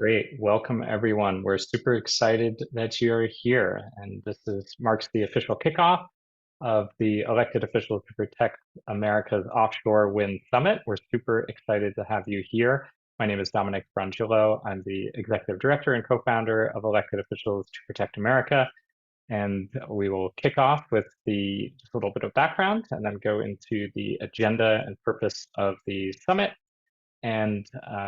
Great. Welcome, everyone. We're super excited that you're here. And marks the official kickoff of the Elected Officials to Protect America's Offshore Wind Summit. We're super excited to have you here. My name is Dominic Frangillo. I'm the Executive Director and co-founder of Elected Officials to Protect America. And we will kick off with just a little bit of background and then go into the agenda and purpose of the summit and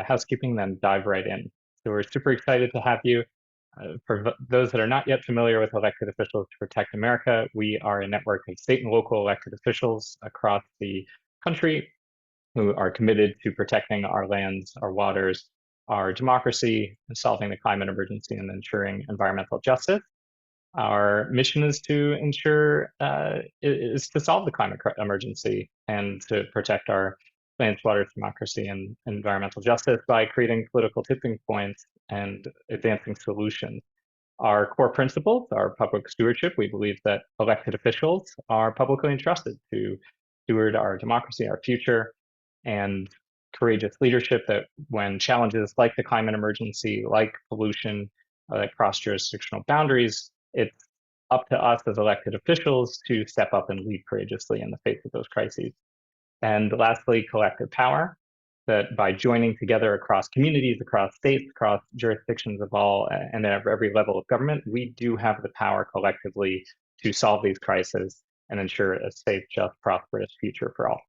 housekeeping, then dive right in. So we're super excited to have you. For those that are not yet familiar with Elected Officials to Protect America, we are a network of state and local elected officials across the country who are committed to protecting our lands, our waters, our democracy, and solving the climate emergency and ensuring environmental justice. Our mission is to solve the climate emergency and to protect our lands, waters, democracy, and environmental justice by creating political tipping points and advancing solutions. Our core principles are public stewardship. We believe that elected officials are publicly entrusted to steward our democracy, our future, and courageous leadership that when challenges like the climate emergency, like pollution, like cross-jurisdictional boundaries, it's up to us as elected officials to step up and lead courageously in the face of those crises. And lastly, collective power, that by joining together across communities, across states, across jurisdictions of all, and at every level of government, we do have the power collectively to solve these crises and ensure a safe, just, prosperous future for all.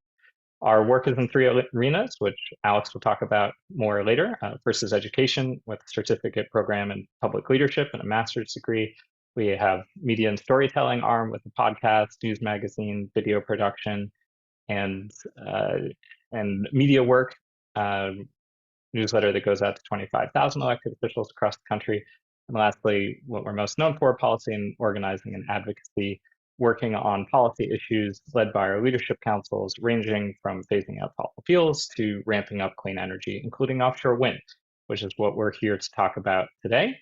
Our work is in three arenas, which Alex will talk about more later. First is education with a certificate program in public leadership and a master's degree. We have media and storytelling arm with a podcast, news magazine, video production, and media work, newsletter that goes out to 25,000 elected officials across the country. And lastly, what we're most known for, policy and organizing and advocacy, working on policy issues led by our leadership councils, ranging from phasing out fossil fuels to ramping up clean energy, including offshore wind, which is what we're here to talk about today.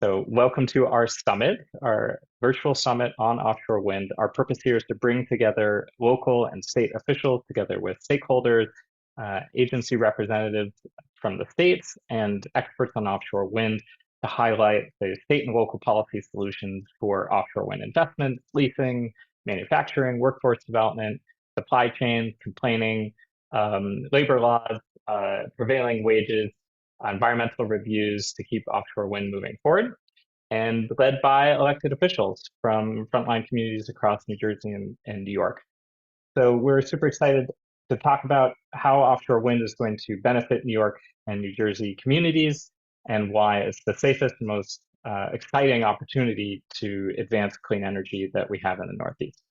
So welcome to our summit, our virtual summit on offshore wind. Our purpose here is to bring together local and state officials together with stakeholders, agency representatives from the states, and experts on offshore wind to highlight the state and local policy solutions for offshore wind investment, leasing, manufacturing, workforce development, supply chains, complaining, labor laws, prevailing wages, environmental reviews to keep offshore wind moving forward, and led by elected officials from frontline communities across New Jersey and New York. So we're super excited to talk about how offshore wind is going to benefit New York and New Jersey communities and why it's the safest and most exciting opportunity to advance clean energy that we have in the Northeast.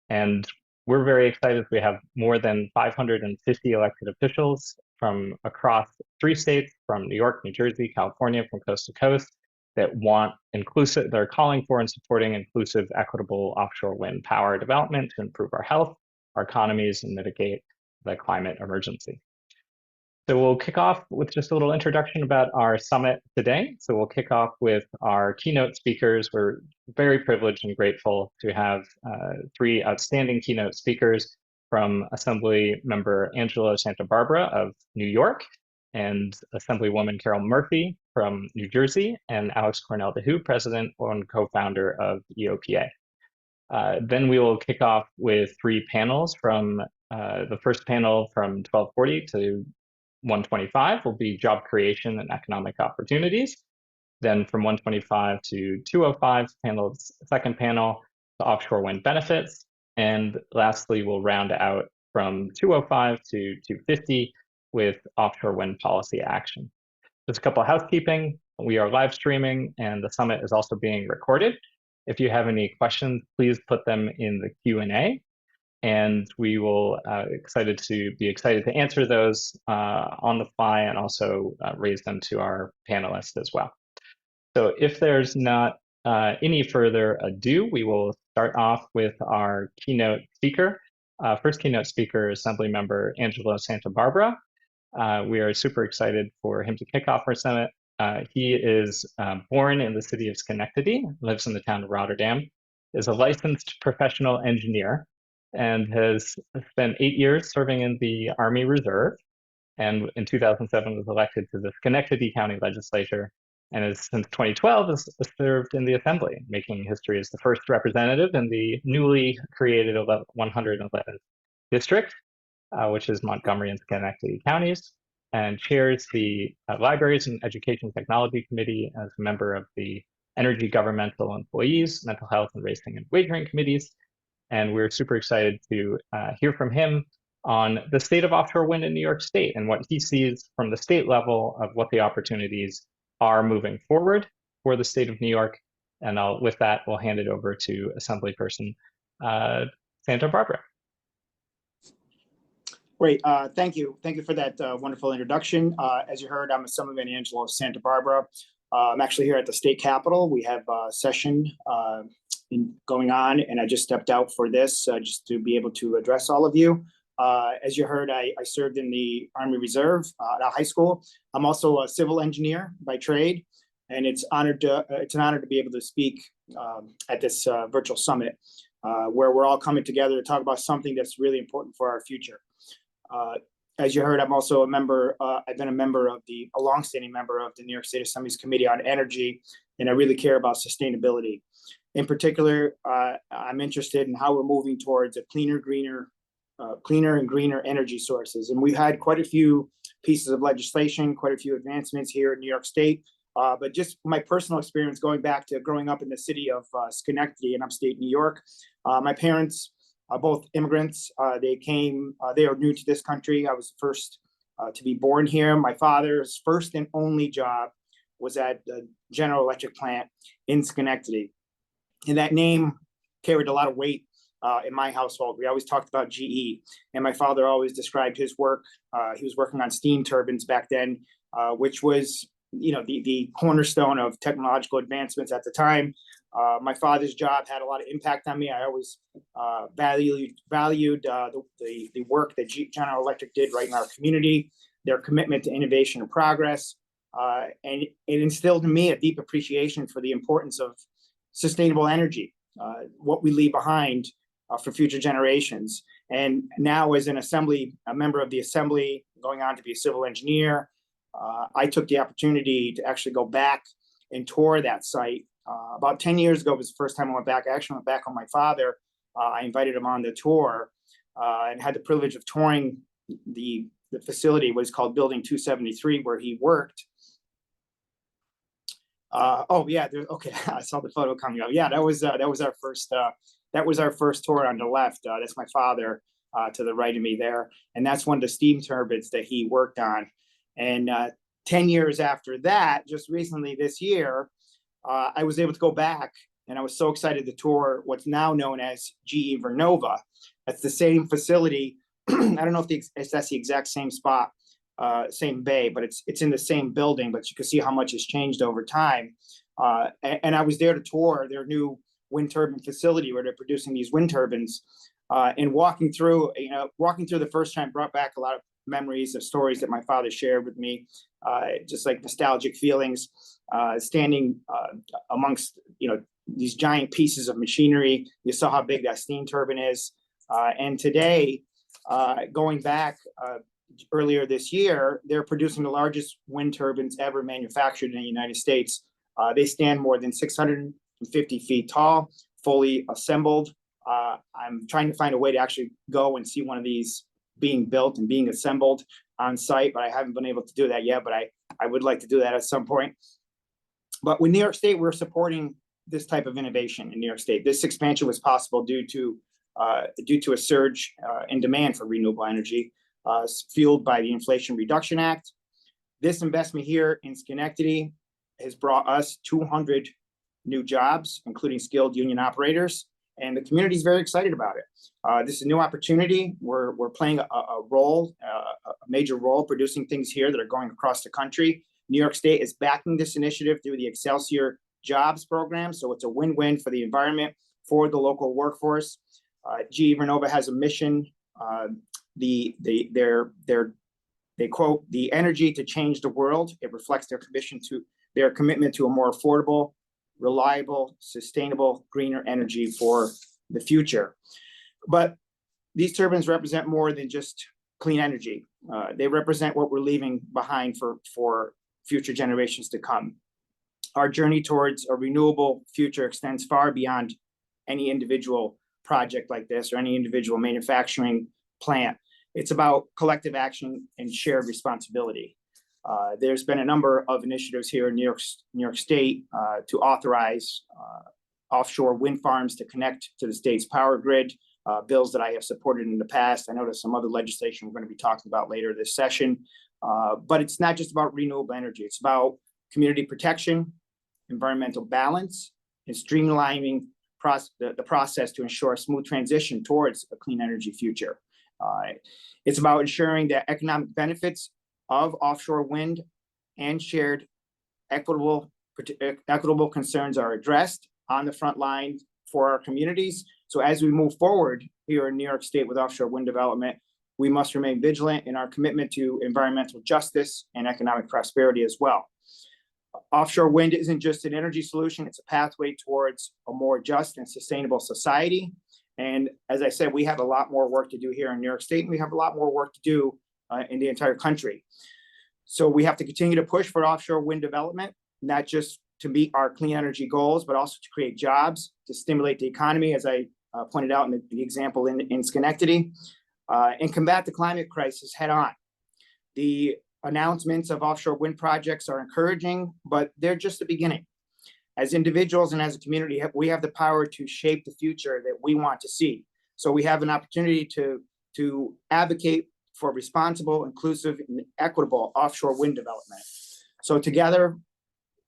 And we're very excited. We have more than 550 elected officials from across 3 states, from New York, New Jersey, California, from coast to coast, that they're calling for and supporting inclusive, equitable offshore wind power development to improve our health, our economies, and mitigate the climate emergency. So we'll kick off with just a little introduction about our summit today. So we'll kick off with our keynote speakers. We're very privileged and grateful to have 3 outstanding keynote speakers from Assembly Member Angela Santa Barbara of New York, and Assemblywoman Carol Murphy from New Jersey, and Alex Cornell DeHoo, President and co-founder of EOPA. Then we will kick off with 3 panels from the first panel from 12:40 to 1:25 will be job creation and economic opportunities. Then from 1:25 to 2:05, second panel, the offshore wind benefits. And lastly, we'll round out from 2:05 to 2:50 with offshore wind policy action. Just a couple of housekeeping. We are live streaming and the summit is also being recorded. If you have any questions, please put them in the Q&A. And we will be excited to answer those on the fly and also raise them to our panelists as well. So if there's not any further ado, we will start off with our keynote speaker. First keynote speaker, Assemblymember Angelo Santa Barbara. We are super excited for him to kick off our summit. He is born in the city of Schenectady, lives in the town of Rotterdam, is a licensed professional engineer, and has spent 8 years serving in the Army Reserve. and in 2007 was elected to the Schenectady County Legislature, and has since 2012 has served in the Assembly, making history as the first representative in the newly created 111th district, which is Montgomery and Schenectady counties, and chairs the Libraries and Education Technology Committee as a member of the Energy Governmental Employees, Mental Health and Racing and Wagering Committees. And we're super excited to hear from him on the state of offshore wind in New York State and what he sees from the state level of what the opportunities are moving forward for the state of New York. And with that, we'll hand it over to Assemblyperson Santa Barbara. Great, thank you. Thank you for that wonderful introduction. As you heard, I'm Assemblyman Angelo of Santa Barbara. I'm actually here at the state capitol. We have a session going on, and I just stepped out for this just to be able to address all of you. As you heard, I served in the Army Reserve at high school. I'm also a civil engineer by trade, and it's an honor to be able to speak at this virtual summit where we're all coming together to talk about something that's really important for our future. As you heard, I'm also a member, I've been a longstanding member of the New York State Assembly's Committee on Energy, and I really care about sustainability. In particular, I'm interested in how we're moving towards a cleaner and greener energy sources. And we've had quite a few pieces of legislation, quite a few advancements here in New York State. But just my personal experience going back to growing up in the city of Schenectady in upstate New York, my parents are both immigrants. They are new to this country. I was the first to be born here. My father's first and only job was at the General Electric plant in Schenectady. And that name carried a lot of weight in my household. We always talked about GE, and my father always described his work. He was working on steam turbines back then, which was, the cornerstone of technological advancements at the time. My father's job had a lot of impact on me. I always valued the work that General Electric did right in our community, their commitment to innovation and progress, and it instilled in me a deep appreciation for the importance of sustainable energy, what we leave behind for future generations. And now as a member of the Assembly, going on to be a civil engineer, I took the opportunity to actually go back and tour that site. About 10 years ago was the first time I went back. I actually went back on my father. I invited him on the tour and had the privilege of touring the facility, what is called Building 273, where he worked. Oh yeah, okay. I saw the photo coming up. Yeah, that was our first tour on the left. That's my father to the right of me there, and that's one of the steam turbines that he worked on. And 10 years after that, just recently this year, I was able to go back, and I was so excited to tour what's now known as GE Vernova. That's the same facility. I don't know if that's the exact same spot, same bay, but it's in the same building, but you can see how much has changed over time. And I was there to tour their new wind turbine facility where they're producing these wind turbines. And walking through the first time brought back a lot of memories of stories that my father shared with me, just like nostalgic feelings, standing amongst these giant pieces of machinery. You saw how big that steam turbine is. And today, going back earlier this year, they're producing the largest wind turbines ever manufactured in the United States. They stand more than 650 feet tall, fully assembled. I'm trying to find a way to actually go and see one of these being built and being assembled on site, but I haven't been able to do that yet, but I would like to do that at some point. But with New York State, we're supporting this type of innovation in New York State. This expansion was possible due to a surge in demand for renewable energy, fueled by the Inflation Reduction Act. This investment here in Schenectady has brought us 200 new jobs, including skilled union operators, and the community is very excited about it. This is a new opportunity. We're playing a major role producing things here that are going across the country. New York State is backing this initiative through the Excelsior Jobs program, so it's a win-win for the environment, for the local workforce. GE Vernova has a mission. They quote, "The energy to change the world." It reflects their commitment to a more affordable, reliable, sustainable, greener energy for the future. But these turbines represent more than just clean energy. They represent what we're leaving behind for future generations to come. Our journey towards a renewable future extends far beyond any individual project like this or any individual manufacturing plant. It's about collective action and shared responsibility. There's been a number of initiatives here in New York State to authorize offshore wind farms to connect to the state's power grid, bills that I have supported in the past. I know there's some other legislation we're going to be talking about later this session, but it's not just about renewable energy. It's about community protection, environmental balance, and streamlining the process to ensure a smooth transition towards a clean energy future. It's about ensuring that economic benefits of offshore wind and shared equitable concerns are addressed on the front line for our communities. So as we move forward here in New York State with offshore wind development, we must remain vigilant in our commitment to environmental justice and economic prosperity as well. Offshore wind isn't just an energy solution, it's a pathway towards a more just and sustainable society. And as I said, we have a lot more work to do here in New York State, and we have a lot more work to do in the entire country. So we have to continue to push for offshore wind development, not just to meet our clean energy goals, but also to create jobs, to stimulate the economy, as I pointed out in the example in Schenectady, and combat the climate crisis head on. The announcements of offshore wind projects are encouraging, but they're just the beginning. As individuals and as a community, we have the power to shape the future that we want to see. So we have an opportunity to advocate for responsible, inclusive, and equitable offshore wind development. So together,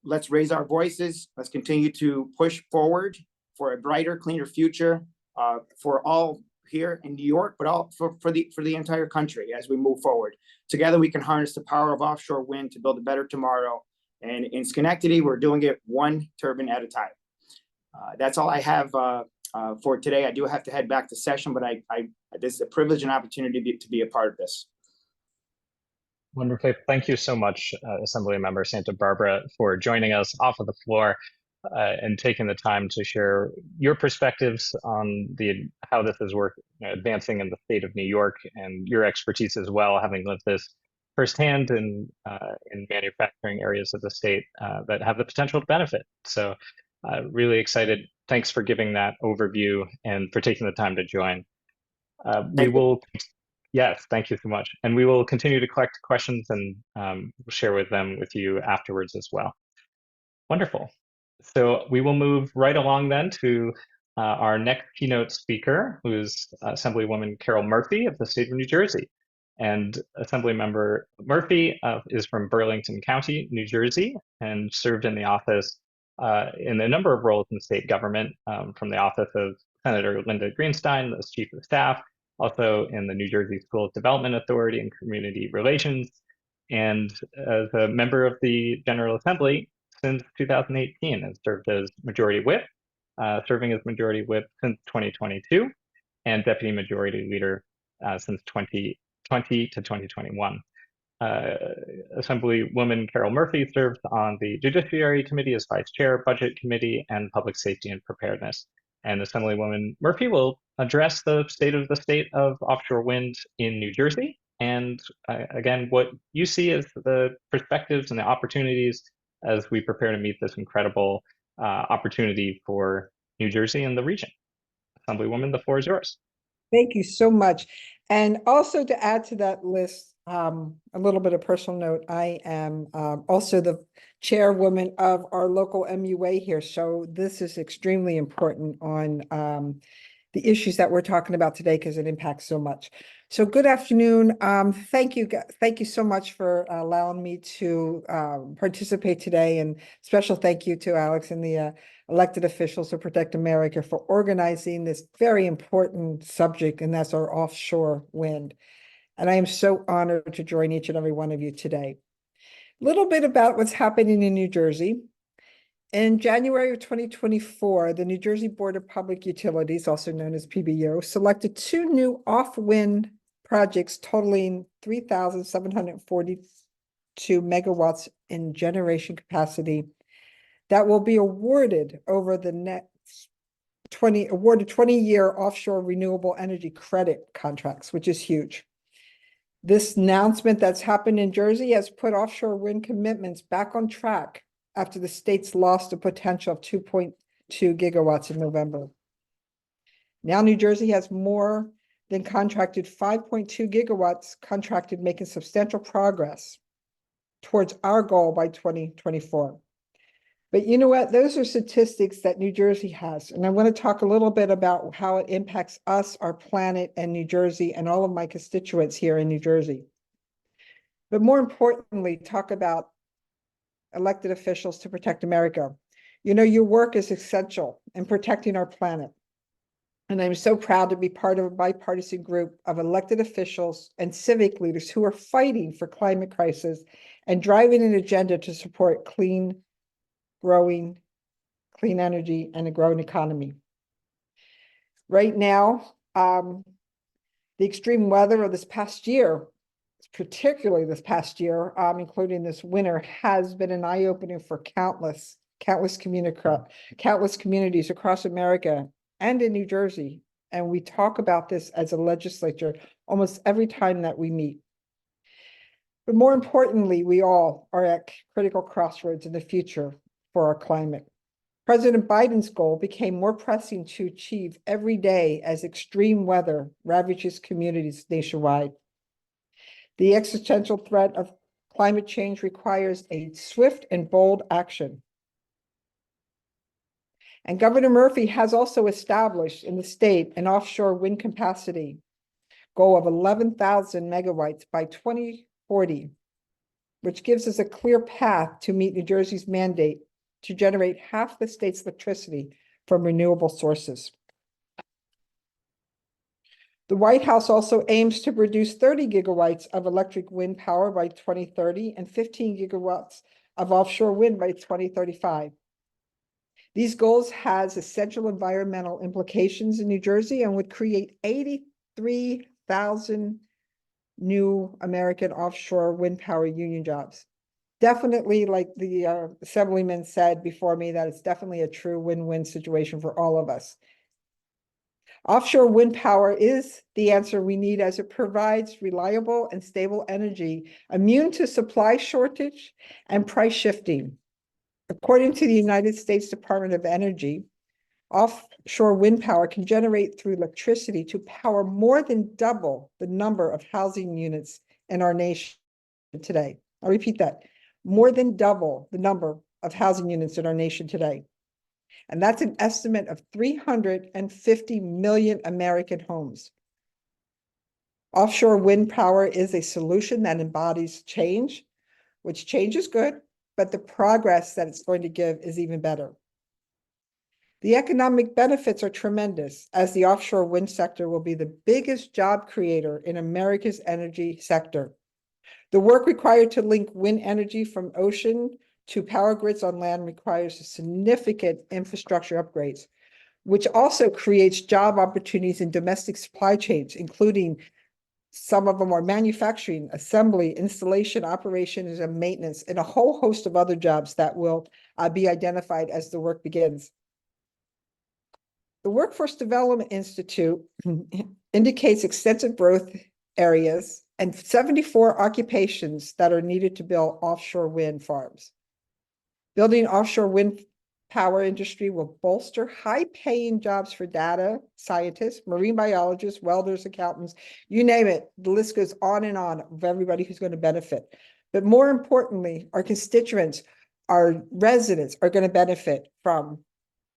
let's raise our voices. Let's continue to push forward for a brighter, cleaner future for all here in New York, but all for the entire country as we move forward. Together, we can harness the power of offshore wind to build a better tomorrow. And in Schenectady, we're doing it one turbine at a time. That's all I have for today. I do have to head back to session, but this is a privilege and opportunity to be a part of this. Wonderful. Thank you so much, Assemblymember Santa Barbara, for joining us off of the floor and taking the time to share your perspectives on how this is advancing in the state of New York, and your expertise as well, having lived this firsthand in manufacturing areas of the state that have the potential to benefit. So really excited. Thanks for giving that overview and for taking the time to join. Yes, thank you so much. And we will continue to collect questions and share them with you afterwards as well. Wonderful. So we will move right along then to our next keynote speaker, who is Assemblywoman Carol Murphy of the state of New Jersey. And Assemblymember Murphy is from Burlington County, New Jersey, and served in the office in a number of roles in state government, from the office of Senator Linda Greenstein as Chief of Staff, also in the New Jersey Schools Development Authority and Community Relations, and as a member of the General Assembly since 2018, and served as Majority Whip, serving as Majority Whip since 2022, and Deputy Majority Leader since 2020 to 2021. Assemblywoman Carol Murphy serves on the Judiciary Committee as Vice Chair, Budget Committee, and Public Safety and Preparedness. And Assemblywoman Murphy will address the state of offshore wind in New Jersey, and again, what you see as the perspectives and the opportunities as we prepare to meet this incredible opportunity for New Jersey and the region. Assemblywoman, the floor is yours. Thank you so much. And also to add to that list, a little bit of personal note, I am also the chairwoman of our local MUA here. So this is extremely important on the issues that we're talking about today, because it impacts so much. So good afternoon. Thank you so much for allowing me to participate today, and special thank you to Alex and the elected officials of Protect America for organizing this very important subject, and that's our offshore wind. And I am so honored to join each and every one of you today. A little bit about what's happening in New Jersey. In January of 2024, the New Jersey Board of Public Utilities, also known as PBO, selected 2 new off-wind projects totaling 3,742 megawatts in generation capacity that will be awarded over the next 20-year offshore renewable energy credit contracts, which is huge. This announcement that's happened in Jersey has put offshore wind commitments back on track after the state's lost a potential of 2.2 gigawatts in November. Now New Jersey has more than contracted 5.2 gigawatts contracted, making substantial progress towards our goal by 2024. But you know what? Those are statistics that New Jersey has. And I want to talk a little bit about how it impacts us, our planet, and New Jersey, and all of my constituents here in New Jersey. But more importantly, talk about elected officials to protect America. You know, your work is essential in protecting our planet. And I'm so proud to be part of a bipartisan group of elected officials and civic leaders who are fighting for climate crisis and driving an agenda to support clean energy and a growing economy. Right now, the extreme weather of this past year, particularly this past year, including this winter, has been an eye-opener for countless communities across America and in New Jersey. And we talk about this as a legislature almost every time that we meet. But more importantly, we all are at critical crossroads in the future for our climate. President Biden's goal became more pressing to achieve every day as extreme weather ravages communities nationwide. The existential threat of climate change requires a swift and bold action. And Governor Murphy has also established in the state an offshore wind capacity goal of 11,000 megawatts by 2040, which gives us a clear path to meet New Jersey's mandate to generate half the state's electricity from renewable sources. The White House also aims to produce 30 gigawatts of electric wind power by 2030 and 15 gigawatts of offshore wind by 2035. These goals has essential environmental implications in New Jersey and would create 83,000 new American offshore wind power union jobs. Definitely, like the assemblyman said before me, that it's definitely a true win-win situation for all of us. Offshore wind power is the answer we need as it provides reliable and stable energy, immune to supply shortage and price shifting. According to the United States Department of Energy, offshore wind power can generate through electricity to power more than double the number of housing units in our nation today. I'll repeat that. More than double the number of housing units in our nation today. And that's an estimate of 350 million American homes. Offshore wind power is a solution that embodies change, which change is good, but the progress that it's going to give is even better. The economic benefits are tremendous, as the offshore wind sector will be the biggest job creator in America's energy sector. The work required to link wind energy from ocean to power grids on land requires significant infrastructure upgrades, which also creates job opportunities in domestic supply chains, including some of them are manufacturing, assembly, installation, operations, and maintenance, and a whole host of other jobs that will be identified as the work begins. The Workforce Development Institute indicates extensive growth areas and 74 occupations that are needed to build offshore wind farms. Building offshore wind power industry will bolster high-paying jobs for data scientists, marine biologists, welders, accountants, you name it. The list goes on and on of everybody who's going to benefit. But more importantly, our constituents, our residents are going to benefit from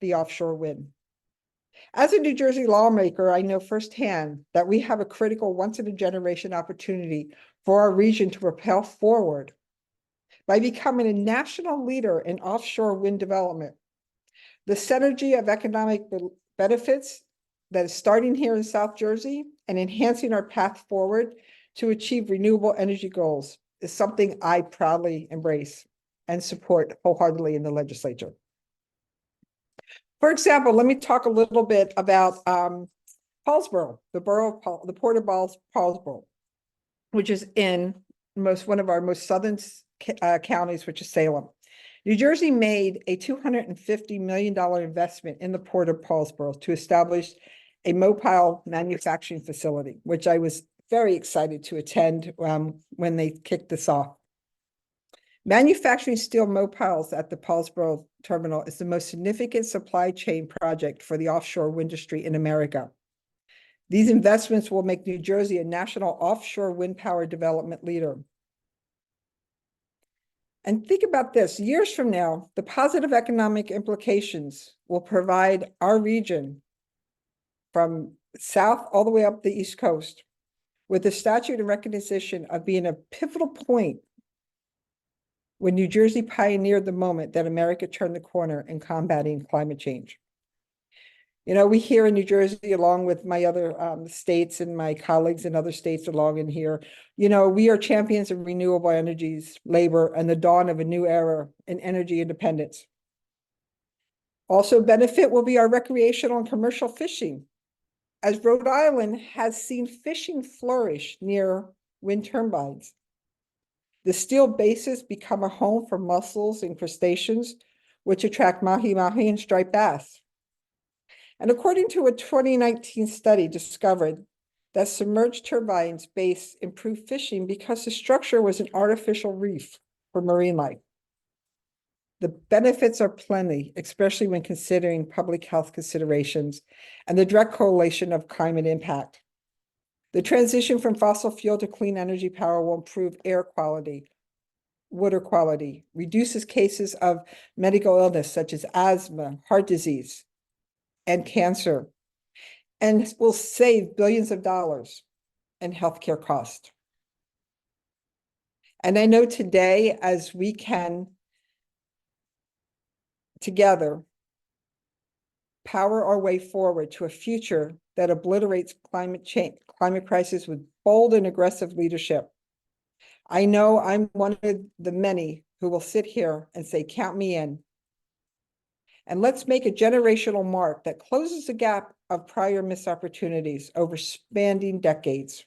the offshore wind. As a New Jersey lawmaker, I know firsthand that we have a critical once-in-a-generation opportunity for our region to propel forward by becoming a national leader in offshore wind development. The synergy of economic benefits that is starting here in South Jersey and enhancing our path forward to achieve renewable energy goals is something I proudly embrace and support wholeheartedly in the legislature. For example, let me talk a little bit about Paulsboro, the Port of Paulsboro, which is in one of our most southern counties, which is Salem. New Jersey made a $250 million investment in the Port of Paulsboro to establish a mobile manufacturing facility, which I was very excited to attend when they kick this off. Manufacturing steel mobiles at the Paulsboro terminal is the most significant supply chain project for the offshore wind industry in America. These investments will make New Jersey a national offshore wind power development leader. And think about this, years from now, the positive economic implications will provide our region from south all the way up the East Coast with the statute and recognition of being a pivotal point when New Jersey pioneered the moment that America turned the corner in combating climate change. You know, we here in New Jersey, along with my other states and my colleagues in other states along in here, you know, we are champions of renewable energies, labor, and the dawn of a new era in energy independence. Also benefit will be our recreational and commercial fishing, as Rhode Island has seen fishing flourish near wind turbines. The steel bases become a home for mussels and crustaceans, which attract mahi-mahi and striped bass. And according to a 2019 study discovered that submerged turbines base improved fishing because the structure was an artificial reef for marine life. The benefits are plenty, especially when considering public health considerations and the direct correlation of climate impact. The transition from fossil fuel to clean energy power will improve air quality, water quality, reduces cases of medical illness such as asthma, heart disease, and cancer, and will save billions of dollars in healthcare costs. And I know today, as we can together power our way forward to a future that obliterates climate crisis with bold and aggressive leadership, I know I'm one of the many who will sit here and say, count me in. And let's make a generational mark that closes the gap of prior missed opportunities over spanning decades.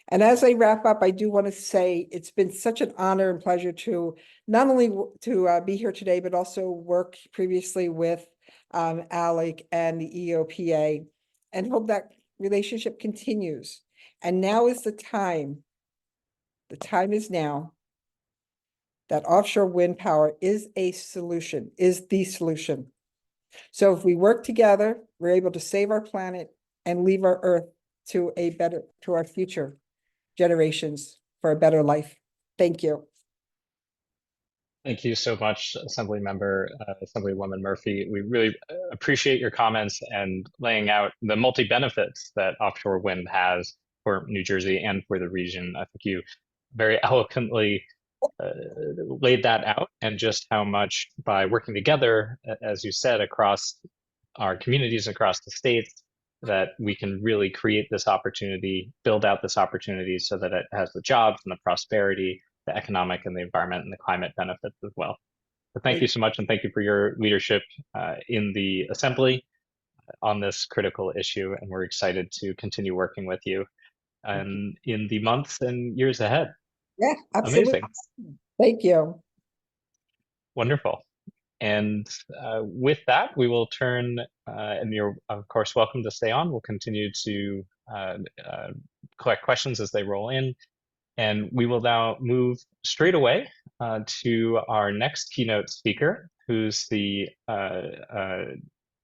And as I wrap up, I do want to say it's been such an honor and pleasure to not only to be here today, but also work previously with ALEC and the EOPA, and hope that relationship continues. And now is the time is now, that offshore wind power is a solution, is the solution. So if we work together, we're able to save our planet and leave our Earth to our future generations for a better life. Thank you. Thank you so much, Assemblywoman Murphy. We really appreciate your comments and laying out the multi-benefits that offshore wind has for New Jersey and for the region. I think you very eloquently laid that out, and just how much by working together, as you said, across our communities, across the states, that we can really create this opportunity, build out this opportunity so that it has the jobs and the prosperity, the economic and the environment and the climate benefits as well. So thank you so much, and thank you for your leadership in the Assembly on this critical issue, and we're excited to continue working with you in the months and years ahead. Yeah, absolutely. Amazing. Thank you. Wonderful. And with that, we will turn, and you're of course welcome to stay on. We'll continue to collect questions as they roll in. And we will now move straight away to our next keynote speaker, who's the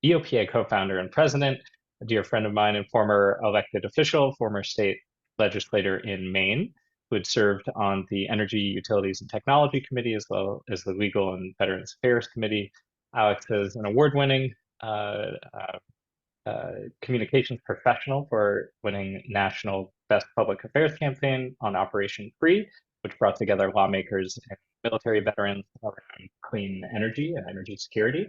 EOPA co-founder and president, a dear friend of mine and former elected official, former state legislator in Maine, who had served on the Energy, Utilities, and Technology Committee, as well as the Legal and Veterans Affairs Committee. Alex is an award-winning communications professional for winning National Best Public Affairs Campaign on Operation Free, which brought together lawmakers and military veterans around clean energy and energy security.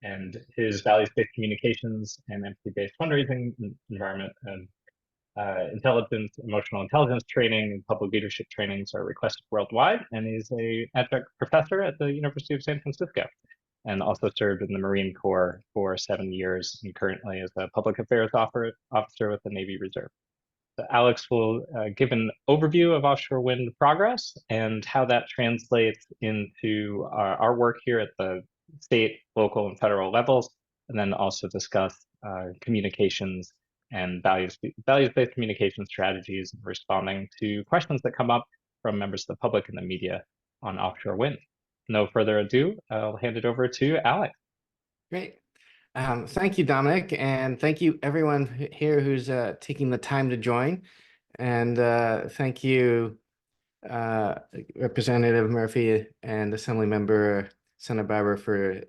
And his values-based communications and empathy-based fundraising, environment, and intelligence, emotional intelligence training, and public leadership trainings are requested worldwide. And he's an adjunct professor at the University of San Francisco, and also served in the Marine Corps for 7 years, and currently is a public affairs officer with the Navy Reserve. So Alex will give an overview of offshore wind progress and how that translates into our work here at the state, local, and federal levels, and then also discuss communications and values-based communication strategies, and responding to questions that come up from members of the public and the media on offshore wind. No further ado, I'll hand it over to Alex. Great. Thank you, Dominic, and thank you everyone here who's taking the time to join. And thank you, Representative Murphy and Assemblymember Santa Barbara for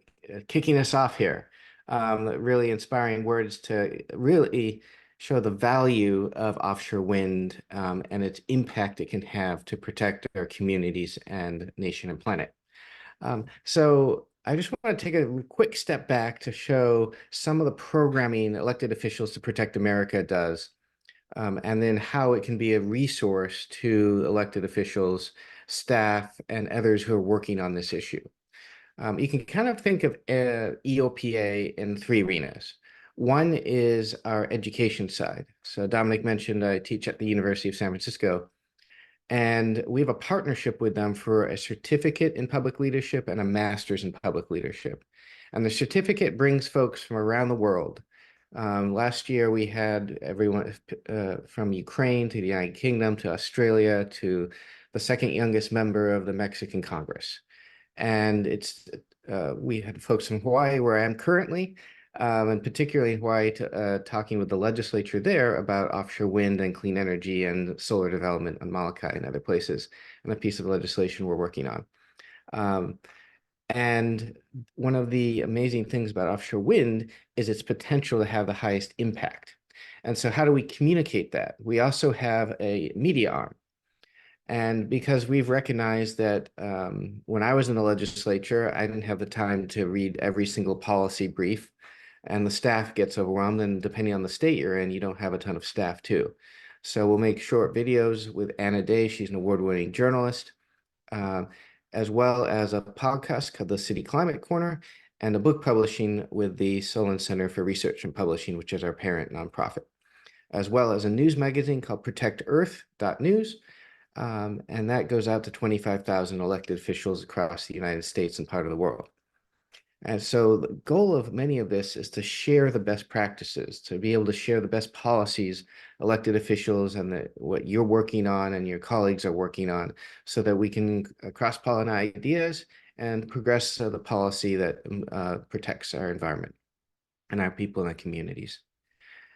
kicking us off here. Really inspiring words to really show the value of offshore wind and its impact it can have to protect our communities and nation and planet. So I just want to take a quick step back to show some of the programming elected officials to Protect America does, and then how it can be a resource to elected officials, staff, and others who are working on this issue. You can kind of think of EOPA in three arenas. One is our education side. So Dominic mentioned I teach at the University of San Francisco, and we have a partnership with them for a certificate in public leadership and a master's in public leadership. And the certificate brings folks from around the world. Last year, we had everyone from Ukraine to the United Kingdom to Australia to the second youngest member of the Mexican Congress. And we had folks from Hawaii, where I am currently, and particularly in Hawaii, talking with the legislature there about offshore wind and clean energy and solar development on Molokai and other places, and a piece of legislation we're working on. And one of the amazing things about offshore wind is its potential to have the highest impact. And so how do we communicate that? We also have a media arm. And because we've recognized that when I was in the legislature, I didn't have the time to read every single policy brief, and the staff gets overwhelmed, and depending on the state you're in, you don't have a ton of staff too. So we'll make short videos with Anna Day. She's an award-winning journalist, as well as a podcast called the City Climate Corner, and a book publishing with the Solon Center for Research and Publishing, which is our parent nonprofit, as well as a news magazine called protectearth.news. And that goes out to 25,000 elected officials across the United States and part of the world. And so the goal of many of this is to share the best practices, to be able to share the best policies, elected officials, and what you're working on and your colleagues are working on, so that we can cross-pollinate ideas and progress the policy that protects our environment and our people and our communities.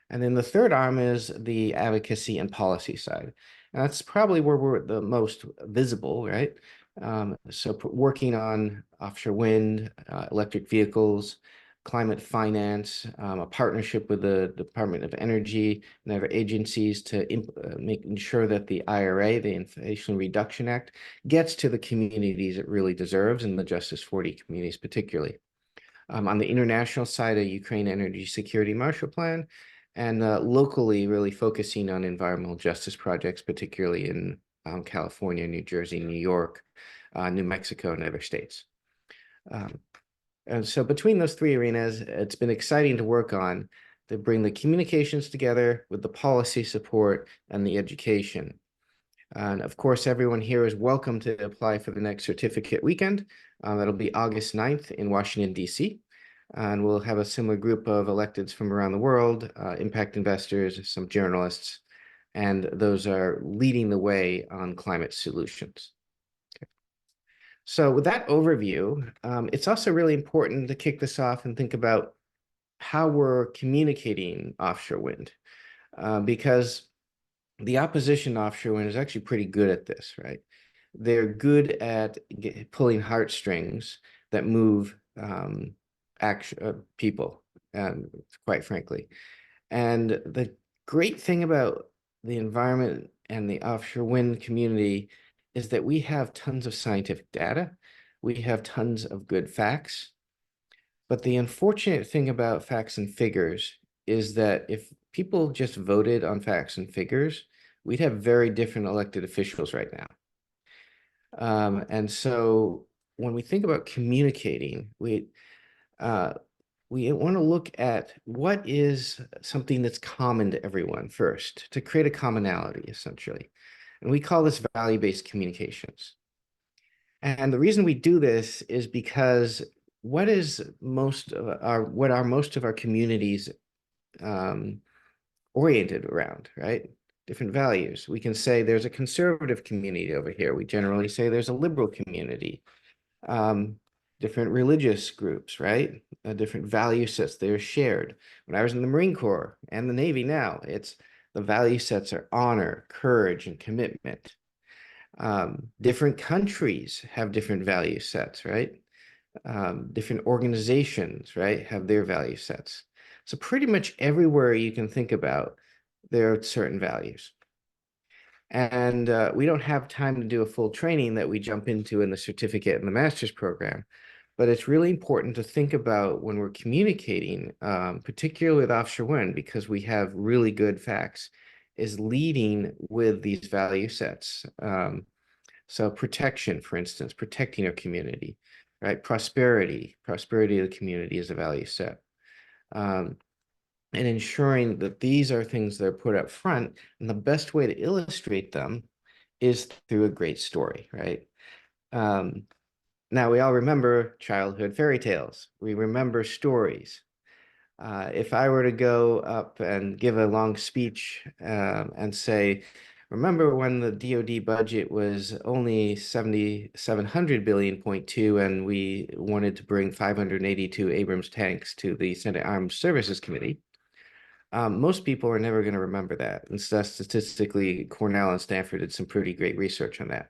And then the third arm is the advocacy and policy side. And that's probably where we're the most visible, right? So working on offshore wind, electric vehicles, climate finance, a partnership with the Department of Energy and other agencies to making sure that the IRA, the Inflation Reduction Act, gets to the communities it really deserves, and the Justice 40 communities particularly. On the international side, a Ukraine Energy Security Marshall Plan, and locally really focusing on environmental justice projects, particularly in California, New Jersey, New York, New Mexico, and other states. And so between those three arenas, it's been exciting to work on to bring the communications together with the policy support and the education. And of course, everyone here is welcome to apply for the next certificate weekend. That'll be August 9th in Washington, D.C. And we'll have a similar group of electeds from around the world, impact investors, some journalists, and those are leading the way on climate solutions. Okay. So with that overview, it's also really important to kick this off and think about how we're communicating offshore wind, because the opposition to offshore wind is actually pretty good at this, right? They're good at pulling heartstrings that move people, quite frankly. And the great thing about the environment and the offshore wind community is that we have tons of scientific data. We have tons of good facts. But the unfortunate thing about facts and figures is that if people just voted on facts and figures, we'd have very different elected officials right now. And so when we think about communicating, we want to look at what is something that's common to everyone first, to create a commonality, essentially. And we call this value-based communications. And the reason we do this is because what are most of our communities oriented around, right? Different values. We can say there's a conservative community over here. We generally say there's a liberal community. Different religious groups, right? Different value sets that are shared. When I was in the Marine Corps and the Navy now, it's the value sets are honor, courage, and commitment. Different countries have different value sets, right? Different organizations, right, have their value sets. So pretty much everywhere you can think about, there are certain values. And we don't have time to do a full training that we jump into in the certificate and the master's program, but it's really important to think about when we're communicating, particularly with offshore wind, because we have really good facts, is leading with these value sets. So protection, for instance, protecting our community, right? Prosperity of the community is a value set. And ensuring that these are things that are put up front. And the best way to illustrate them is through a great story, right? Now, we all remember childhood fairy tales. We remember stories. If I were to go up and give a long speech and say, remember when the DoD budget was only 7,700 billion.2, and we wanted to bring 582 Abrams tanks to the Senate Armed Services Committee? Most people are never going to remember that. And so statistically, Cornell and Stanford did some pretty great research on that.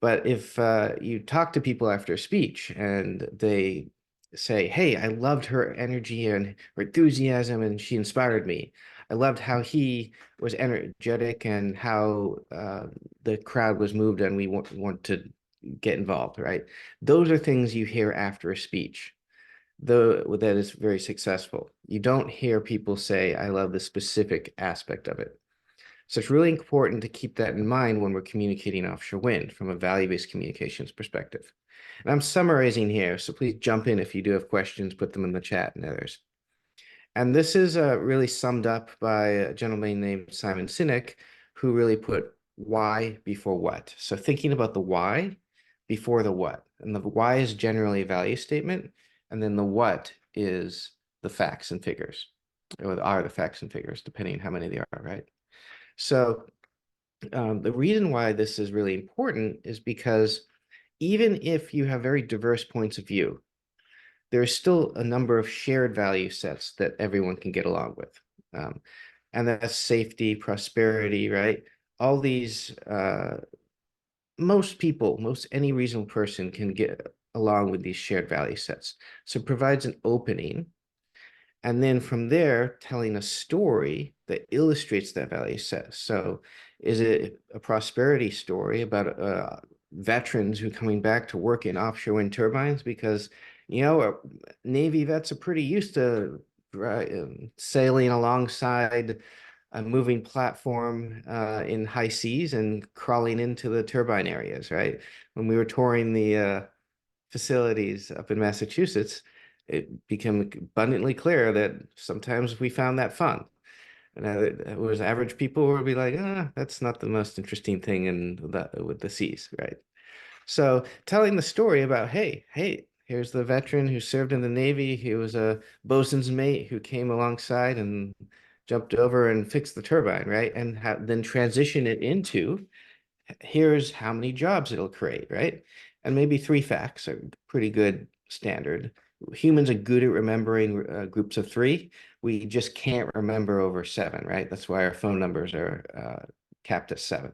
But if you talk to people after a speech and they say, hey, I loved her energy and her enthusiasm, and she inspired me. I loved how he was energetic and how the crowd was moved, and we want to get involved, right? Those are things you hear after a speech, though that is very successful. You don't hear people say, I love the specific aspect of it. So it's really important to keep that in mind when we're communicating offshore wind from a value-based communications perspective. And I'm summarizing here, so please jump in if you do have questions, put them in the chat and others. And this is really summed up by a gentleman named Simon Sinek, who really put why before what. So thinking about the why before the what. And the why is generally a value statement, and then the what is the facts and figures, or are the facts and figures, depending on how many they are, right? So the reason why this is really important is because even if you have very diverse points of view, there's still a number of shared value sets that everyone can get along with. And that's safety, prosperity, right? All these, most people, any reasonable person can get along with these shared value sets. So it provides an opening. And then from there, telling a story that illustrates that value set. So is it a prosperity story about veterans who are coming back to work in offshore wind turbines? Because, you know, Navy vets are pretty used to sailing alongside a moving platform in high seas and crawling into the turbine areas, right? When we were touring the facilities up in Massachusetts, it became abundantly clear that sometimes we found that fun. And it was average people would be like, that's not the most interesting thing with the seas, right? So telling the story about, hey, here's the veteran who served in the Navy. He was a bosun's mate who came alongside and jumped over and fixed the turbine, right? And then transition it into, here's how many jobs it'll create, right? And maybe 3 facts are pretty good standard. Humans are good at remembering groups of 3. We just can't remember over 7, right? That's why our phone numbers are capped at 7.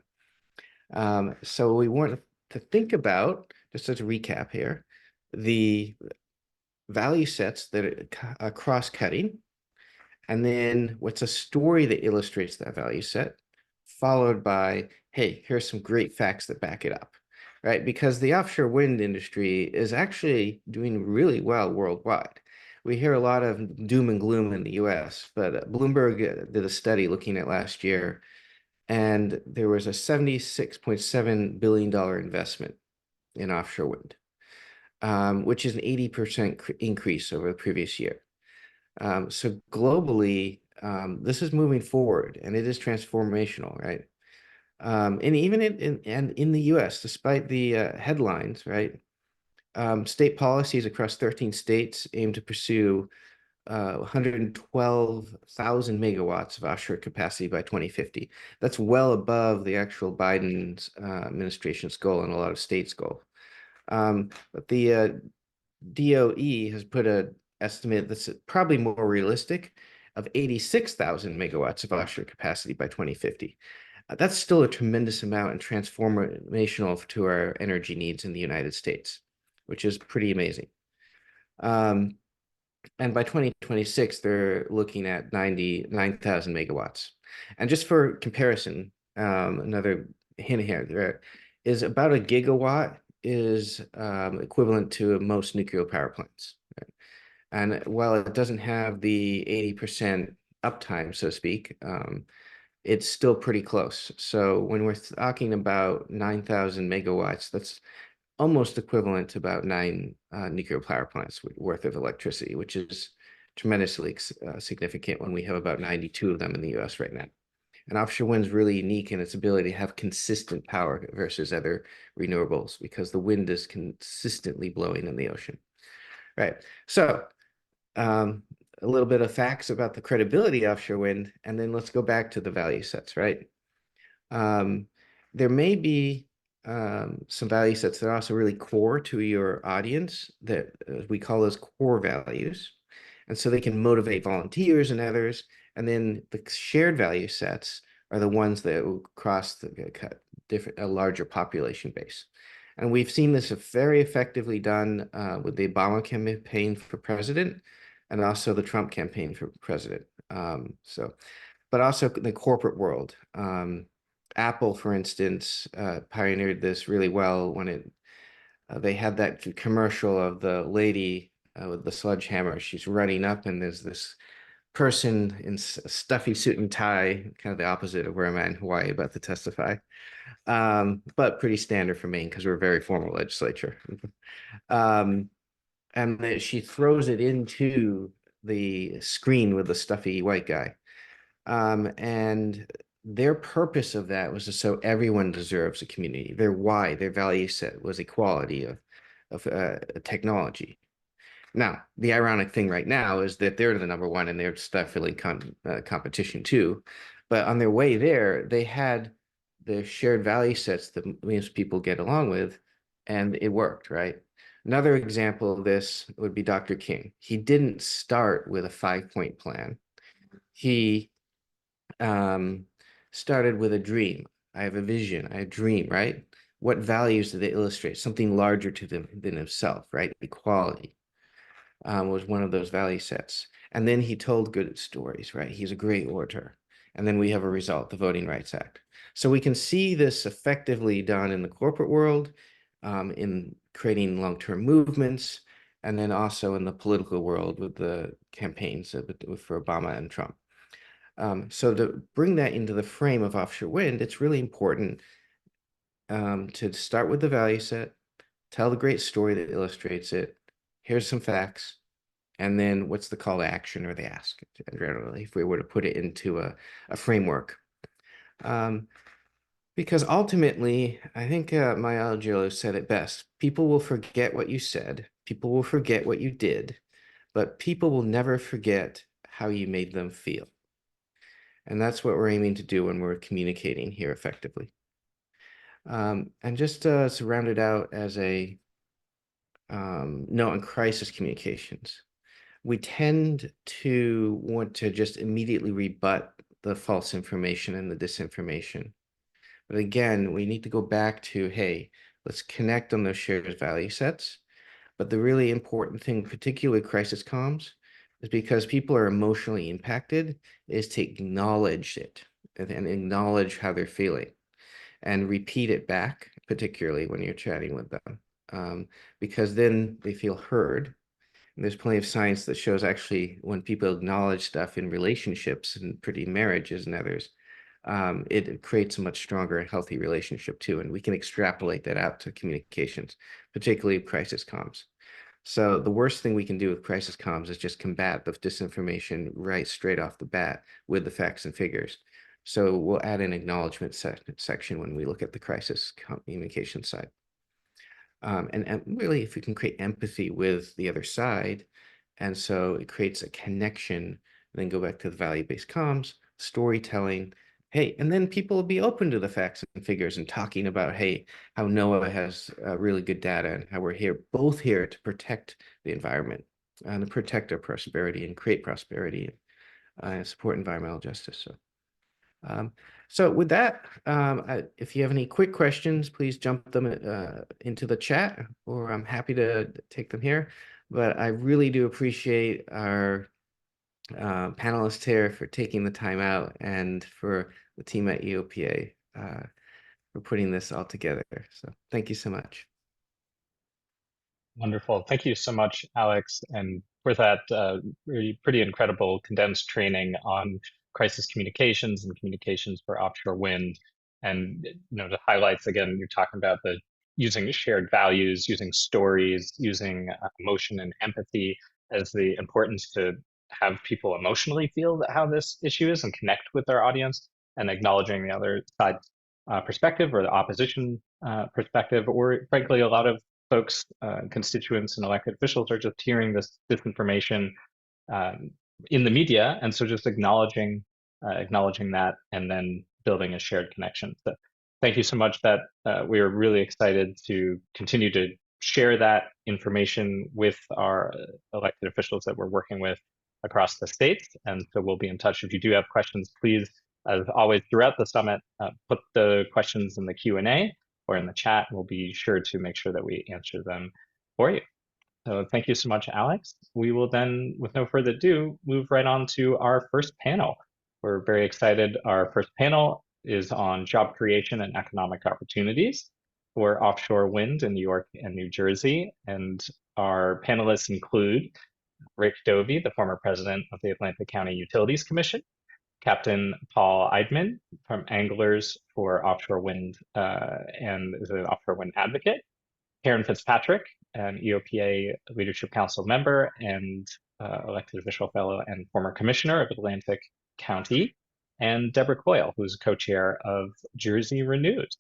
So we want to think about, just as a recap here, the value sets that are cross-cutting, and then what's a story that illustrates that value set, followed by, hey, here's some great facts that back it up, right? Because the offshore wind industry is actually doing really well worldwide. We hear a lot of doom and gloom in the US, but Bloomberg did a study looking at last year, and there was a $76.7 billion investment in offshore wind, which is an 80% increase over the previous year. So globally, this is moving forward, and it is transformational, right? And even in the US, despite the headlines, right? State policies across 13 states aim to pursue 112,000 megawatts of offshore capacity by 2050. That's well above the actual Biden's administration's goal and a lot of states' goal. But the DOE has put an estimate that's probably more realistic of 86,000 megawatts of offshore capacity by 2050. That's still a tremendous amount and transformational to our energy needs in the United States, which is pretty amazing. And by 2026, they're looking at 99,000 megawatts. And just for comparison, another hint here, there is about a gigawatt is equivalent to most nuclear power plants. Right? And while it doesn't have the 80% uptime, so to speak, it's still pretty close. So when we're talking about 9,000 megawatts, that's almost equivalent to about 9 nuclear power plants worth of electricity, which is tremendously significant when we have about 92 of them in the US right now. And offshore wind is really unique in its ability to have consistent power versus other renewables because the wind is consistently blowing in the ocean. Right. So a little bit of facts about the credibility of offshore wind, and then let's go back to the value sets, right? There may be some value sets that are also really core to your audience that we call those core values. And so they can motivate volunteers and others. And then the shared value sets are the ones that will cross a larger population base. And we've seen this very effectively done with the Obama campaign for president and also the Trump campaign for president. But also in the corporate world. Apple, for instance, pioneered this really well when they had that commercial of the lady with the sledgehammer. She's running up, and there's this person in a stuffy suit and tie, kind of the opposite of where I'm at in Hawaii about to testify, but pretty standard for Maine because we're a very formal legislature. And she throws it into the screen with the stuffy white guy. And their purpose of that was to show everyone deserves a community. Their why, their value set was equality of technology. Now, the ironic thing right now is that they're the number one and they're stifling competition too. But on their way there, they had the shared value sets that most people get along with, and it worked, right? Another example of this would be Dr. King. He didn't start with a 5-point plan. He started with a dream. I have a vision, I have a dream, right? What values do they illustrate? Something larger to them than himself, right? Equality was one of those value sets. And then he told good stories, right? He's a great orator. And then we have a result, the Voting Rights Act. So we can see this effectively done in the corporate world, in creating long-term movements, and then also in the political world with the campaigns for Obama and Trump. So to bring that into the frame of offshore wind, it's really important to start with the value set, tell the great story that illustrates it. Here's some facts. And then what's the call to action or the ask, generally, if we were to put it into a framework. Because ultimately, I think Maya Angelou said it best. People will forget what you said. People will forget what you did. But people will never forget how you made them feel. And that's what we're aiming to do when we're communicating here effectively. And just to round it out as a note on crisis communications, we tend to want to just immediately rebut the false information and the disinformation. But again, we need to go back to, hey, let's connect on those shared value sets. But the really important thing, particularly crisis comms, is because people are emotionally impacted, is to acknowledge it and acknowledge how they're feeling and repeat it back, particularly when you're chatting with them, because then they feel heard. And there's plenty of science that shows actually when people acknowledge stuff in relationships and pretty marriages and others, it creates a much stronger and healthy relationship too. And we can extrapolate that out to communications, particularly crisis comms. So the worst thing we can do with crisis comms is just combat the disinformation right straight off the bat with the facts and figures. So we'll add an acknowledgement section when we look at the crisis communication side. And really, if we can create empathy with the other side And so it creates a connection. Then go back to the value-based comms, storytelling. Hey, and then people will be open to the facts and figures and talking about, hey, how NOAA has really good data and how we're both here to protect the environment and to protect our prosperity and create prosperity and support environmental justice. So with that, if you have any quick questions, please jump them into the chat, or I'm happy to take them here. But I really do appreciate our panelists here for taking the time out, and for the team at EOPA for putting this all together. So thank you so much. Wonderful. Thank you so much, Alex, and for that really pretty incredible condensed training on crisis communications and communications for offshore wind. And the highlights again, you're talking about the using shared values, using stories, using emotion and empathy as the importance to have people emotionally feel how this issue is and connect with their audience, and acknowledging the other side's perspective or the opposition perspective, or frankly, a lot of folks, constituents and elected officials are just hearing this information in the media, and so just acknowledging that and then building a shared connection. So thank you so much. That we are really excited to continue to share that information with our elected officials that we're working with across the states. And so we'll be in touch. If you do have questions, please, as always throughout the summit, put the questions in the Q&A or in the chat. We'll be sure to make sure that we answer them for you. So thank you so much, Alex. We will then, with no further ado, move right on to our first panel. We're very excited. Our first panel is on job creation and economic opportunities for offshore wind in New York and New Jersey. And our panelists include Rick Dovey, the former president of the Atlantic County Utilities Commission, Captain Paul Eidman from Anglers for Offshore Wind and is an offshore wind advocate, Karen Fitzpatrick, an EOPA Leadership Council member and elected official fellow and former commissioner of Atlantic County, and Deborah Coyle, who's co-chair of Jersey Renews.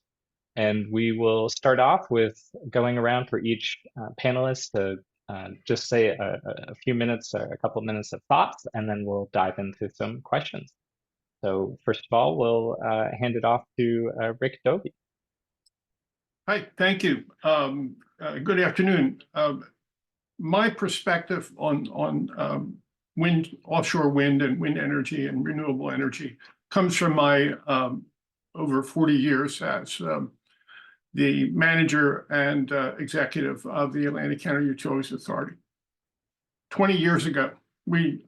And we will start off with going around for each panelist to just say a few minutes, or a couple minutes of thoughts, and then we'll dive into some questions. So first of all, we'll hand it off to Rick Dovey. Hi, thank you. Good afternoon. My perspective on wind, offshore wind and wind energy and renewable energy comes from my over 40 years as the manager and executive of the Atlantic County Utilities Authority. 20 years ago, we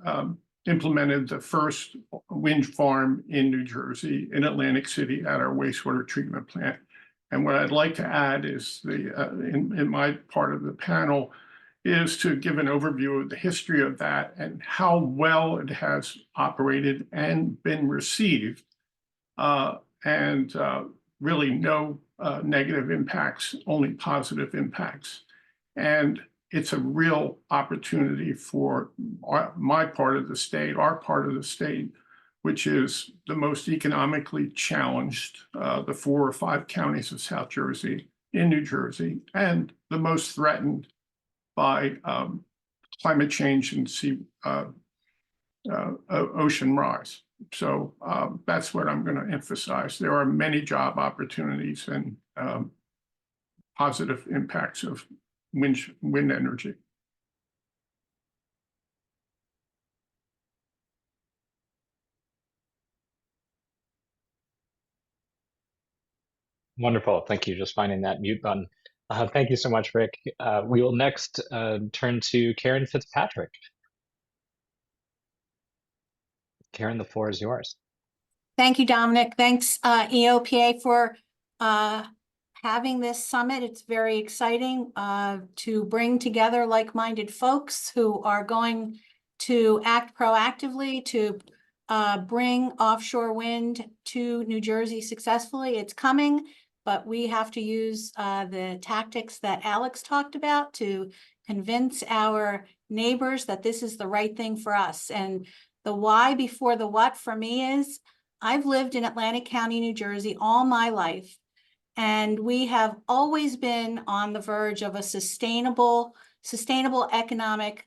implemented the first wind farm in New Jersey, in Atlantic City, at our wastewater treatment plant. And what I'd like to add is in my part of the panel is to give an overview of the history of that and how well it has operated and been received, and really no negative impacts, only positive impacts. And it's a real opportunity for my part of the state, our part of the state, which is the most economically challenged, the 4 or 5 counties of South Jersey, in New Jersey, and the most threatened by climate change and ocean rise. So that's what I'm going to emphasize. There are many job opportunities and positive impacts of wind energy. Wonderful. Thank you. Just finding that mute button. Thank you so much, Rick. We will next turn to Karen Fitzpatrick. Karen, the floor is yours. Thank you, Dominic. Thanks, EOPA, for having this summit. It's very exciting to bring together like-minded folks who are going to act proactively to bring offshore wind to New Jersey successfully. It's coming, but we have to use the tactics that Alex talked about to convince our neighbors that this is the right thing for us. And the why before the what for me is, I've lived in Atlantic County, New Jersey all my life, and we have always been on the verge of a sustainable economic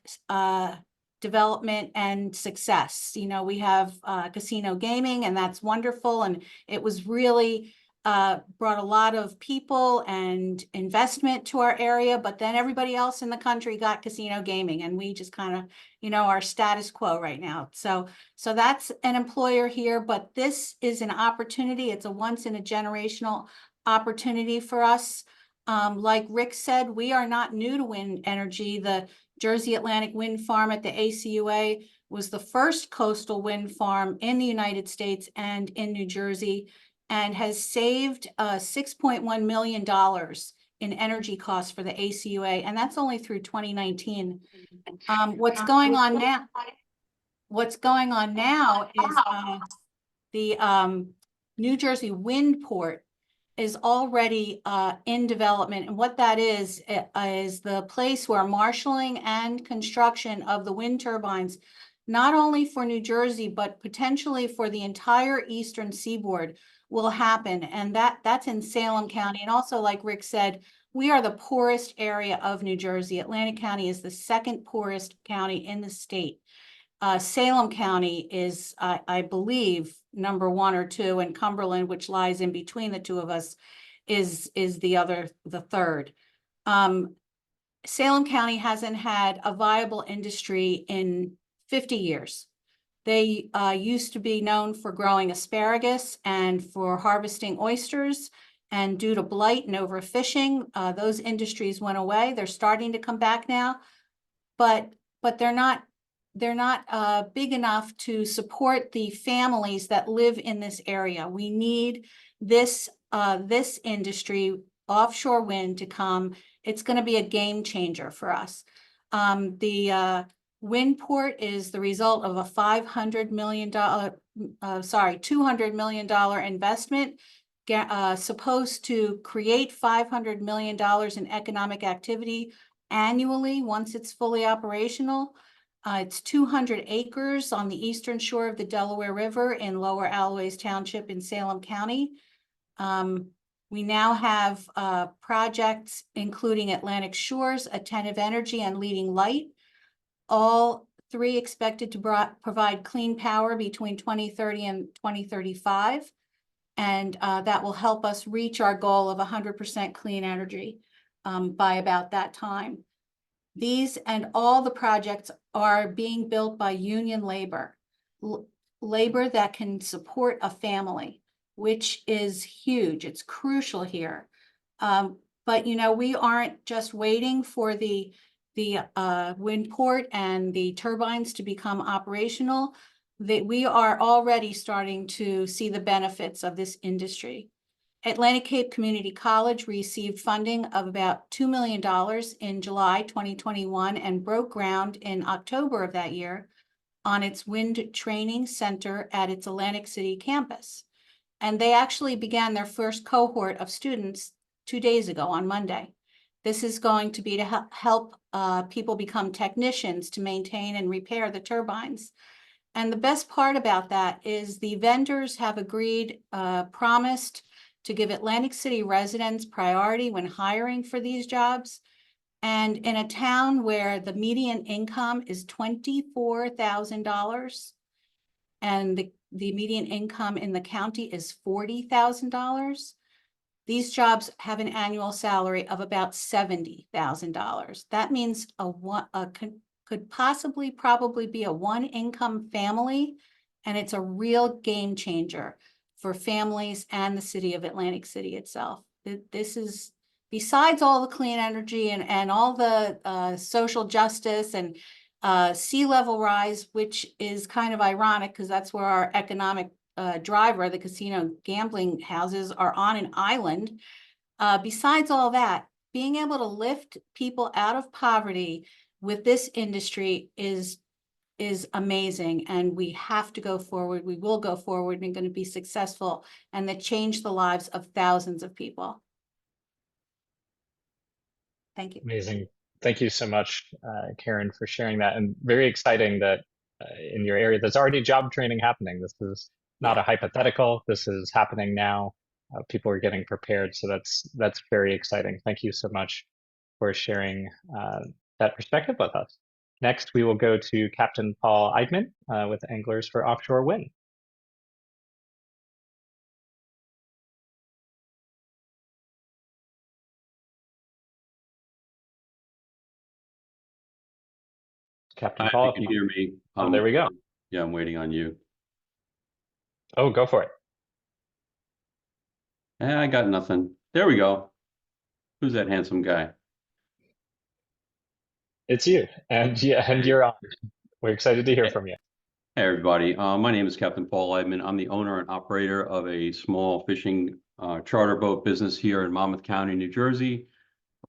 development and success. You know, we have casino gaming, and that's wonderful. And it was really brought a lot of people and investment to our area, but then everybody else in the country got casino gaming, and we just kind of, you know, are status quo right now. So that's an employer here, but this is an opportunity. It's a once in a generational opportunity for us. Like Rick said, we are not new to wind energy. The Jersey Atlantic Wind Farm at the ACUA was the first coastal wind farm in the United States and in New Jersey, and has saved $6.1 million in energy costs for the ACUA, and that's only through 2019. What's going on now is the New Jersey Wind Port is already in development. And what that is the place where marshaling and construction of the wind turbines, not only for New Jersey, but potentially for the entire eastern seaboard, will happen. And that's in Salem County. And also, like Rick said, we are the poorest area of New Jersey. Atlantic County is the second poorest county in the state. Salem County is, I believe, number 1 or 2, and Cumberland, which lies in between the two of us, is the third. Salem County hasn't had a viable industry in 50 years. They used to be known for growing asparagus and for harvesting oysters, and due to blight and overfishing, those industries went away. They're starting to come back now, but they're not big enough to support the families that live in this area. We need this industry, offshore wind, to come. It's going to be a game changer for us. The wind port is the result of a $200 million investment, supposed to create $500 million in economic activity annually once it's fully operational. It's 200 acres on the eastern shore of the Delaware River in Lower Alloways Township in Salem County. We now have projects including Atlantic Shores, Attentive Energy, and Leading Light, all 3 expected to provide clean power between 2030 and 2035. And that will help us reach our goal of 100% clean energy by about that time. These and all the projects are being built by union labor, labor that can support a family, which is huge. It's crucial here. But, you know, we aren't just waiting for the wind port and the turbines to become operational. We are already starting to see the benefits of this industry. Atlantic Cape Community College received funding of about $2 million in July 2021 and broke ground in October of that year on its wind training center at its Atlantic City campus. And they actually began their first cohort of students 2 days ago on Monday. This is going to be to help people become technicians to maintain and repair the turbines. And the best part about that is the vendors have agreed, promised to give Atlantic City residents priority when hiring for these jobs. And in a town where the median income is $24,000 and the median income in the county is $40,000, these jobs have an annual salary of about $70,000. That means could possibly probably be a 1-income family, and it's a real game changer for families and the city of Atlantic City itself. This is, besides all the clean energy and all the social justice and sea level rise, which is kind of ironic because that's where our economic driver, the casino gambling houses, are on an island. Besides all that, being able to lift people out of poverty with this industry is amazing, and we have to go forward. We will go forward and going to be successful, and that change the lives of thousands of people. Thank you. Amazing. Thank you so much, Karen, for sharing that. And very exciting that in your area, there's already job training happening. This is not a hypothetical. This is happening now. People are getting prepared. So that's very exciting. Thank you so much for sharing that perspective with us. Next, we will go to Captain Paul Eidman with Anglers for Offshore Wind. Captain Paul, If you can hear me. Oh, there we go. Yeah, I'm waiting on you. Oh, go for it. I got nothing. There we go. Who's that handsome guy? It's you, and yeah, and you're on. We're excited to hear from you. Hey, everybody. My name is Captain Paul Eidman. I'm the owner and operator of a small fishing charter boat business here in Monmouth County, New Jersey.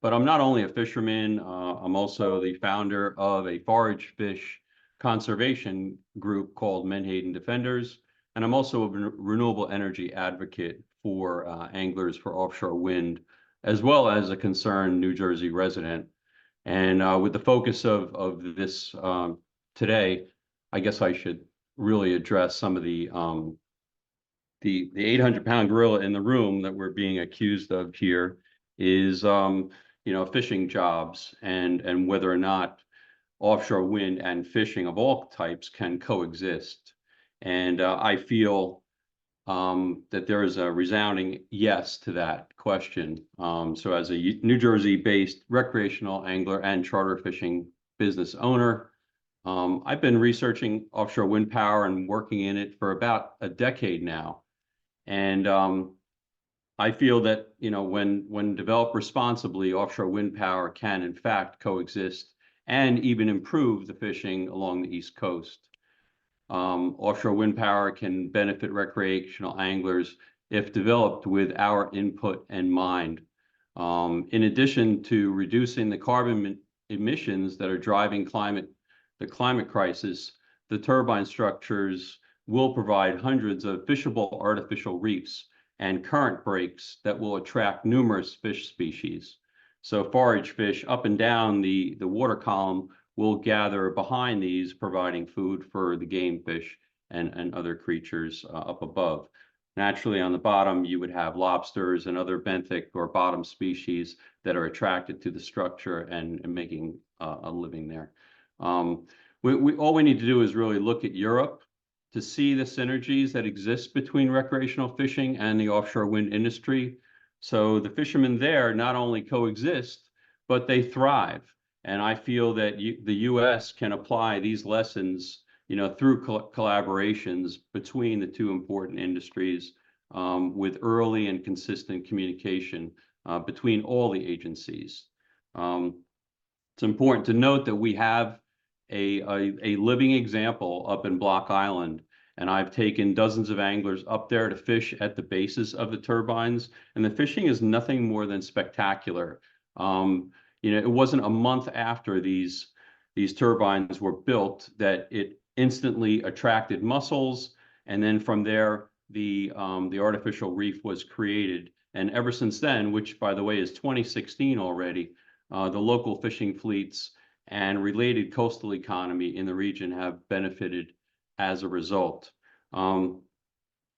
But I'm not only a fisherman, I'm also the founder of a forage fish conservation group called Menhaden Defenders. And I'm also a renewable energy advocate for anglers for offshore wind, as well as a concerned New Jersey resident. And with the focus of this today, I guess I should really address some of the 800-pound gorilla in the room that we're being accused of here is fishing jobs and whether or not offshore wind and fishing of all types can coexist. And I feel that there is a resounding yes to that question. So as a New Jersey-based recreational angler and charter fishing business owner, I've been researching offshore wind power and working in it for about a decade now. And I feel that, when developed responsibly, offshore wind power can in fact coexist and even improve the fishing along the East Coast. Offshore wind power can benefit recreational anglers if developed with our input in mind. In addition to reducing the carbon emissions that are driving the climate crisis, the turbine structures will provide hundreds of fishable artificial reefs and current breaks that will attract numerous fish species. So forage fish up and down the water column will gather behind these, providing food for the game fish and other creatures up above. Naturally, on the bottom, you would have lobsters and other benthic or bottom species that are attracted to the structure and making a living there. All we need to do is really look at Europe to see the synergies that exist between recreational fishing and the offshore wind industry. So the fishermen there not only coexist, but they thrive. And I feel that the U.S. can apply these lessons, through collaborations between the two important industries, with early and consistent communication between all the agencies. It's important to note that we have a living example up in Block Island, and I've taken dozens of anglers up there to fish at the bases of the turbines, and the fishing is nothing more than spectacular. It wasn't a month after these turbines were built that it instantly attracted mussels, and then from there the artificial reef was created. And ever since then, which by the way is 2016 already, the local fishing fleets and related coastal economy in the region have benefited as a result.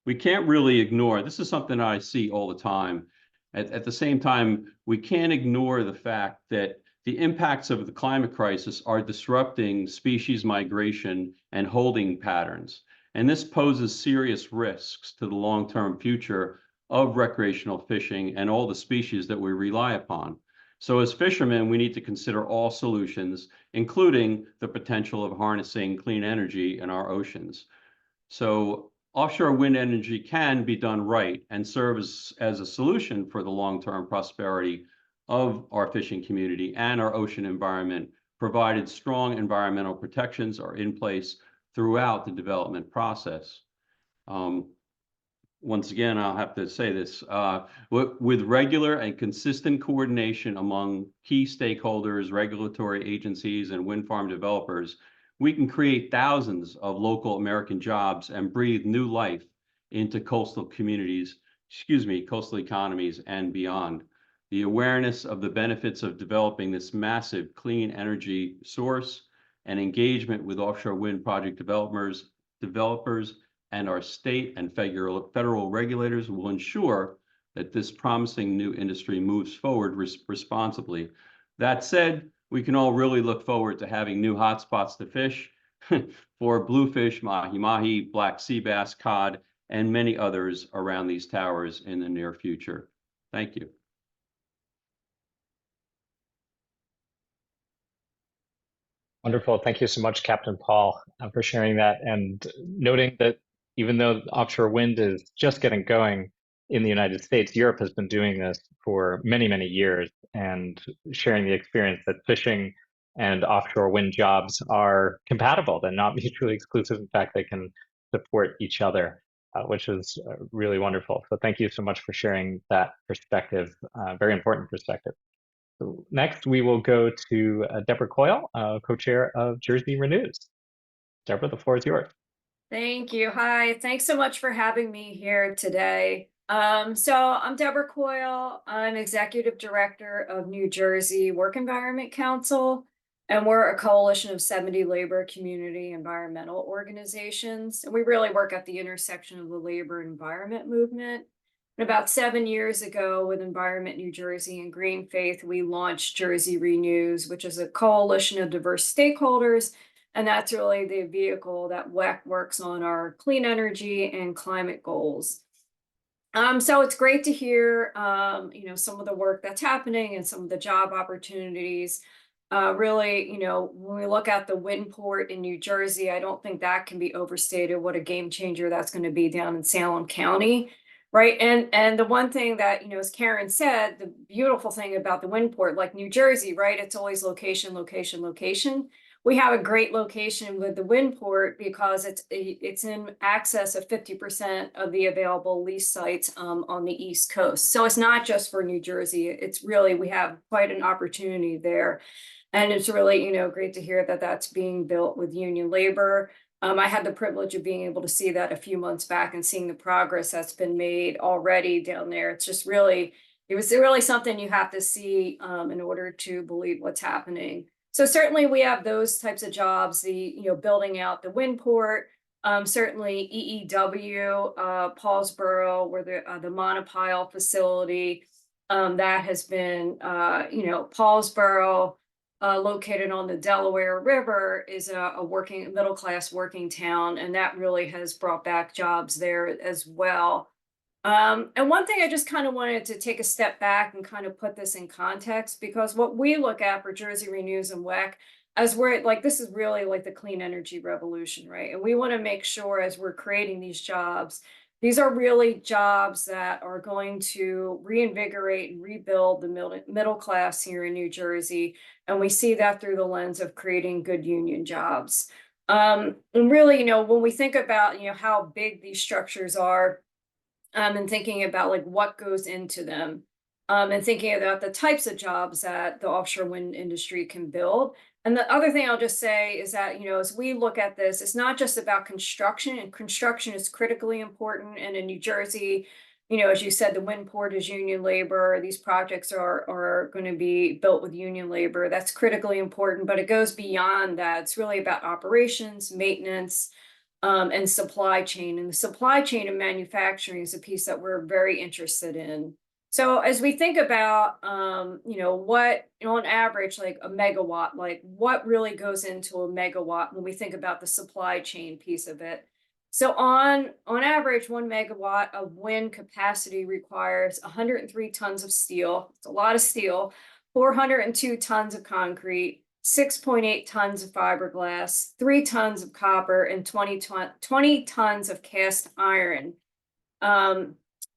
We can't really ignore, this is something I see all the time. At the same time, we can't ignore the fact that the impacts of the climate crisis are disrupting species migration and holding patterns. And this poses serious risks to the long-term future of recreational fishing and all the species that we rely upon. So as fishermen, we need to consider all solutions, including the potential of harnessing clean energy in our oceans. So offshore wind energy can be done right and serve as a solution for the long-term prosperity of our fishing community and our ocean environment, provided strong environmental protections are in place throughout the development process. Once again, I'll have to say this, with regular and consistent coordination among key stakeholders, regulatory agencies, and wind farm developers, we can create thousands of local American jobs and breathe new life into coastal communities, coastal economies and beyond. The awareness of the benefits of developing this massive clean energy source and engagement with offshore wind project developers, and our state and federal regulators will ensure that this promising new industry moves forward responsibly. That said, we can all really look forward to having new hotspots to fish for bluefish, mahi-mahi, black sea bass, cod, and many others around these towers in the near future. Thank you. Wonderful. Thank you so much, Captain Paul, for sharing that and noting that even though offshore wind is just getting going in the United States, Europe has been doing this for many, many years, and sharing the experience that fishing and offshore wind jobs are compatible. They're not mutually exclusive. In fact, they can support each other, which is really wonderful. So thank you so much for sharing that perspective, very important perspective. So next, we will go to Deborah Coyle, co-chair of Jersey Renews. Deborah, the floor is yours. Thank you. Hi, thanks so much for having me here today. So I'm Deborah Coyle. I'm Executive Director of New Jersey Work Environment Council, and we're a coalition of 70 labor, community, environmental organizations. And we really work at the intersection of the labor and environment movement. And about 7 years ago, with Environment New Jersey and Green Faith, we launched Jersey Renews, which is a coalition of diverse stakeholders. And that's really the vehicle that WEC works on our clean energy and climate goals. So it's great to hear, some of the work that's happening and some of the job opportunities. Really, when we look at the wind port in New Jersey, I don't think that can be overstated what a game changer that's going to be down in Salem County. Right. And the one thing that, as Karen said, the beautiful thing about the wind port, like New Jersey, right, it's always location, location, location. We have a great location with the wind port because it's in access of 50% of the available lease sites on the East Coast. So it's not just for New Jersey. It's really, we have quite an opportunity there. And it's really, great to hear that that's being built with union labor. I had the privilege of being able to see that a few months back and seeing the progress that's been made already down there. It's just really, it was really something you have to see in order to believe what's happening. So certainly we have those types of jobs, building out the wind port, certainly EEW, Paulsboro, where the monopile facility that has been, Paulsboro, located on the Delaware River, is a working middle-class working town, and that really has brought back jobs there as well. And one thing I just kind of wanted to take a step back and kind of put this in context, because what we look at for Jersey Renews and WEC, as we're like, this is really like the clean energy revolution, right? And we want to make sure as we're creating these jobs, these are really jobs that are going to reinvigorate and rebuild the middle class here in New Jersey. And we see that through the lens of creating good union jobs. And really, when we think about, how big these structures are, and thinking about like what goes into them, and thinking about the types of jobs that the offshore wind industry can build. And the other thing I'll just say is that, as we look at this, it's not just about construction, and construction is critically important. And in New Jersey, as you said, the wind port is union labor. These projects are going to be built with union labor. That's critically important, but it goes beyond that. It's really about operations, maintenance, and supply chain. And the supply chain and manufacturing is a piece that we're very interested in. So as we think about, what on average, like a megawatt, like what really goes into a megawatt when we think about the supply chain piece of it. So on average, 1 megawatt of wind capacity requires 103 tons of steel. It's a lot of steel, 402 tons of concrete, 6.8 tons of fiberglass, 3 tons of copper, and 20 tons of cast iron.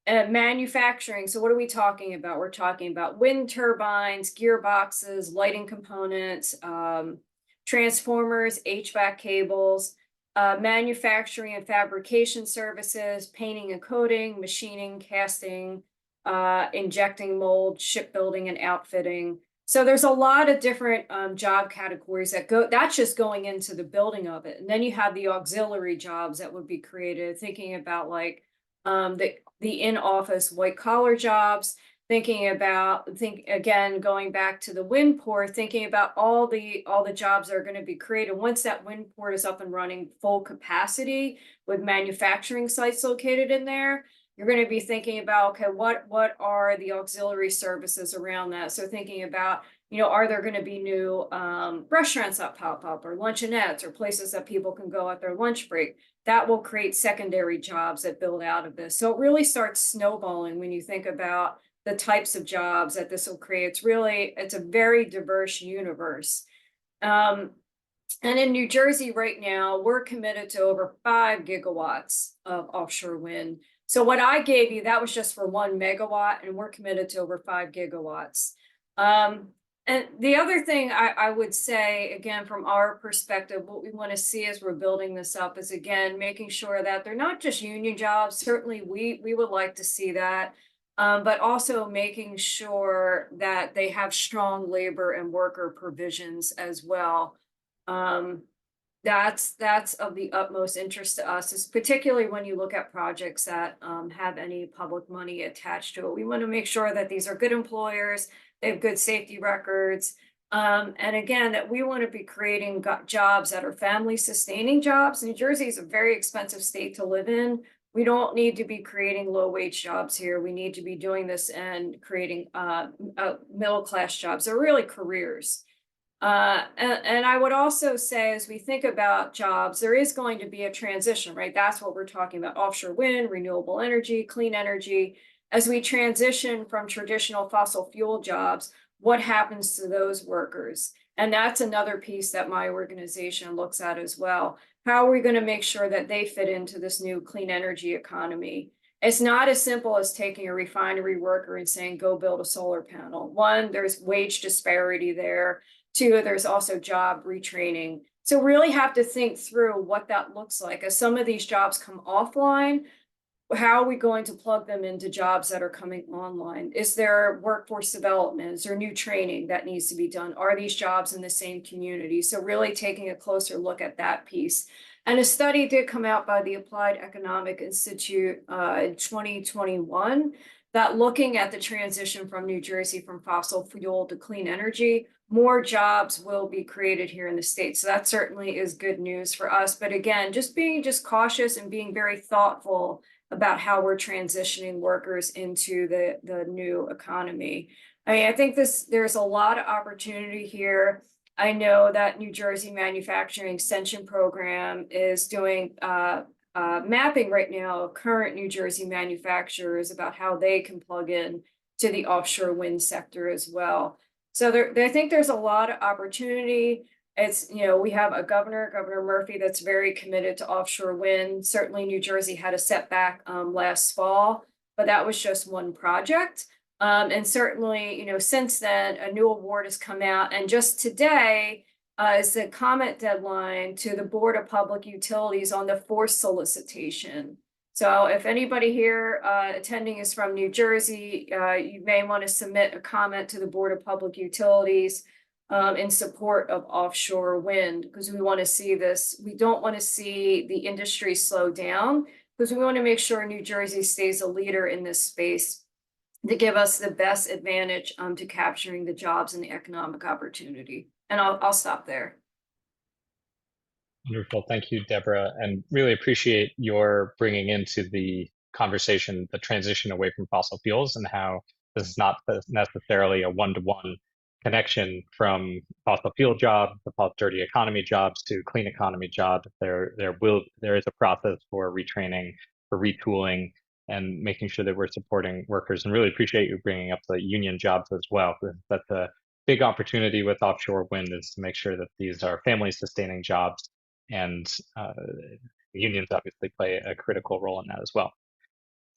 And manufacturing, so what are we talking about? We're talking about wind turbines, gearboxes, lighting components, transformers, HVAC cables, manufacturing and fabrication services, painting and coating, machining, casting, injecting mold, shipbuilding, and outfitting. So there's a lot of different job categories that's just going into the building of it. And then you have the auxiliary jobs that would be created, thinking about like the in-office white collar jobs, again, going back to the wind port, thinking about all the jobs that are going to be created once that wind port is up and running full capacity with manufacturing sites located in there. you're going to be thinking about, okay, what are the auxiliary services around that? So thinking about, are there going to be new restaurants that pop up, or luncheonettes, or places that people can go at their lunch break? That will create secondary jobs that build out of this. So it really starts snowballing when you think about the types of jobs that this will create. It's a very diverse universe. And in New Jersey right now, we're committed to over 5 gigawatts of offshore wind. So what I gave you, that was just for 1 megawatt, and we're committed to over 5 gigawatts. And the other thing I would say, again, from our perspective, what we want to see as we're building this up is, again, making sure that they're not just union jobs. Certainly, we would like to see that, but also making sure that they have strong labor and worker provisions as well. That's of the utmost interest to us, is particularly when you look at projects that have any public money attached to it. We want to make sure that these are good employers, they have good safety records, and again, that we want to be creating jobs that are family sustaining jobs. New Jersey is a very expensive state to live in. We don't need to be creating low wage jobs here. We need to be doing this and creating middle class jobs. They're really careers. And I would also say, as we think about jobs, there is going to be a transition, right? That's what we're talking about: offshore wind, renewable energy, clean energy. As we transition from traditional fossil fuel jobs, what happens to those workers? And that's another piece that my organization looks at as well. How are we going to make sure that they fit into this new clean energy economy? It's not as simple as taking a refinery worker and saying, go build a solar panel. One, there's wage disparity there. Two, there's also job retraining. So really have to think through what that looks like. As some of these jobs come offline, how are we going to plug them into jobs that are coming online? Is there workforce development? Is there new training that needs to be done? Are these jobs in the same community? So really taking a closer look at that piece. And a study did come out by the Applied Economic Institute in 2021 that, looking at the transition from New Jersey from fossil fuel to clean energy, more jobs will be created here in the state. So that certainly is good news for us. But again, just being cautious and being very thoughtful about how we're transitioning workers into the new economy. I mean, I think there's a lot of opportunity here. I know that New Jersey Manufacturing Extension Program is doing mapping right now of current New Jersey manufacturers about how they can plug in to the offshore wind sector as well. So I think there's a lot of opportunity. It's, we have a Governor Murphy, that's very committed to offshore wind. Certainly New Jersey had a setback last fall, but that was just one project. And certainly, since then, a new award has come out. And just today is the comment deadline to the Board of Public Utilities on the fourth solicitation. So if anybody here attending is from New Jersey, you may want to submit a comment to the Board of Public Utilities in support of offshore wind, because we want to see this. We don't want to see the industry slow down, because we want to make sure New Jersey stays a leader in this space to give us the best advantage to capturing the jobs and the economic opportunity. And I'll stop there. Wonderful. Thank you, Deborah, and really appreciate your bringing into the conversation the transition away from fossil fuels, and how this is not necessarily a one-to-one connection from fossil fuel jobs, the dirty economy jobs, to clean economy jobs. There is a process for retraining, for retooling, and making sure that we're supporting workers. And really appreciate you bringing up the union jobs as well, because that's a big opportunity with offshore wind, is to make sure that these are family sustaining jobs. And unions obviously play a critical role in that as well.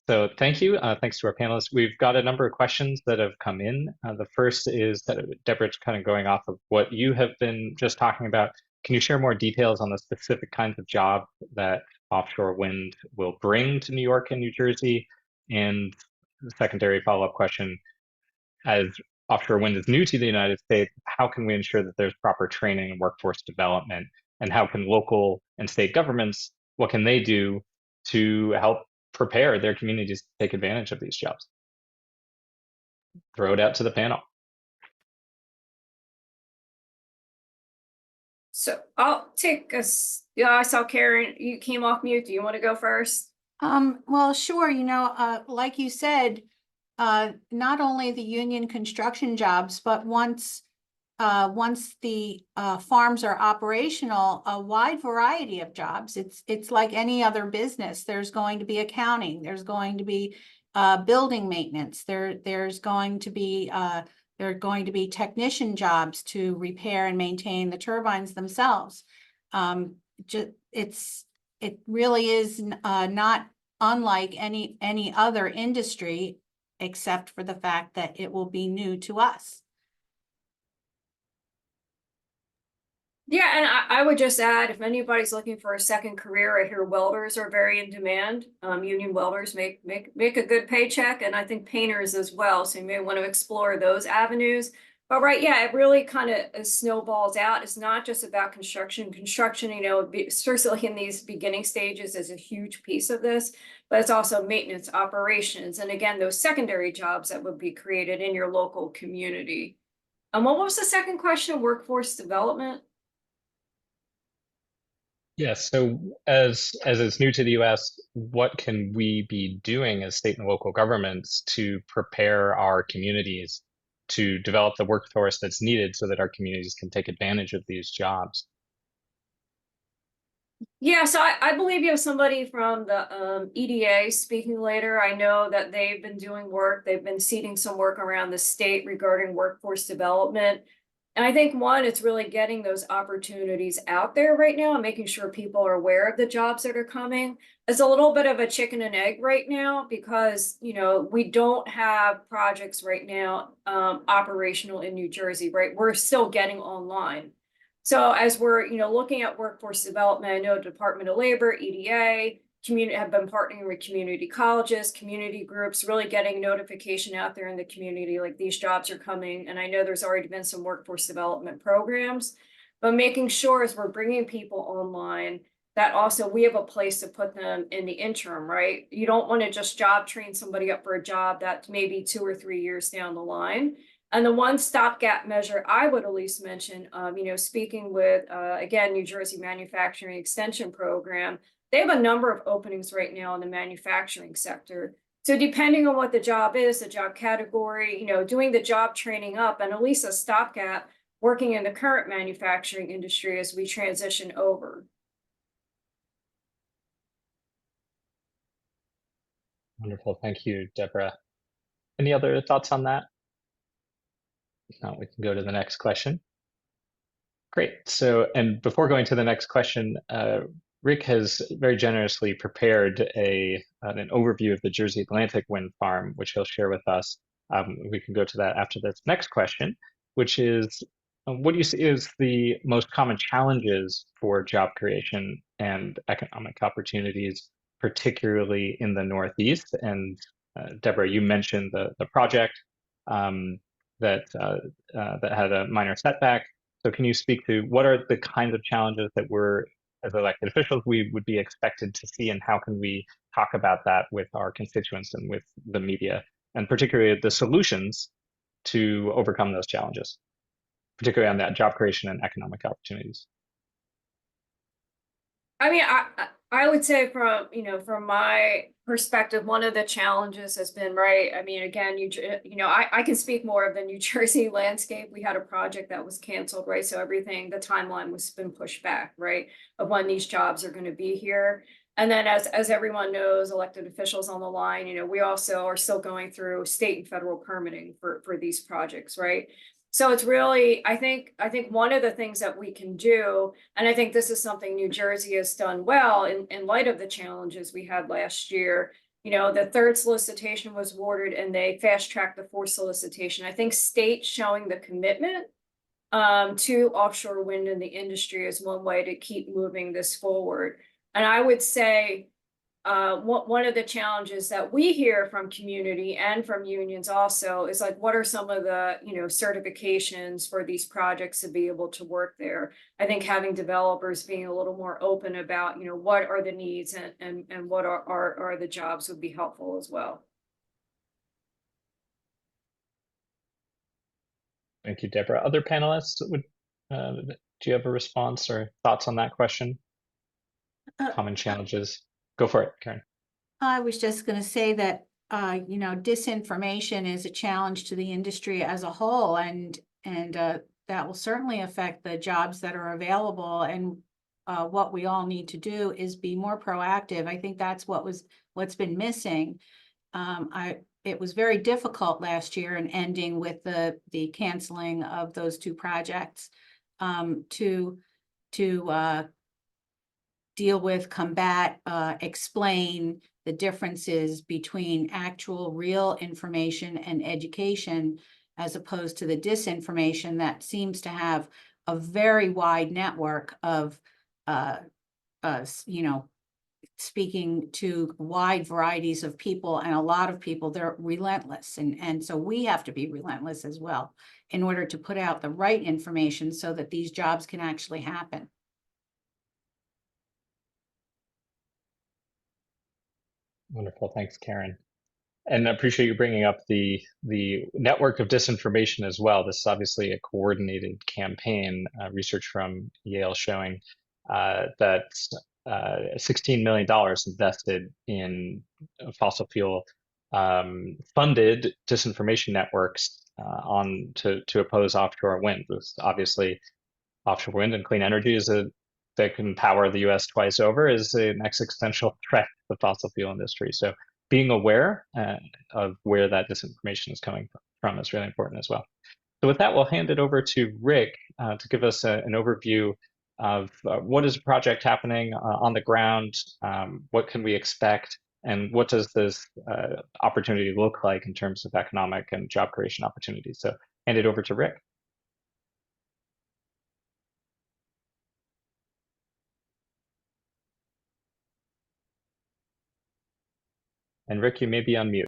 So thank you. Thanks to our panelists. We've got a number of questions that have come in. The first is that, Deborah's kind of going off of what you have been just talking about. Can you share more details on the specific kinds of jobs that offshore wind will bring to New York and New Jersey? And the secondary follow-up question, as offshore wind is new to the United States, how can we ensure that there's proper training and workforce development? And how can local and state governments, what can they do to help prepare their communities to take advantage of these jobs? Throw it out to the panel. So I'll take I saw Karen, you came off mute. Do you want to go first? Well, sure, like you said, not only the union construction jobs, but once the farms are operational, a wide variety of jobs. It's like any other business. There's going to be accounting. There's going to be building maintenance. There's going to be technician jobs to repair and maintain the turbines themselves. It really is not unlike any other industry, except for the fact that it will be new to us. Yeah, and I would just add, if anybody's looking for a second career, I hear welders are very in demand. Union welders make a good paycheck, and I think painters as well. So you may want to explore those avenues. But right, yeah, it really kind of snowballs out. It's not just about construction. Construction, especially in these beginning stages, is a huge piece of this. But it's also maintenance, operations, and again, those secondary jobs that would be created in your local community. And what was the second question? Workforce development? Yes. So as it's new to the US, what can we be doing as state and local governments to prepare our communities to develop the workforce that's needed so that our communities can take advantage of these jobs? Yeah, so I believe you have somebody from the EDA speaking later. I know that they've been doing work. They've been seeding some work around the state regarding workforce development. And I think one, it's really getting those opportunities out there right now and making sure people are aware of the jobs that are coming. It's a little bit of a chicken and egg right now because, we don't have projects right now operational in New Jersey, right? We're still getting online. So as we're, looking at workforce development, I know Department of Labor, EDA, have been partnering with community colleges, community groups, really getting notification out there in the community, like these jobs are coming. And I know there's already been some workforce development programs, but making sure as we're bringing people online, that also we have a place to put them in the interim, right? You don't want to just job train somebody up for a job that's maybe 2 or 3 years down the line. And the one stopgap measure I would at least mention, speaking with, again, New Jersey Manufacturing Extension Program, they have a number of openings right now in the manufacturing sector. So depending on what the job is, the job category, doing the job training up and at least a stopgap working in the current manufacturing industry as we transition over. Wonderful. Thank you, Deborah. Any other thoughts on that? If not, we can go to the next question. Great. So, and before going to the next question, Rick has very generously prepared an overview of the Jersey Atlantic wind farm, which he'll share with us. We can go to that after this next question, which is, what do you see is the most common challenges for job creation and economic opportunities, particularly in the Northeast? And Deborah, you mentioned the project that had a minor setback. So can you speak to what are the kinds of challenges that we're, as elected officials, we would be expected to see, and how can we talk about that with our constituents and with the media, and particularly the solutions to overcome those challenges, particularly on that job creation and economic opportunities? I mean, I would say from my perspective, one of the challenges has been, right, I mean, again, I can speak more of the New Jersey landscape. We had a project that was canceled, right? So everything, the timeline was been pushed back, right, of when these jobs are going to be here. And then as everyone knows, elected officials on the line, we also are still going through state and federal permitting for these projects, right? So it's really, I think one of the things that we can do, and I think this is something New Jersey has done well in light of the challenges we had last year. The third solicitation was awarded and they fast-tracked the fourth solicitation. I think states showing the commitment to offshore wind in the industry is one way to keep moving this forward. And I would say one of the challenges that we hear from community and from unions also is like, what are some of the, certifications for these projects to be able to work there? I think having developers being a little more open about, what are the needs and what are the jobs would be helpful as well. Thank you, Deborah. Other panelists, do you have a response or thoughts on that question? Common challenges. Go for it, Karen. I was just going to say that, you know, disinformation is a challenge to the industry as a whole, and that will certainly affect the jobs that are available. And what we all need to do is be more proactive. I think that's what's been missing. It was very difficult last year and ending with the canceling of those two projects to deal with, combat, explain the differences between actual real information and education, as opposed to the disinformation that seems to have a very wide network of, you know, speaking to wide varieties of people, and a lot of people, they're relentless. And so we have to be relentless as well in order to put out the right information so that these jobs can actually happen. Wonderful. Thanks, Karen. And I appreciate you bringing up the network of disinformation as well. This is obviously a coordinated campaign, research from Yale showing that $16 million invested in fossil fuel funded disinformation networks to oppose offshore wind. This obviously, offshore wind and clean energy that can power the U.S. twice over is an existential threat to the fossil fuel industry. So being aware of where that disinformation is coming from is really important as well. So with that, we'll hand it over to Rick to give us an overview of what is the project happening on the ground, what can we expect, and what does this opportunity look like in terms of economic and job creation opportunities. So hand it over to Rick. And Rick, you may be on mute.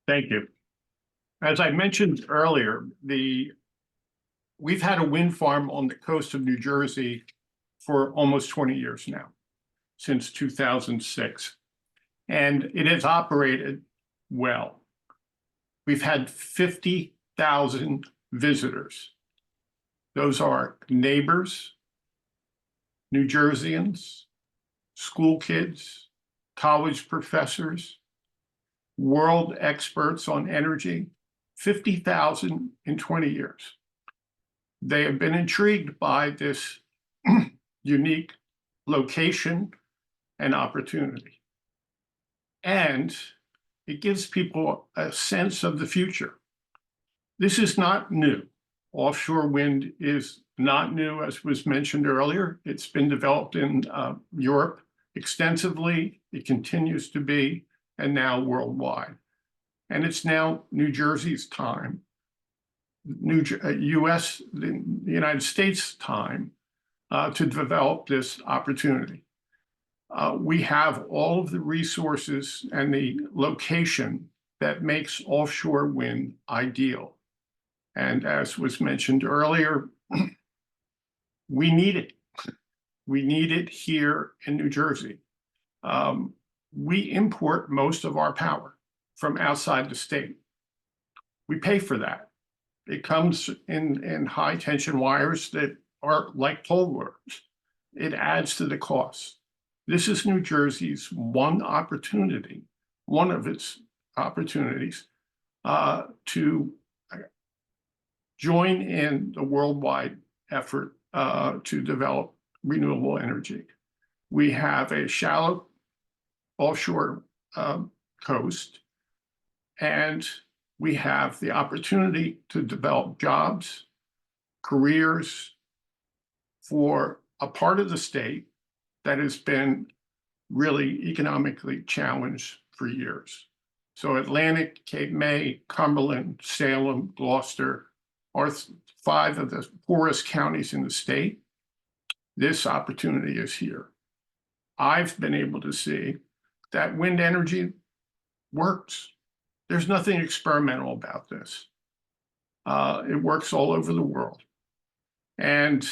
Thank you. As I mentioned earlier, we've had a wind farm on the coast of New Jersey for almost 20 years now, since 2006, and it has operated well. We've had 50,000 visitors. Those are neighbors, New Jerseyans, school kids, college professors, world experts on energy, 50,000 in 20 years. They have been intrigued by this unique location and opportunity. And it gives people a sense of the future. This is not new. Offshore wind is not new, as was mentioned earlier. It's been developed in Europe extensively. It continues to be, and now worldwide. And it's now New Jersey's time, the United States time to develop this opportunity. We have all of the resources and the location that makes offshore wind ideal. And as was mentioned earlier, we need it. We need it here in New Jersey. We import most of our power from outside the state. We pay for that. It comes in high tension wires that are like toll roads. It adds to the cost. This is New Jersey's one opportunity, one of its opportunities to join in the worldwide effort to develop renewable energy. We have a shallow offshore coast, and we have the opportunity to develop jobs, careers for a part of the state that has been really economically challenged for years. So Atlantic, Cape May, Cumberland, Salem, Gloucester are 5 of the poorest counties in the state. This opportunity is here. I've been able to see that wind energy works. There's nothing experimental about this. It works all over the world. And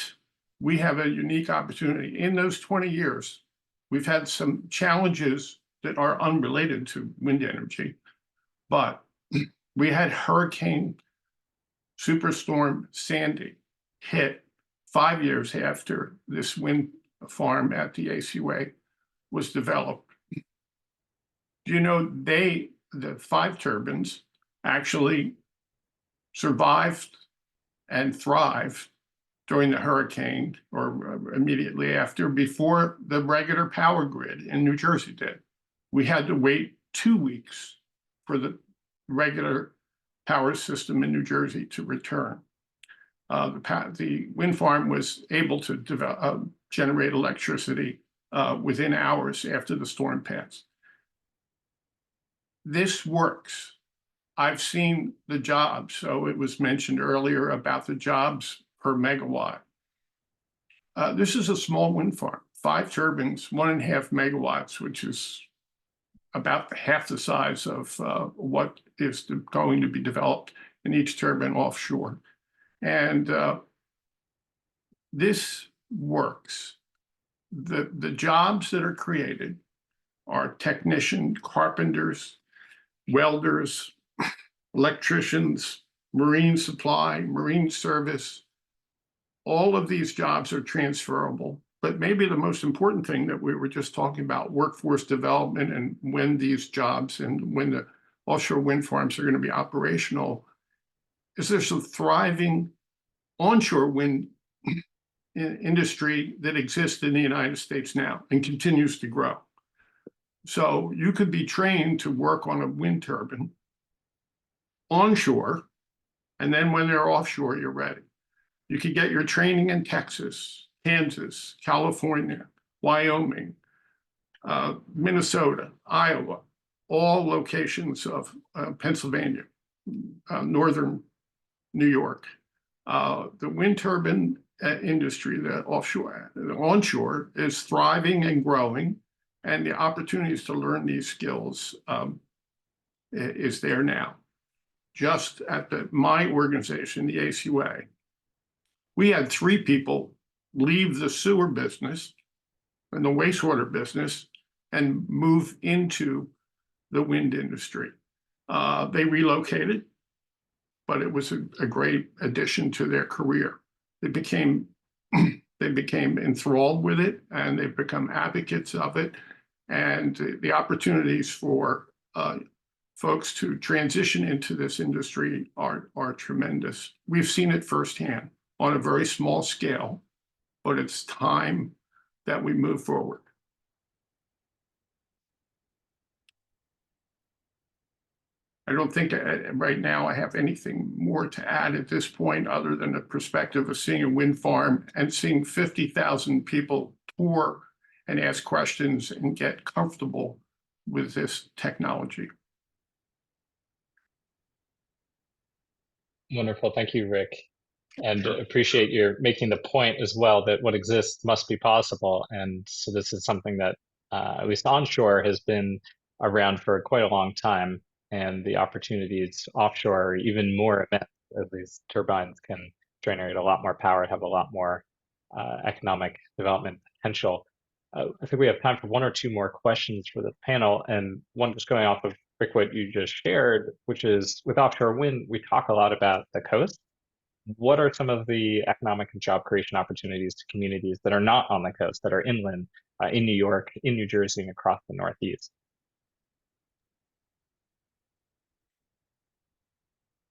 we have a unique opportunity. In those 20 years, we've had some challenges that are unrelated to wind energy, but we had Hurricane Superstorm Sandy hit 5 years after this wind farm at the ACWA was developed. You know, the 5 turbines actually survived and thrived during the hurricane or immediately after, before the regular power grid in New Jersey did. We had to wait 2 weeks for the regular power system in New Jersey to return. The wind farm was able to generate electricity within hours after the storm passed. This works. I've seen the jobs. So it was mentioned earlier about the jobs per megawatt. This is a small wind farm, 5 turbines, 1.5 megawatts, which is about half the size of what is going to be developed in each turbine offshore. And this works. The jobs that are created are technicians, carpenters, welders, electricians, marine supply, marine service. All of these jobs are transferable. But maybe the most important thing that we were just talking about, workforce development, and when these jobs and when the offshore wind farms are going to be operational, is there's a thriving onshore wind industry that exists in the United States now and continues to grow. So you could be trained to work on a wind turbine onshore, and then when they're offshore, you're ready. You could get your training in Texas, Kansas, California, Wyoming, Minnesota, Iowa, all locations of Pennsylvania, northern New York. The wind turbine industry, the onshore is thriving and growing, and the opportunities to learn these skills is there now. Just at my organization, the ACWA, we had 3 people leave the sewer business and the wastewater business and move into the wind industry. They relocated, but it was a great addition to their career. They became enthralled with it, and they've become advocates of it. And the opportunities for folks to transition into this industry are tremendous. We've seen it firsthand on a very small scale, but it's time that we move forward. I don't think right now I have anything more to add at this point, other than the perspective of seeing a wind farm and seeing 50,000 people tour and ask questions and get comfortable with this technology. Wonderful. Thank you, Rick. And appreciate your making the point as well that what exists must be possible. And so this is something that at least onshore has been around for quite a long time. And the opportunities offshore are even more immense, as these turbines can generate a lot more power, have a lot more economic development potential. I think we have time for 1 or 2 more questions for the panel, and one just going off of Rick, what you just shared, which is with offshore wind, we talk a lot about the coast. What are some of the economic and job creation opportunities to communities that are not on the coast, that are inland, in New York, in New Jersey, and across the Northeast?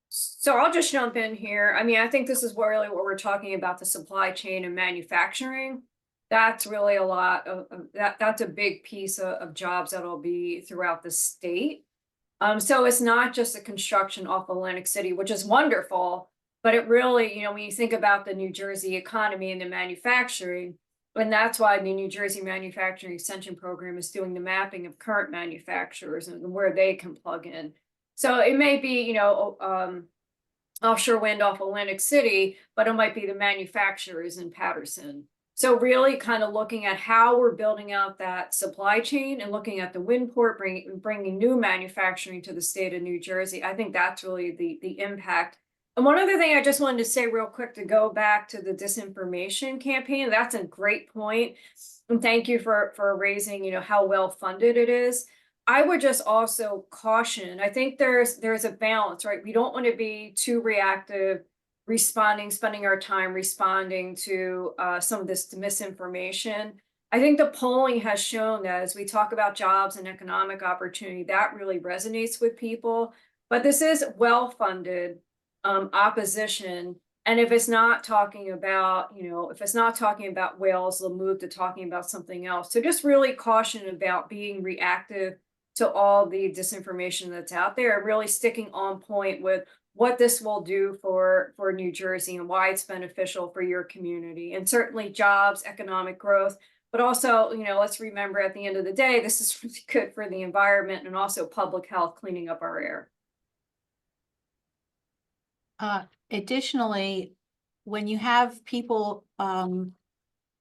So I'll just jump in here. I mean, I think this is really what we're talking about, the supply chain and manufacturing. That's really a lot of that's a big piece of jobs that'll be throughout the state. So it's not just the construction off Atlantic City, which is wonderful, but it really, when you think about the New Jersey economy and the manufacturing, and that's why the New Jersey Manufacturing Extension Program is doing the mapping of current manufacturers and where they can plug in. So it may be, offshore wind off Atlantic City, but it might be the manufacturers in Patterson. So really kind of looking at how we're building out that supply chain and looking at the wind port, bringing new manufacturing to the state of New Jersey. I think that's really the impact. And one other thing I just wanted to say real quick, to go back to the disinformation campaign, that's a great point. And thank you for raising, how well funded it is. I would just also caution, I think there's a balance, right? We don't want to be too reactive spending our time responding to some of this misinformation. I think the polling has shown that as we talk about jobs and economic opportunity, that really resonates with people. But this is well-funded opposition. And if it's not talking about, if it's not talking about whales, they'll move to talking about something else. So just really caution about being reactive to all the disinformation that's out there, really sticking on point with what this will do for New Jersey and why it's beneficial for your community, and certainly jobs, economic growth. But also, let's remember at the end of the day, this is really good for the environment and also public health, cleaning up our air. Additionally, when you have people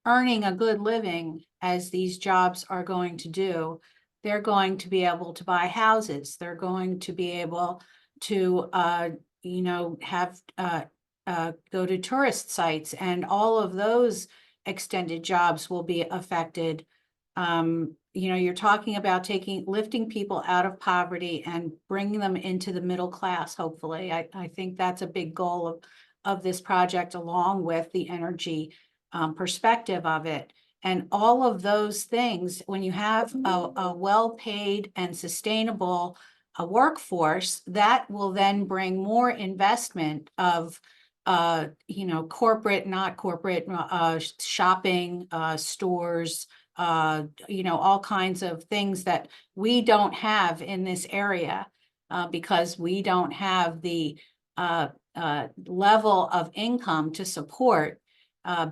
earning a good living, as these jobs are going to do, they're going to be able to buy houses. They're going to be able to, have go to tourist sites, and all of those extended jobs will be affected. You're talking about lifting people out of poverty and bringing them into the middle class, hopefully. I think that's a big goal of this project, along with the energy perspective of it. And all of those things, when you have a well-paid and sustainable workforce, that will then bring more investment of corporate, not corporate, shopping, stores, all kinds of things that we don't have in this area, because we don't have the level of income to support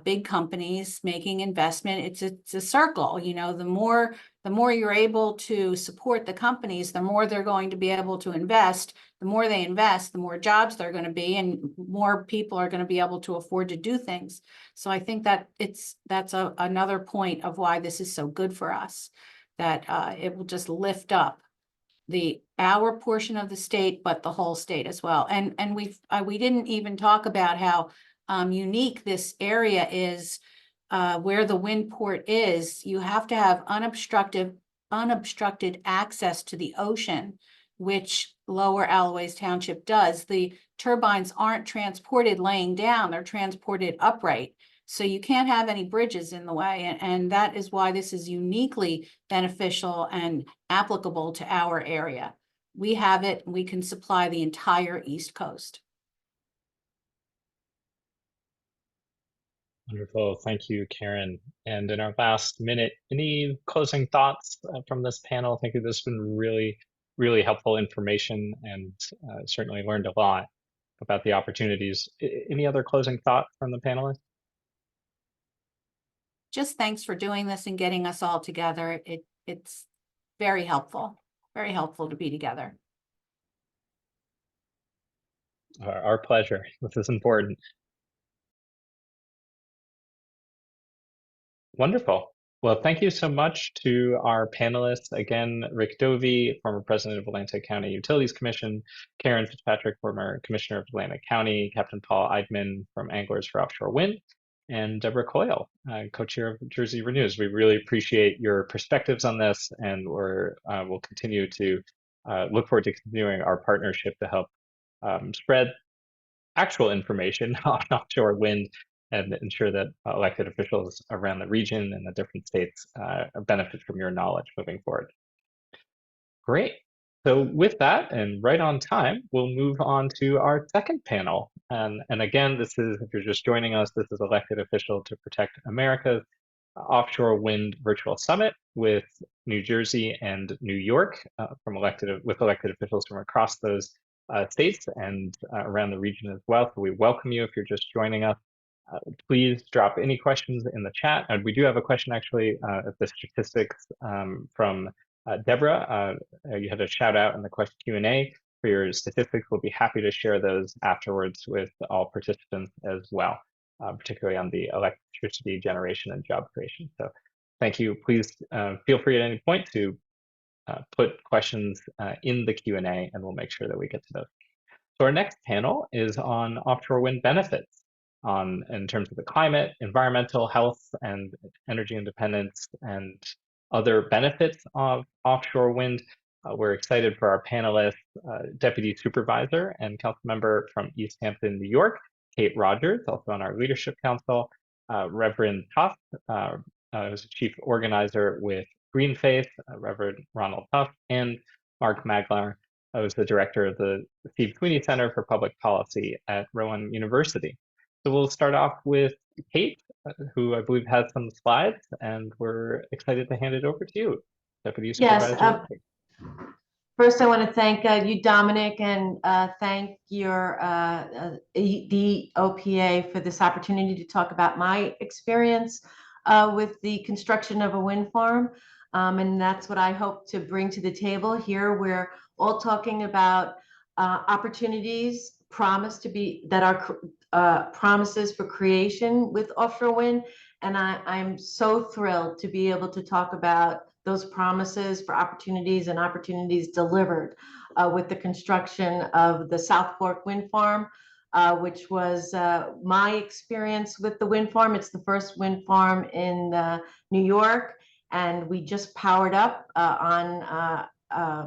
big companies making investment. It's a circle. The more you're able to support the companies, the more they're going to be able to invest. The more they invest, the more jobs there are going to be, and more people are going to be able to afford to do things. So I think that that's another point of why this is so good for us, that it will just lift up our portion of the state, but the whole state as well. And we didn't even talk about how unique this area is, where the wind port is. You have to have unobstructed access to the ocean, which Lower Alloways Township does. The turbines aren't transported laying down, they're transported upright. So you can't have any bridges in the way. And that is why this is uniquely beneficial and applicable to our area. We have it, we can supply the entire East Coast. Wonderful. Thank you, Karen. And in our last minute, any closing thoughts from this panel? I think this has been really, really helpful information, and certainly learned a lot about the opportunities. Any other closing thoughts from the panelists? Just thanks for doing this and getting us all together. It's very helpful to be together. Our pleasure. This is important. Wonderful. Well, thank you so much to our panelists. Again, Rick Dovey, former president of Atlanta County Utilities Commission, Karen Fitzpatrick, former commissioner of Atlanta County, Captain Paul Eidman from Anglers for Offshore Wind, and Deborah Coyle, co-chair of Jersey Renews. We really appreciate your perspectives on this, and we'll continue to look forward to continuing our partnership to help spread actual information on offshore wind and ensure that elected officials around the region and the different states benefit from your knowledge moving forward. Great. So with that, and right on time, we'll move on to our second panel. And again, this is, if you're just joining us, this is Elected Official to Protect America's Offshore Wind Virtual Summit with New Jersey and New York, with elected officials from across those states and around the region as well. So we welcome you if you're just joining us. Please drop any questions in the chat. And we do have a question actually of the statistics from Deborah. You had a shout out in the question Q&A for your statistics. We'll be happy to share those afterwards with all participants as well, particularly on the electricity generation and job creation. So thank you. Please feel free at any point to put questions in the Q&A, and we'll make sure that we get to those. So our next panel is on offshore wind benefits, in terms of the climate, environmental health, and energy independence, and other benefits of offshore wind. We're excited for our panelists, Deputy Supervisor and Council Member from East Hampton, New York, Kate Rogers, also on our leadership council, Reverend Tuff, who's a chief organizer with Green Faith, Reverend Ronald Tuff, and Mark Maglar, who's the director of the Steve Sweeney Center for Public Policy at Rowan University. So we'll start off with Kate, who I believe has some slides, and we're excited to hand it over to you, Deputy Supervisor. Yes. First, I want to thank you, Dominic, and thank your the EOPA for this opportunity to talk about my experience with the construction of a wind farm. And that's what I hope to bring to the table here. We're all talking about opportunities promised to be that are promises for creation with offshore wind. And I'm so thrilled to be able to talk about those promises for opportunities and opportunities delivered with the construction of the South Fork Wind Farm, which was my experience with the wind farm. It's the first wind farm in New York, and we just powered up on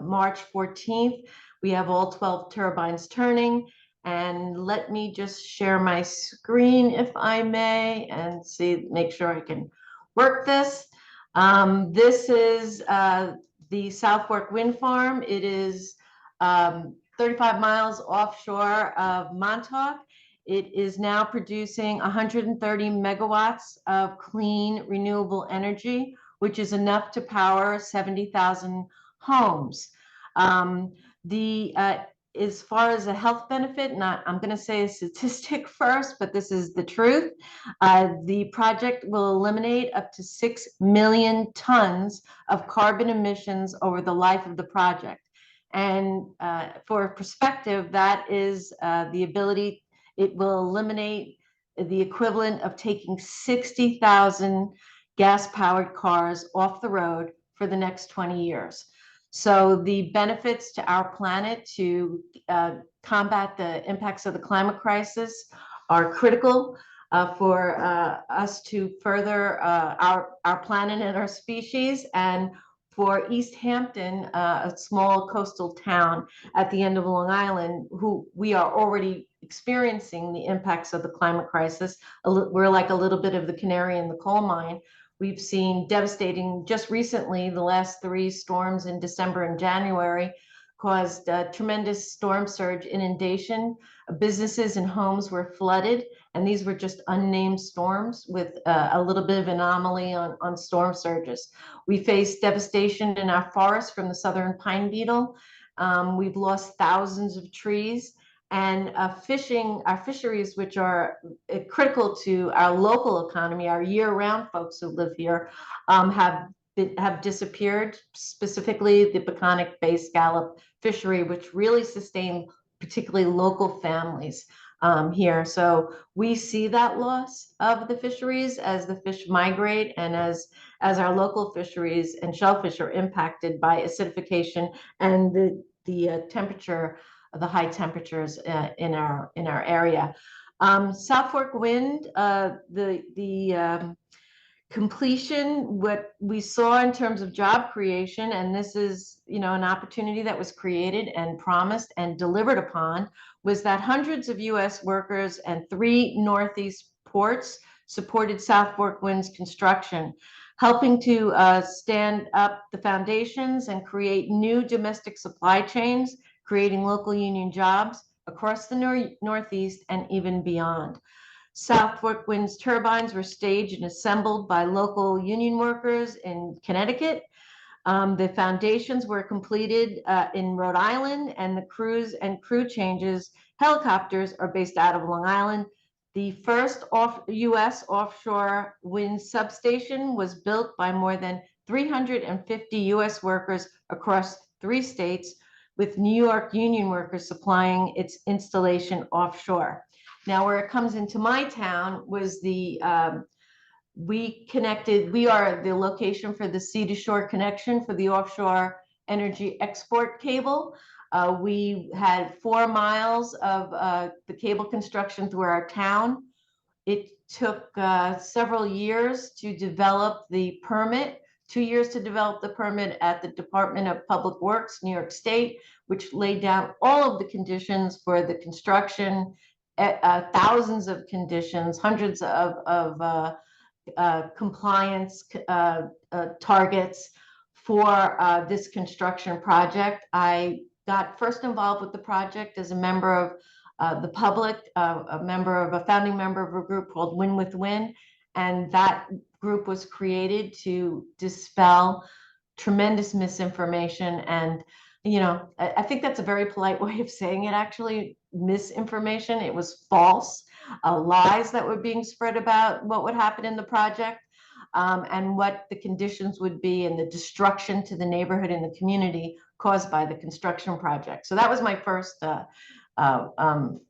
March 14th. We have all 12 turbines turning. And let me just share my screen, if I may, and make sure I can work this. This is the South Fork Wind Farm. It is 35 miles offshore of Montauk. It is now producing 130 megawatts of clean, renewable energy, which is enough to power 70,000 homes. As far as a health benefit, I'm going to say a statistic first, but this is the truth. The project will eliminate up to 6 million tons of carbon emissions over the life of the project. And for perspective, that is the ability, it will eliminate the equivalent of taking 60,000 gas-powered cars off the road for the next 20 years. So the benefits to our planet to combat the impacts of the climate crisis are critical for us to further our planet and our species. And for East Hampton, a small coastal town at the end of Long Island, who we are already experiencing the impacts of the climate crisis. We're like a little bit of the canary in the coal mine. We've seen devastating, just recently, the last 3 storms in December and January caused a tremendous storm surge, inundation. Businesses and homes were flooded, and these were just unnamed storms with a little bit of anomaly on storm surges. We faced devastation in our forests from the southern pine beetle. We've lost thousands of trees. And our fisheries, which are critical to our local economy, our year-round folks who live here, have disappeared. Specifically, the Peconic Bay scallop fishery, which really sustained particularly local families here. So we see that loss of the fisheries as the fish migrate, and as our local fisheries and shellfish are impacted by acidification and the temperature. The high temperatures in our area. South Fork Wind, the completion, what we saw in terms of job creation, and this is an opportunity that was created and promised and delivered upon, was that hundreds of U.S. workers and 3 Northeast ports supported South Fork Wind's construction, helping to stand up the foundations and create new domestic supply chains, creating local union jobs across the Northeast and even beyond. South Fork Wind's turbines were staged and assembled by local union workers in Connecticut. The foundations were completed in Rhode Island, and the crew changes, helicopters, are based out of Long Island. The first U.S. offshore wind substation was built by more than 350 U.S. workers across 3 states, with New York union workers supplying its installation offshore. Now, where it comes into my town was we are the location for the sea to shore connection for the offshore energy export cable. We had 4 miles of the cable construction through our town. It took several years to develop the permit, 2 years to develop the permit at the Department of Public Works, New York State, which laid down all of the conditions for the construction thousands of conditions, hundreds of compliance targets for this construction project. I got first involved with the project as a member of the public, a founding member of a group called Win with Win. And that group was created to dispel tremendous misinformation. And, you know, I think that's a very polite way of saying it, actually, misinformation. It was false, lies that were being spread about what would happen in the project. And what the conditions would be and the destruction to the neighborhood and the community caused by the construction project. So that was my first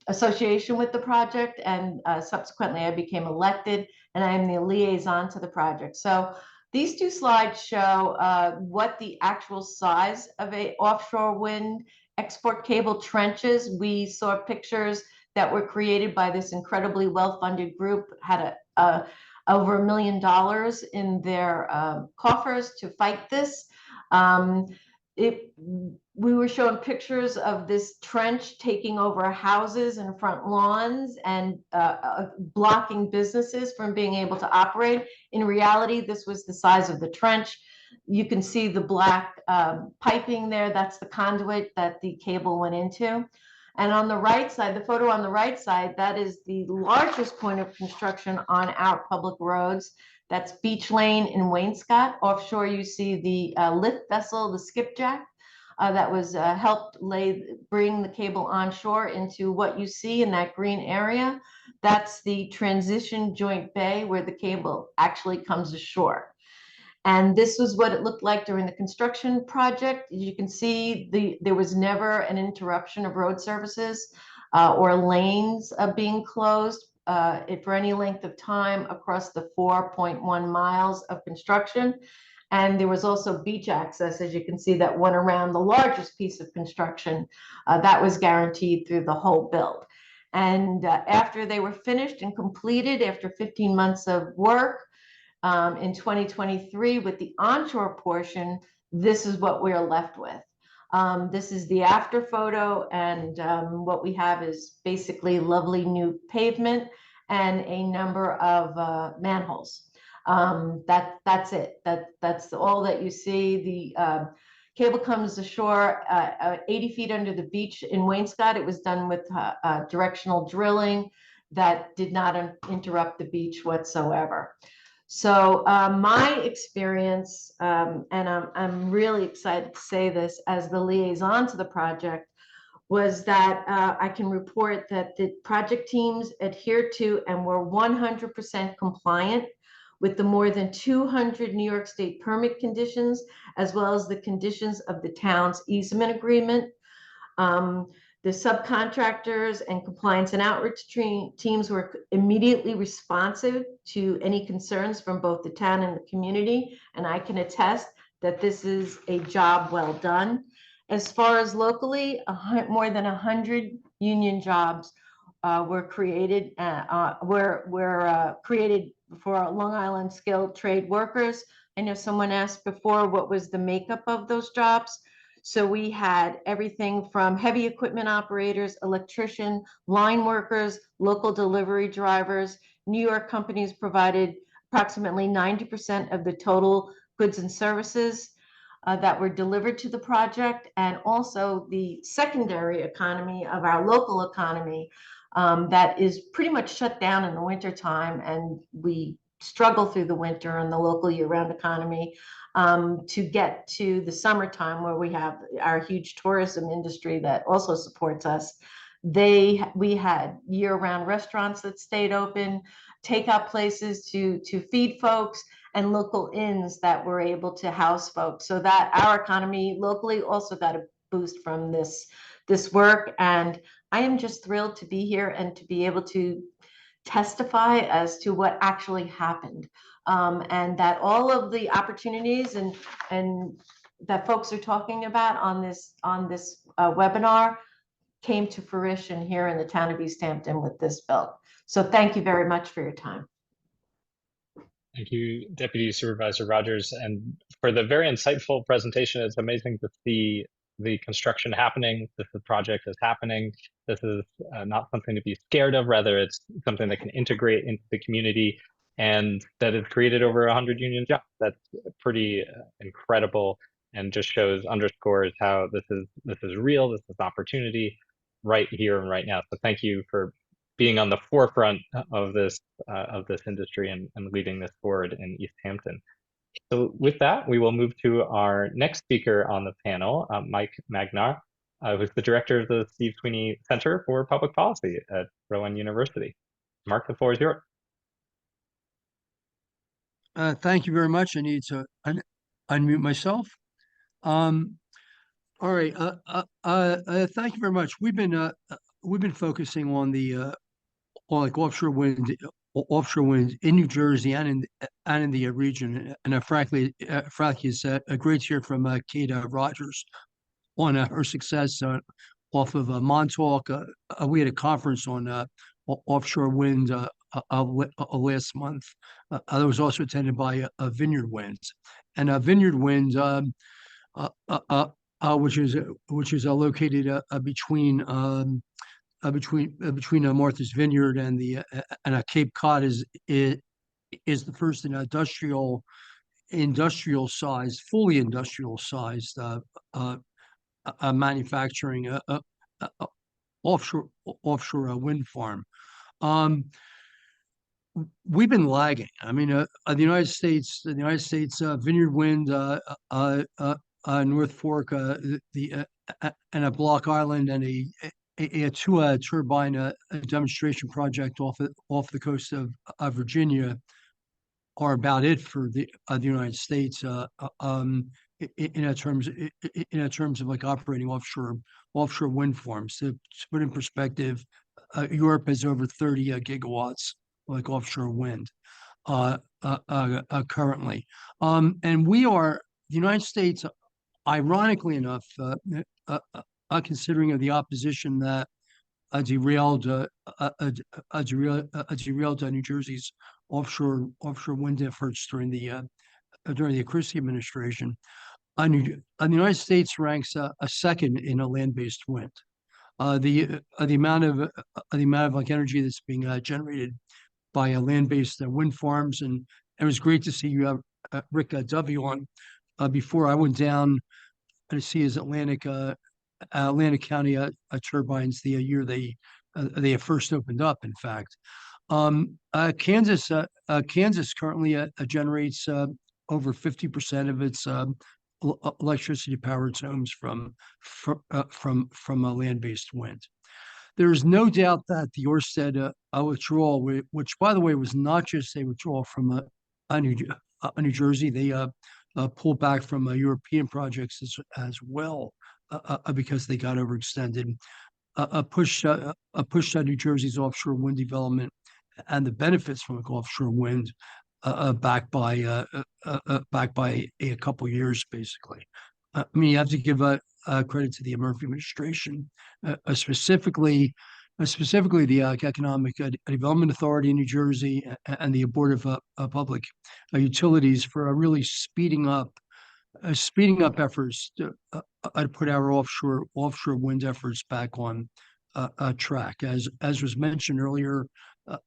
association with the project, and subsequently I became elected, and I am the liaison to the project. So these two slides show what the actual size of a offshore wind export cable trench is. We saw pictures that were created by this incredibly well-funded group, had over $1 million in their coffers to fight this. We were showing pictures of this trench taking over houses and front lawns and blocking businesses from being able to operate. In reality, this was the size of the trench. You can see the black piping there. That's the conduit that the cable went into. And on the right side, the photo on the right side, that is the largest point of construction on our public roads. That's Beach Lane in Wainscott. Offshore, you see the lift vessel, the skipjack, that was helped bring the cable onshore into what you see in that green area. That's the transition joint bay where the cable actually comes ashore. And this was what it looked like during the construction project. You can see there was never an interruption of road services or lanes being closed for any length of time across the 4.1 miles of construction. And there was also beach access, as you can see, that went around the largest piece of construction that was guaranteed through the whole build. And after they were finished and completed, after 15 months of work, in 2023, with the onshore portion, this is what we're left with. This is the after photo, and what we have is basically lovely new pavement and a number of manholes. That's it. That's all that you see. The cable comes ashore 80 feet under the beach in Wainscott. It was done with directional drilling that did not interrupt the beach whatsoever. So my experience, and I'm really excited to say this as the liaison to the project, was that I can report that the project teams adhered to and were 100% compliant with the more than 200 New York State permit conditions, as well as the conditions of the town's easement agreement. The subcontractors and compliance and outreach teams were immediately responsive to any concerns from both the town and the community. And I can attest that this is a job well done. As far as locally, more than 100 union jobs were created for Long Island skilled trade workers. I know someone asked before, what was the makeup of those jobs? So we had everything from heavy equipment operators, electrician, line workers, local delivery drivers. New York companies provided approximately 90% of the total goods and services that were delivered to the project, and also the secondary economy of our local economy that is pretty much shut down in the wintertime, and we struggle through the winter in the local year-round economy to get to the summertime, where we have our huge tourism industry that also supports us. We had year-round restaurants that stayed open, takeout places to feed folks, and local inns that were able to house folks, so that our economy locally also got a boost from this work. And I am just thrilled to be here and to be able to testify as to what actually happened, and that all of the opportunities and that folks are talking about on this webinar came to fruition here in the town of East Hampton with this bill. So thank you very much for your time. Thank you, Deputy Supervisor Rogers, and for the very insightful presentation. It's amazing to see the construction happening. The project is happening. This is not something to be scared of. Rather, it's something that can integrate into the community and that has created over 100 union jobs. That's pretty incredible, and just underscores how this is real. This is opportunity right here and right now. So thank you for being on the forefront of this industry and leading this forward in East Hampton. So with that, we will move to our next speaker on the panel, Mike Magnar, who's the director of the Steve Sweeney Center for Public Policy at Rowan University. Mark, the floor is yours. Thank you very much. I need to unmute myself. All right. Thank you very much. We've been focusing on the offshore wind in New Jersey and in the region. And frankly, it's great to hear from Kate Rogers on her success off of Montauk. We had a conference on offshore wind last month. That was also attended by Vineyard Wind, and Vineyard Wind, which is located between Martha's Vineyard and Cape Cod, is the first fully industrial sized manufacturing offshore wind farm. We've been lagging. I mean, the United States, Vineyard Wind, North Fork, and a Block Island, and a two turbine demonstration project off the coast of Virginia are about it for the United States in terms of like operating offshore wind farms. To put in perspective, Europe has over 30 gigawatts like offshore wind currently, and the United States, ironically enough, considering the opposition that derailed New Jersey's offshore wind efforts during the Christie administration, the United States ranks a second in a land-based wind. The amount of like energy that's being generated by land-based wind farms, and it was great to see you have Rick Dovey on. Before I went down to see his Atlantic County turbines the year they first opened up. In fact, Kansas currently generates over 50% of its electricity power its homes from land-based wind. There is no doubt that the Ørsted withdrawal, which by the way was not just a withdrawal from New Jersey, they pulled back from European projects as well because they got overextended. Pushed New Jersey's offshore wind development and the benefits from offshore wind back by a couple years, basically. I mean, you have to give credit to the Murphy administration, specifically the Economic Development Authority in New Jersey and the Board of Public Utilities for really speeding up efforts to put our offshore wind efforts back on track. As was mentioned earlier by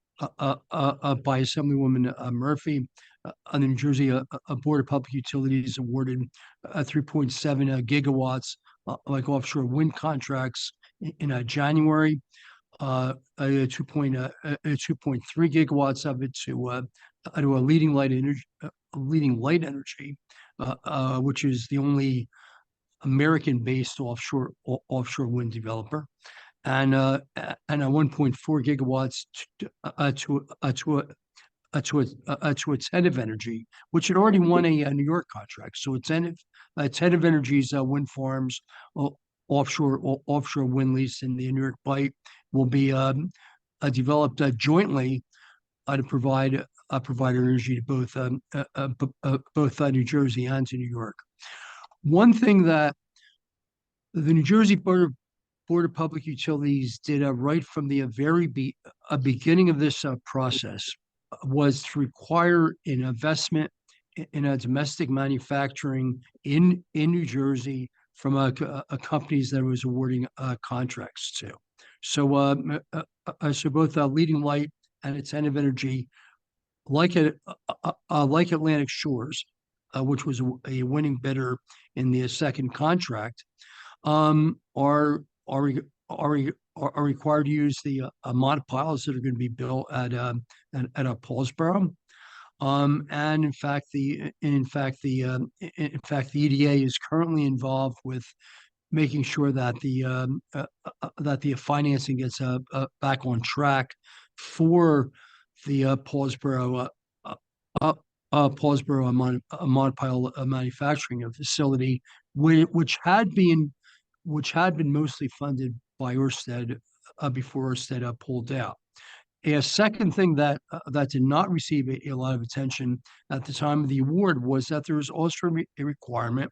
Assemblywoman Murphy, the New Jersey Board of Public Utilities awarded 3.7 gigawatts like offshore wind contracts in January. 2.3 gigawatts of it to a leading light energy, which is the only American-based offshore wind developer, and a 1.4 gigawatts to Attentive Energy, which had already won a New York contract. So Attentive Energy's wind farms, offshore wind lease in the New York Bight, will be developed jointly to provide energy to both New Jersey and to New York. One thing that the New Jersey Board of Public Utilities did right from the very beginning of this process was to require an investment in a domestic manufacturing in New Jersey companies that it was awarding contracts to. So both Leading Light and Attentive Energy, like Atlantic Shores, which was a winning bidder in the second contract, are required to use the monopiles that are going to be built at Paulsboro. And in fact, the EDA is currently involved with making sure that the financing gets back on track for the Paulsboro monopile manufacturing facility, which had been mostly funded by Ørsted before Ørsted pulled out. A second thing that did not receive a lot of attention at the time of the award was that there was also a requirement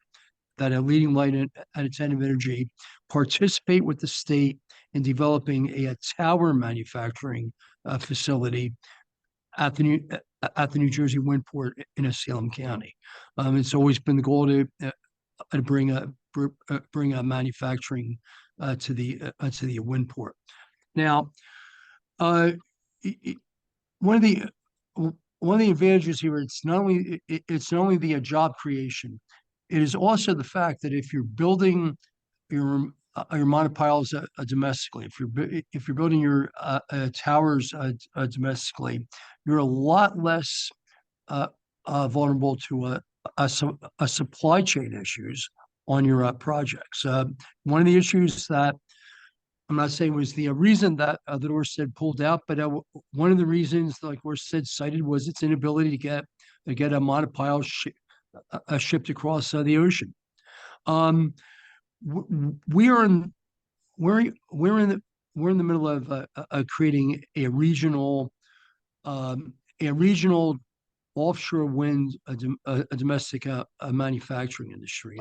that a Leading Light and Attentive Energy participate with the state in developing a tower manufacturing facility at the New Jersey Windport in Salem County. It's always been the goal to bring a manufacturing to the Windport. Now, one of the advantages here, it's not only the job creation, it is also the fact that if you're building your monopiles domestically, if you're building your towers domestically, you're a lot less vulnerable to supply chain issues on your projects. One of the issues that I'm not saying was the reason that Ørsted pulled out, but one of the reasons, like Ørsted cited, was its inability to get a monopile shipped across the ocean. We're in the middle of creating a regional offshore wind domestic manufacturing industry.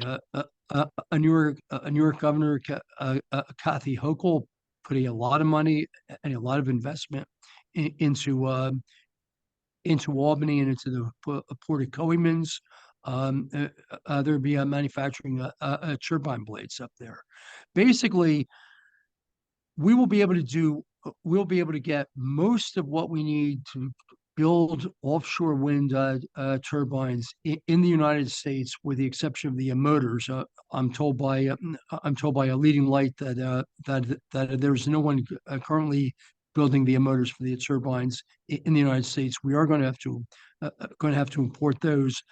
A New York Governor, Kathy Hochul, put a lot of money and a lot of investment into Albany and into the Port of Coemans. There'd be manufacturing turbine blades up there. Basically, we'll be able to get most of what we need to build offshore wind turbines in the United States, with the exception of the motors. I'm told by a Leading Light that there's no one currently building the motors for the turbines in the United States. We are going to have to import those.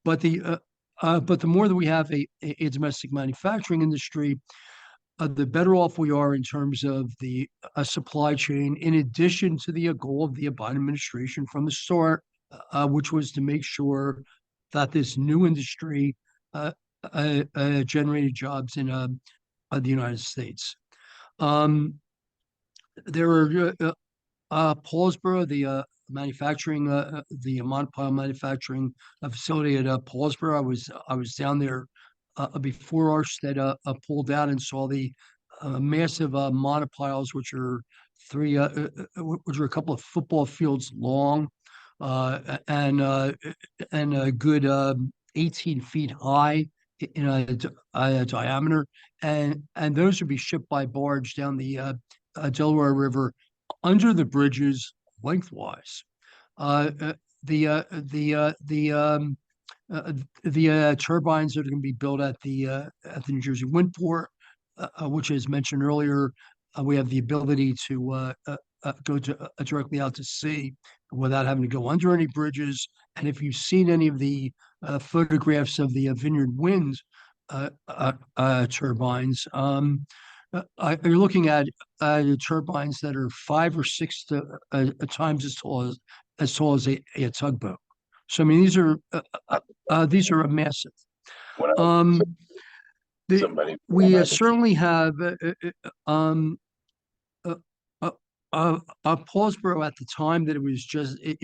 But the more that we have a domestic manufacturing industry, the better off we are in terms of the supply chain, in addition to the goal of the Biden administration from the start, which was to make sure that this new industry generated jobs in the United States. There are Paulsboro, the monopile manufacturing facility at Paulsboro. I was down there before Ørsted pulled out, and saw the massive monopiles, which are a couple of football fields long, and a good 18 feet high in a diameter, and those would be shipped by barge down the Delaware River under the bridges lengthwise. The turbines that are going to be built at the New Jersey Windport, which, as mentioned earlier, we have the ability to go directly out to sea without having to go under any bridges. And if you've seen any of the photographs of the Vineyard Wind turbines, you're looking at turbines that are 5 or 6 times as tall as a tugboat. So I mean, these are massive. We certainly have Paulsboro at the time that it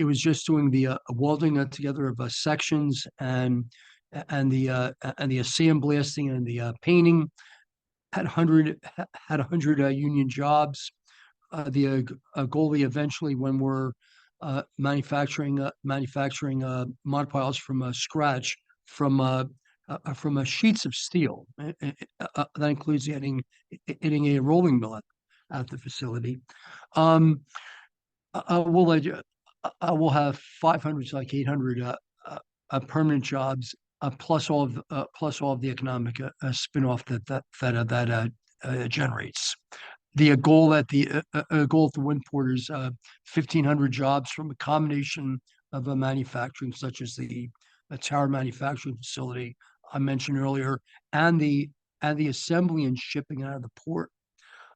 was just doing the welding together of sections and the sandblasting and the painting. Had 100 union jobs. The goal eventually, when we're manufacturing monopiles from scratch, from sheets of steel. That includes adding a rolling mill at the facility. I will have 500 to like 800 permanent jobs, plus all of the economic spin-off that generates. The goal at the wind port is 1,500 jobs from a combination of a manufacturing, such as the tower manufacturing facility I mentioned earlier, and the assembly and shipping out of the port.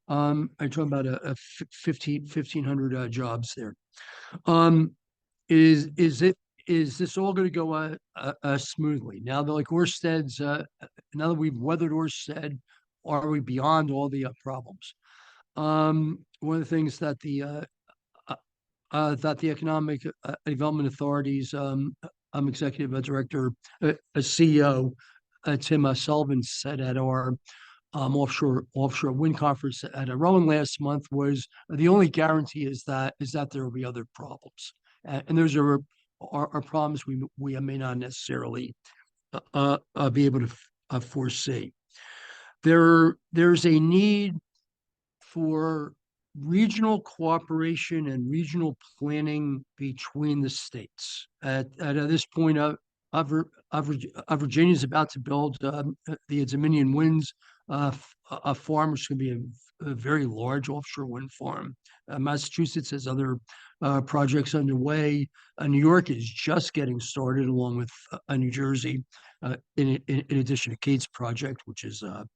I'm talking about 1,500 jobs there. Is this all going to go smoothly? Now that, like Ørsted's, now that we've weathered Ørsted, are we beyond all the problems? One of the things that the Economic Development Authority's executive director, CEO, Tim Sullivan, said at our offshore wind conference at Rowan last month was the only guarantee is that there will be other problems, and those are problems we may not necessarily be able to foresee. There's a need for regional cooperation and regional planning between the states. At this point, Virginia is about to build the Dominion Winds a farm, which is going to be a very large offshore wind farm. Massachusetts has other projects underway. New York is just getting started, along with New Jersey, in addition to Kate's project, which is up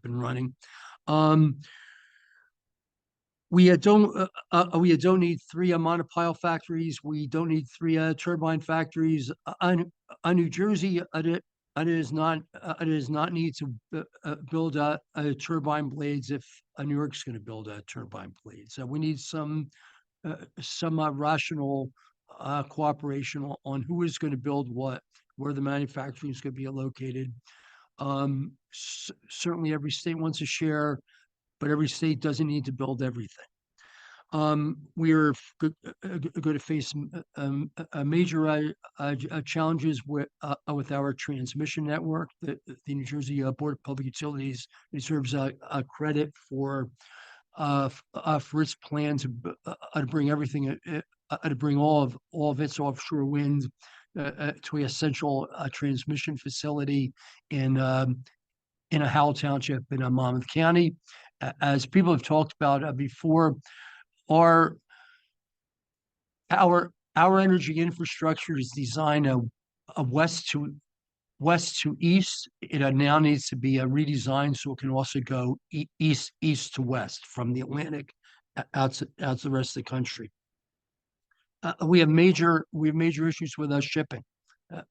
and running. We don't need 3 monopile factories. We don't need 3 turbine factories. New Jersey, it does not need to build turbine blades if New York's going to build turbine blades. We need some rational cooperation on who is going to build what, where the manufacturing is going to be located. Certainly, every state wants a share, but every state doesn't need to build everything. We are going to face major challenges with our transmission network. The New Jersey Board of Public Utilities deserves credit for its plan to bring everything, to bring all of its offshore wind to a central transmission facility in Howell Township in Monmouth County. As people have talked about before, our energy infrastructure is designed west to east. It now needs to be redesigned so it can also go east to west from the Atlantic out to the rest of the country. We have major issues with shipping.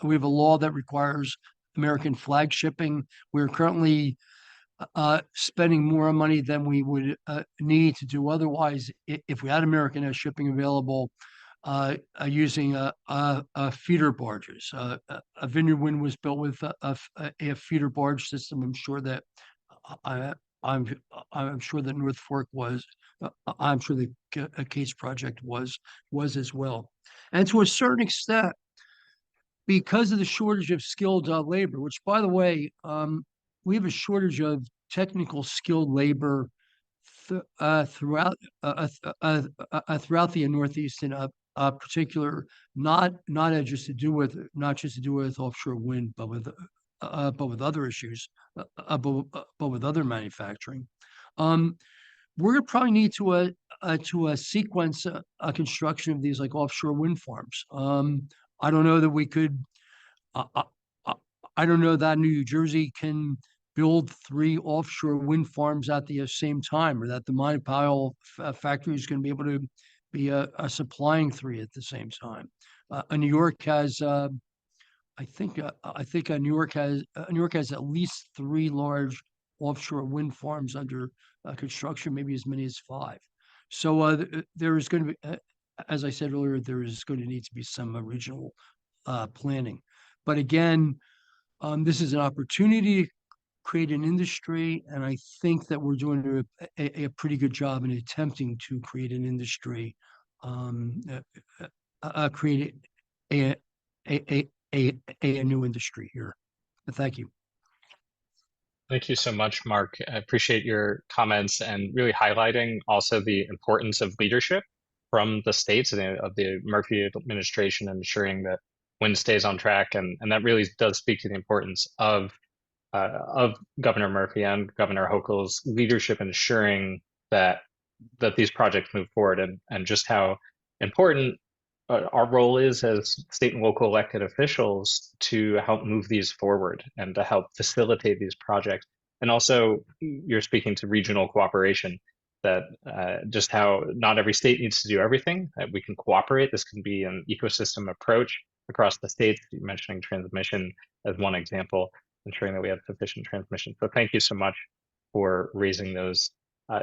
We have a law that requires American flag shipping. We're currently spending more money than we would need to do otherwise if we had American shipping available, using feeder barges. A Vineyard Wind was built with a feeder barge system. I'm sure that North Fork was. I'm sure the Case project was as well. And to a certain extent, because of the shortage of skilled labor, which, by the way, we have a shortage of technical skilled labor throughout the Northeast, in particular, not just to do with offshore wind, but with other issues, but with other manufacturing. We're gonna probably need to sequence a construction of these like offshore wind farms. I don't know that we could. I don't know that New Jersey can build 3 offshore wind farms at the same time, or that the monopile factory is going to be able to be supplying 3 at the same time. New York has, I think New York has at least 3 large offshore wind farms under construction, maybe as many as 5. So there is going to be, as I said earlier, there is going to need to be some regional planning. But again, this is an opportunity to create an industry, and I think that we're doing a pretty good job in attempting to create an industry, create a new industry here. Thank you. Thank you so much, Mark. I appreciate your comments and really highlighting also the importance of leadership from the states and of the Murphy administration, ensuring that wind stays on track. And that really does speak to the importance of Governor Murphy and Governor Hochul's leadership, ensuring that these projects move forward, and just how important our role is as state and local elected officials to help move these forward and to help facilitate these projects. And also, you're speaking to regional cooperation, that just how not every state needs to do everything, that we can cooperate. This can be an ecosystem approach across the states. You're mentioning transmission as one example, ensuring that we have sufficient transmission. So thank you so much for raising those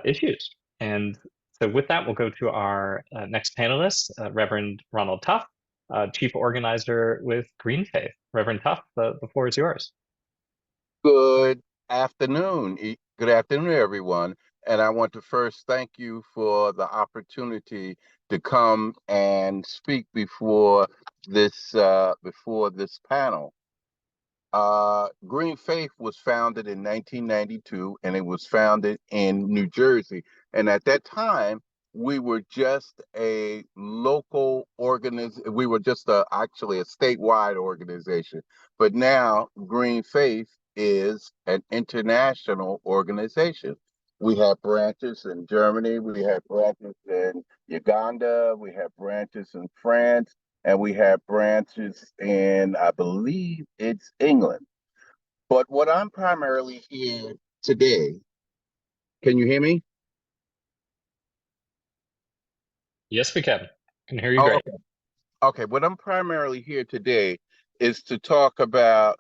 issues. And so with that, we'll go to our next panelist, Reverend Ronald Tuff, Chief Organizer with Green Faith. Reverend Tuff, the floor is yours. Good afternoon. Good afternoon, everyone. And I want to first thank you for the opportunity to come and speak before this panel. Green Faith was founded in 1992, and it was founded in New Jersey. And at that time, we were just a local organization. We were just actually a statewide organization. But now Green Faith is an international organization. We have branches in Germany, we have branches in Uganda, we have branches in France, and we have branches in, I believe it's England. But what I'm primarily here today, can you hear me? Yes, we can. Can hear you great. Okay, what I'm primarily here today is to talk about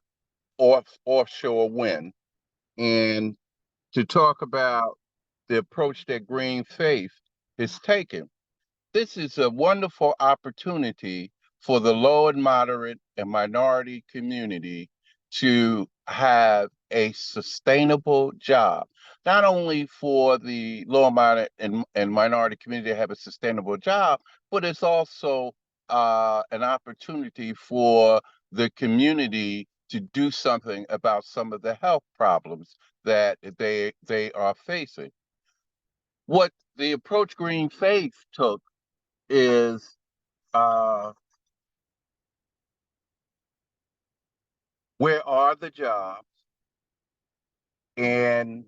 offshore wind and to talk about the approach that Green Faith is taking. This is a wonderful opportunity for the low and moderate and minority community to have a sustainable job. Not only for the low and moderate and minority community to have a sustainable job, but it's also an opportunity for the community to do something about some of the health problems that they are facing. What the approach Green Faith took is where are the jobs, and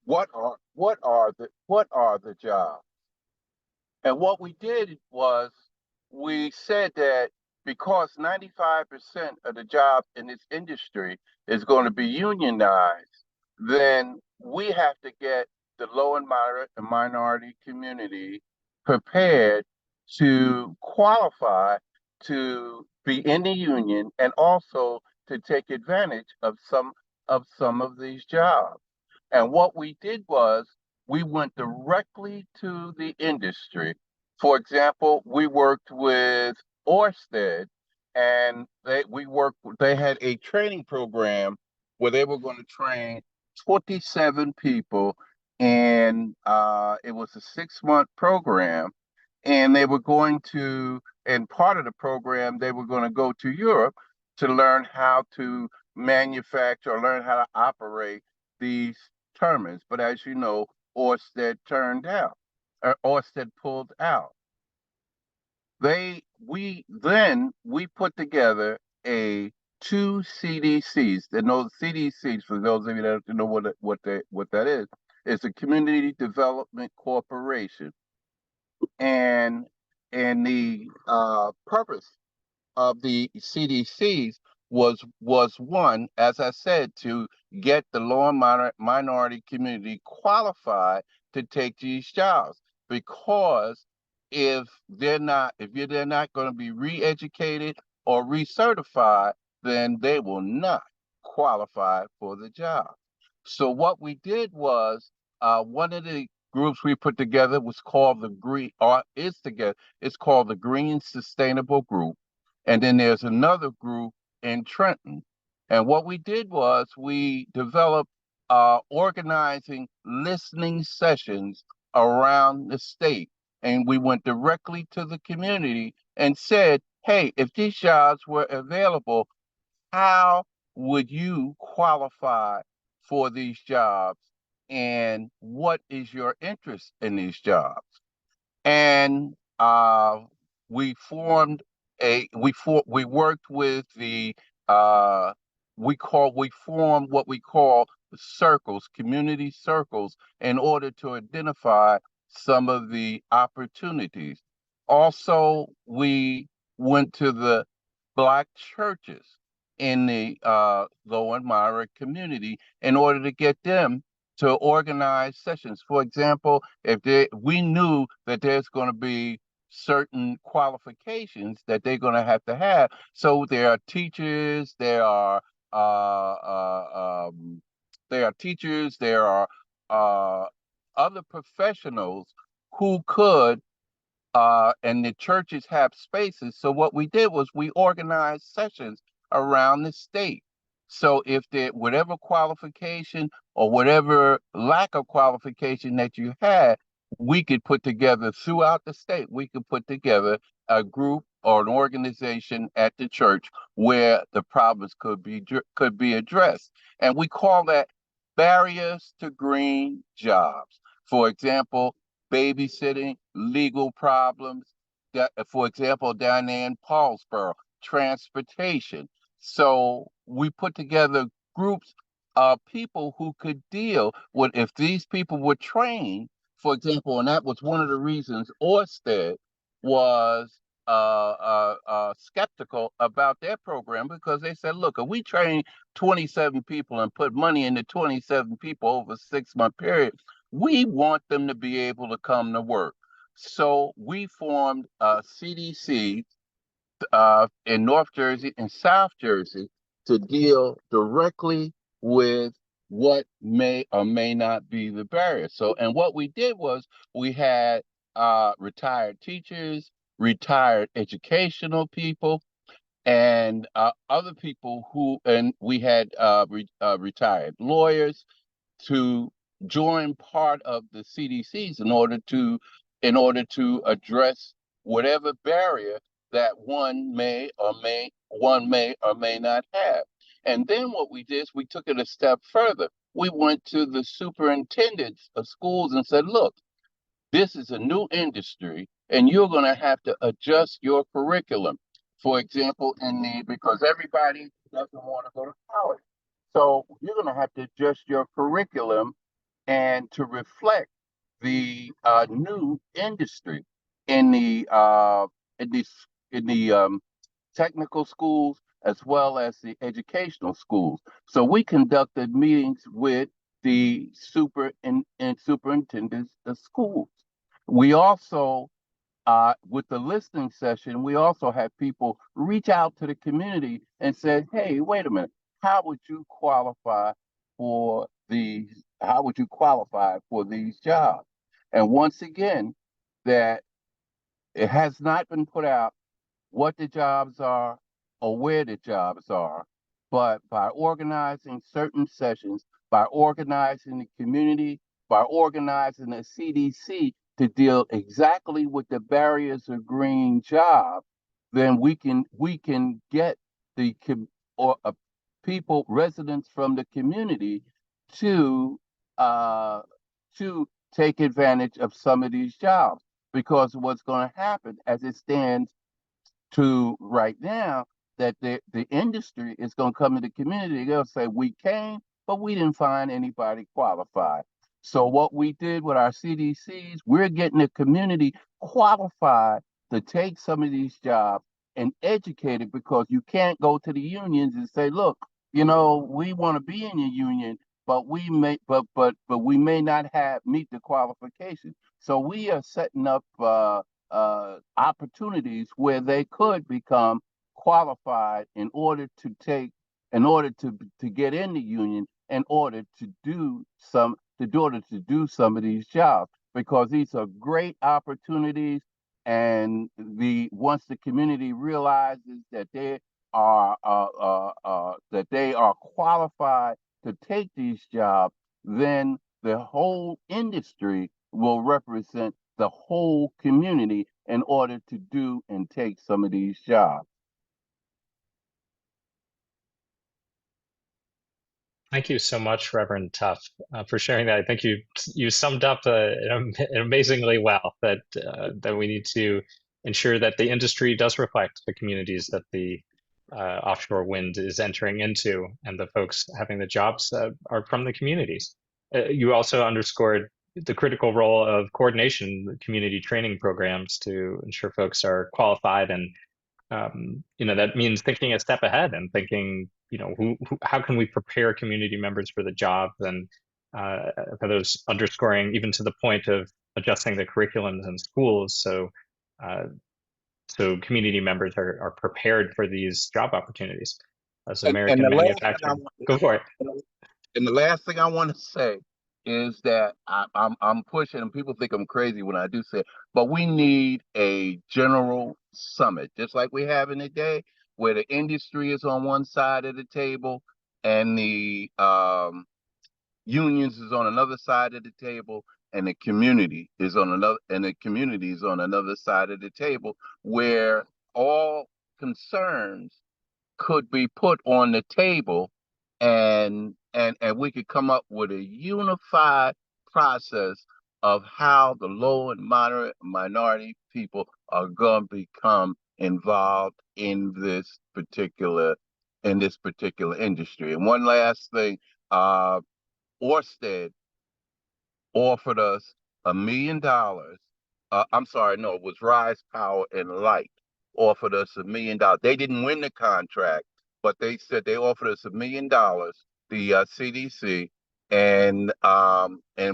what are the jobs? And what we did was we said that because 95% of the jobs in this industry is going to be unionized, then we have to get the low and moderate and minority community prepared to qualify to be in the union and also to take advantage of some of these jobs. And what we did was we went directly to the industry. For example, we worked with Ørsted, and they had a training program where they were going to train 27 people, and it was a 6-month program. And they were going to, and part of the program, they were going to go to Europe to learn how to manufacture or learn how to operate these turbines. But as you know, Ørsted pulled out. We put together two CDCs. And those CDCs, for those of you that don't know what that is, it's a Community Development Corporation. And the purpose of the CDCs was one, as I said, to get the low and minority community qualified to take these jobs. Because if they're not going to be re-educated or recertified, then they will not qualify for the job. So what we did was one of the groups we put together was called it's called the Green Sustainable Group. And then there's another group in Trenton. And what we did was we developed organizing listening sessions around the state. And we went directly to the community and said, hey, if these jobs were available, how would you qualify for these jobs? And what is your interest in these jobs? And we formed we worked with the we formed what we call circles, community circles, in order to identify some of the opportunities. Also, we went to the Black churches in the low and moderate community in order to get them to organize sessions. For example, we knew that there's going to be certain qualifications that they're going to have. So there are teachers, there are teachers, there are other professionals who could and the churches have spaces. So what we did was we organized sessions around the state. So if there whatever qualification or whatever lack of qualification that you had, we could put together throughout the state. We could put together a group or an organization at the church where the problems could be addressed, and we call that barriers to green jobs. For example, babysitting, legal problems, for example, down there in Paulsboro, transportation. So we put together groups of people who could deal with if these people were trained, for example, and that was one of the reasons Orsted was skeptical about their program, because they said, look, if we train 27 people and put money into 27 people over a 6-month period, we want them to be able to come to work. So we formed CDC in North Jersey and South Jersey to deal directly with what may or may not be the barrier. So, and what we did was we had retired teachers, retired educational people, and other people and we had retired lawyers to join part of the CDCs in order to address whatever barrier that one may or may not have. And then what we did is we took it a step further. We went to the superintendents of schools and said, look, this is a new industry, and you're going to have to adjust your curriculum. For example, because everybody doesn't want to go to college. So you're going to have to adjust your curriculum and to reflect the new industry in the in the in the technical schools as well as the educational schools. So we conducted meetings with the superintendents of schools. We also with the listening session, we also had people reach out to the community and said, hey, wait a minute, how would you qualify for these jobs? And once again, that it has not been put out what the jobs are or where the jobs are, but by organizing certain sessions, by organizing the community, by organizing the CDC to deal exactly with the barriers of green jobs, then we can get the people, residents from the community to uh, to take advantage of some of these jobs. Because what's going to happen as it stands to right now, that the industry is going to come to the community. They'll say, we came, but we didn't find anybody qualified. So what we did with our CDCs, we're getting the community qualified to take some of these jobs and educated, because you can't go to the unions and say, look, we want to be in your union, but we may not meet the qualifications. So we are setting up opportunities where they could become qualified in order to get in the union, in order to do some of these jobs, because these are great opportunities. And once the community realizes that they are qualified to take these jobs, then the whole industry will represent the whole community in order to do and take some of these jobs. Thank you so much, Reverend Tuff, for sharing that. I think you summed up amazingly well that that we need to ensure that the industry does reflect the communities that the offshore wind is entering into, and the folks having the jobs are from the communities. You also underscored the critical role of coordination, community training programs to ensure folks are qualified, and that means thinking a step ahead and thinking, how can we prepare community members for the job, and for those underscoring even to the point of adjusting the curriculums in schools so community members are prepared for these job opportunities. As And American manufacturing, go for it. And the last thing I want to say is that I'm pushing, and people think I'm crazy when I do say it, but we need a general summit, just like we have in the day, where the industry is on one side of the table and the unions is on another side of the table, and the community is on another side of the table, where all concerns could be put on the table, and we could come up with a unified process of how the low and moderate minority people are going to become involved in this particular industry. And one last thing, Orsted offered us $1 million. I'm sorry, no, it was Rise Power and Light offered us $1 million. They didn't win the contract, but they said they offered us $1 million, the CDC, and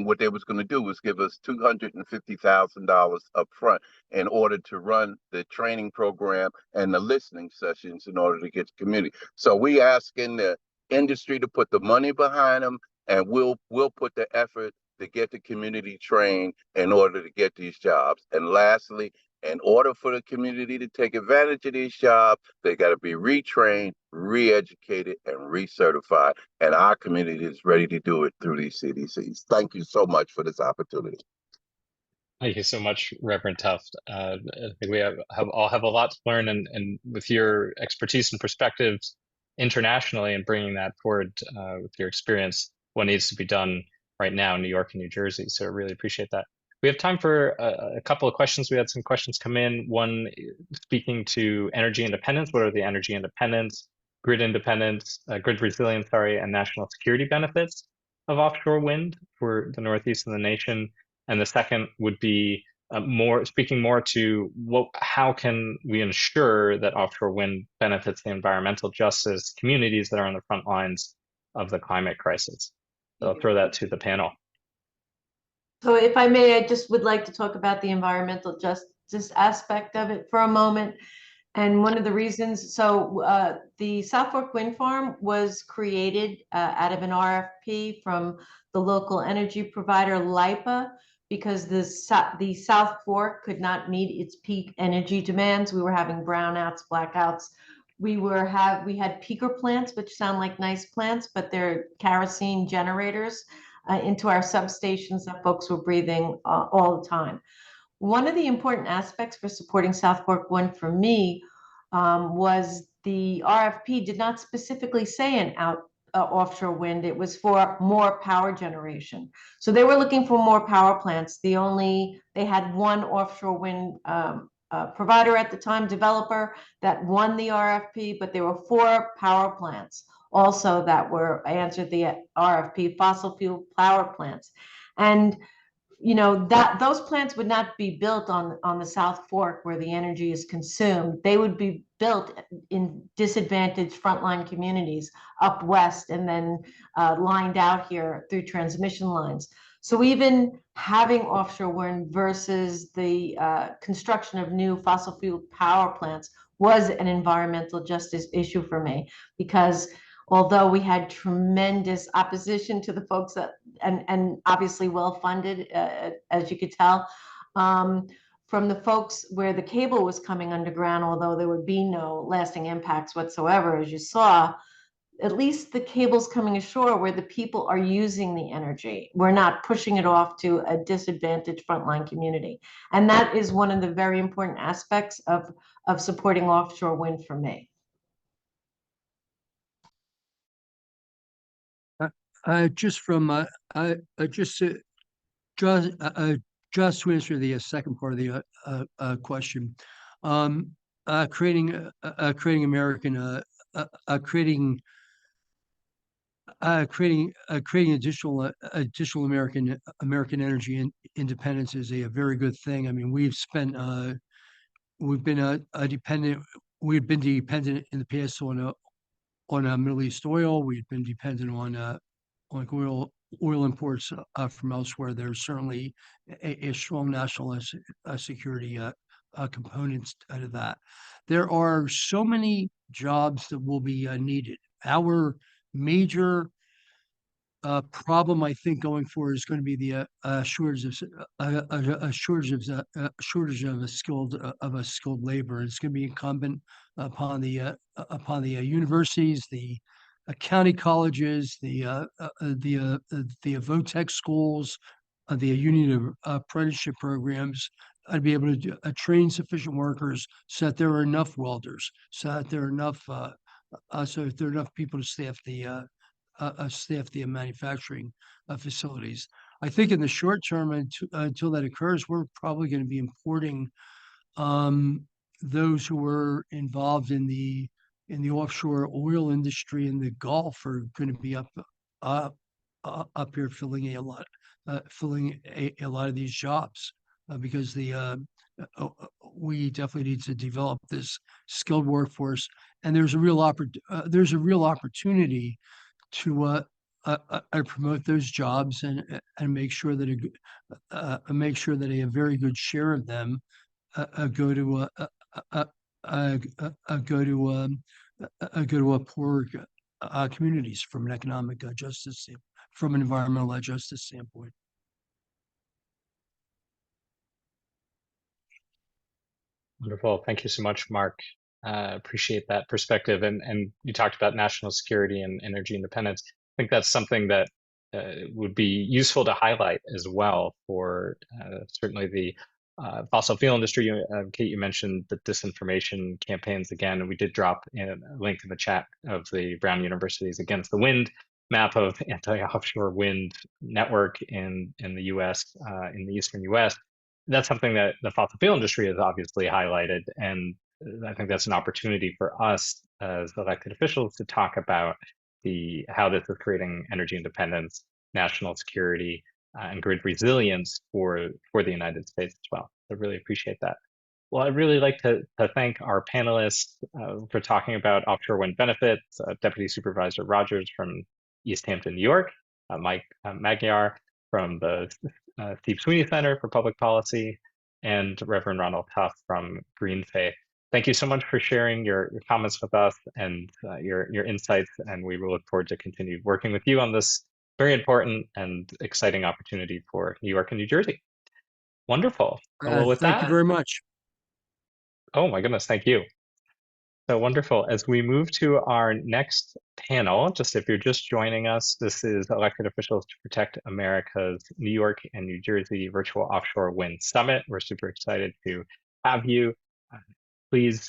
what they was going to do was give us $250,000 up front in order to run the training program and the listening sessions in order to get the community. So we asking the industry to put the money behind them, and we'll put the effort to get the community trained in order to get these jobs. And lastly, in order for the community to take advantage of these jobs, they got to be retrained, re-educated, and recertified. And our community is ready to do it through these CDCs. Thank you so much for this opportunity. Thank you so much, Reverend Tuft. I think we all have a lot to learn, and with your expertise and perspectives internationally and bringing that forward with your experience, what needs to be done right now in New York and New Jersey. So I really appreciate that. We have time for a couple of questions. We had some questions come in. One speaking to energy independence. What are the energy independence, grid independence, grid resilience, and national security benefits of offshore wind for the Northeast of the nation? And the second would be speaking more to how can we ensure that offshore wind benefits the environmental justice communities that are on the front lines of the climate crisis. So I'll throw that to the panel. So if I may, I just would like to talk about the environmental justice aspect of it for a moment. And one of the reasons, the South Fork Wind Farm was created out of an RFP from the local energy provider, LIPA, because the South Fork could not meet its peak energy demands. We were having brownouts, blackouts. We had peaker plants, which sound like nice plants, but they're kerosene generators into our substations that folks were breathing all the time. One of the important aspects for supporting South Fork Wind for me was the RFP did not specifically say an offshore wind. It was for more power generation. So they were looking for more power plants. They had one offshore wind provider at the time, developer, that won the RFP, but there were 4 power plants also that answered the RFP, fossil fuel power plants. And those plants would not be built on the South Fork where the energy is consumed. They would be built in disadvantaged frontline communities up west and then lined out here through transmission lines. So even having offshore wind versus the construction of new fossil fuel power plants was an environmental justice issue for me, because although we had tremendous opposition to the folks and obviously well-funded, as you could tell, from the folks where the cable was coming underground, although there would be no lasting impacts whatsoever, as you saw, at least the cable's coming ashore where the people are using the energy. We're not pushing it off to a disadvantaged frontline community. And that is one of the very important aspects of supporting offshore wind for me. Just from just just to answer the second part of the question, creating American creating additional American energy independence is a very good thing. I mean, we've been dependent in the past on Middle East oil. We've been dependent on oil imports from elsewhere. There's certainly a strong national security components to that. There are so many jobs that will be needed. Our major problem, I think, going forward is going to be the shortage of a skilled labor. It's going to be incumbent upon the universities, the county colleges, the VOTEC schools, the union apprenticeship programs, to be able to train sufficient workers so that there are enough welders, so that there are enough people to staff the manufacturing facilities. I think in the short term, until that occurs, we're probably going to be importing those who were involved in the offshore oil industry in the Gulf are going to be up here filling a lot of these jobs because we definitely need to develop this skilled workforce, and there's a real opportunity to promote those jobs and make sure that a very good share of them go to poor communities from an economic justice, from an environmental justice standpoint. Wonderful. Thank you so much, Mark. Appreciate that perspective. And you talked about national security and energy independence. I think that's something that would be useful to highlight as well for certainly the fossil fuel industry. Kate, you mentioned the disinformation campaigns again, and we did drop in a link in the chat of the Brown University's Against the Wind map of anti-offshore wind network in the U.S., in the eastern U.S. That's something that the fossil fuel industry has obviously highlighted, and I think that's an opportunity for us as elected officials to talk about how this is creating energy independence, national security, and grid resilience for the United States as well. I really appreciate that. Well, I'd really like to thank our panelists for talking about offshore wind benefits, Deputy Supervisor Rogers from East Hampton, New York, Mike Magyar from the Steve Sweeney Center for Public Policy, and Reverend Ronald Tuff from Green Faith. Thank you so much for sharing your comments with us and your insights, and we will look forward to continue working with you on this very important and exciting opportunity for New York and New Jersey. Wonderful. Well, with thank you very much. Oh my goodness, thank you. So wonderful. As we move to our next panel, just if you're just joining us, this is Elected Officials to Protect America's New York and New Jersey Virtual Offshore Wind Summit. We're super excited to have you. Please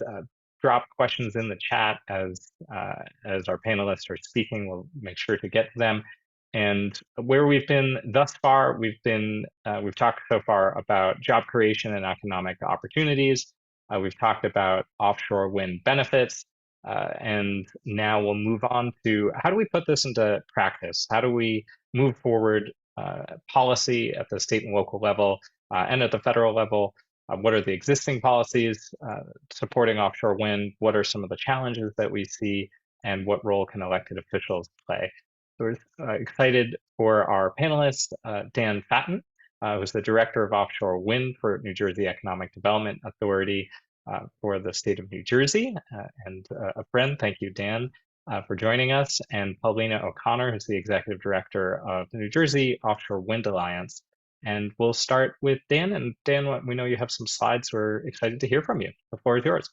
drop questions in the chat as our panelists are speaking. We'll make sure to get to them. And where we've been thus far, we've talked so far about job creation and economic opportunities. We've talked about offshore wind benefits, and now we'll move on to how do we put this into practice? How do we move forward policy at the state and local level and at the federal level? What are the existing policies supporting offshore wind? What are some of the challenges that we see? And what role can elected officials play? So we're excited for our panelists, Dan Fatton, who's the Director of Offshore Wind for New Jersey Economic Development Authority for the state of New Jersey, and a friend. Thank you, Dan, for joining us. And Paulina O'Connor, who's the Executive Director of the New Jersey Offshore Wind Alliance. And we'll start with Dan. And Dan, we know you have some slides. We're excited to hear from you. The floor is yours.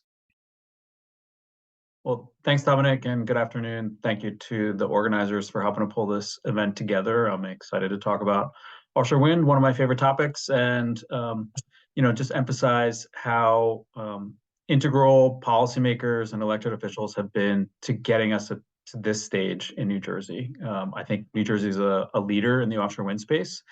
Well, thanks, Dominic, and good afternoon. Thank you to the organizers for helping to pull this event together. I'm excited to talk about offshore wind, one of my favorite topics, and just emphasize how integral policymakers and elected officials have been to getting us to this stage in New Jersey. I think New Jersey is a leader in the offshore wind space,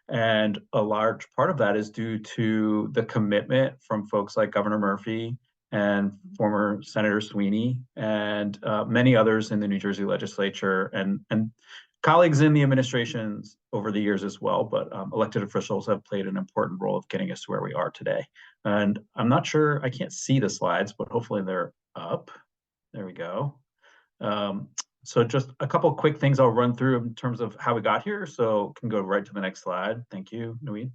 and a large part of that is due to the commitment from folks like Governor Murphy and former Senator Sweeney and many others in the New Jersey legislature and colleagues in the administrations over the years as well. But elected officials have played an important role of getting us to where we are today. And I'm not sure, I can't see the slides, but hopefully they're up. There we go. So just a couple of quick things I'll run through in terms of how we got here. So can go right to the next slide. Thank you, Nui.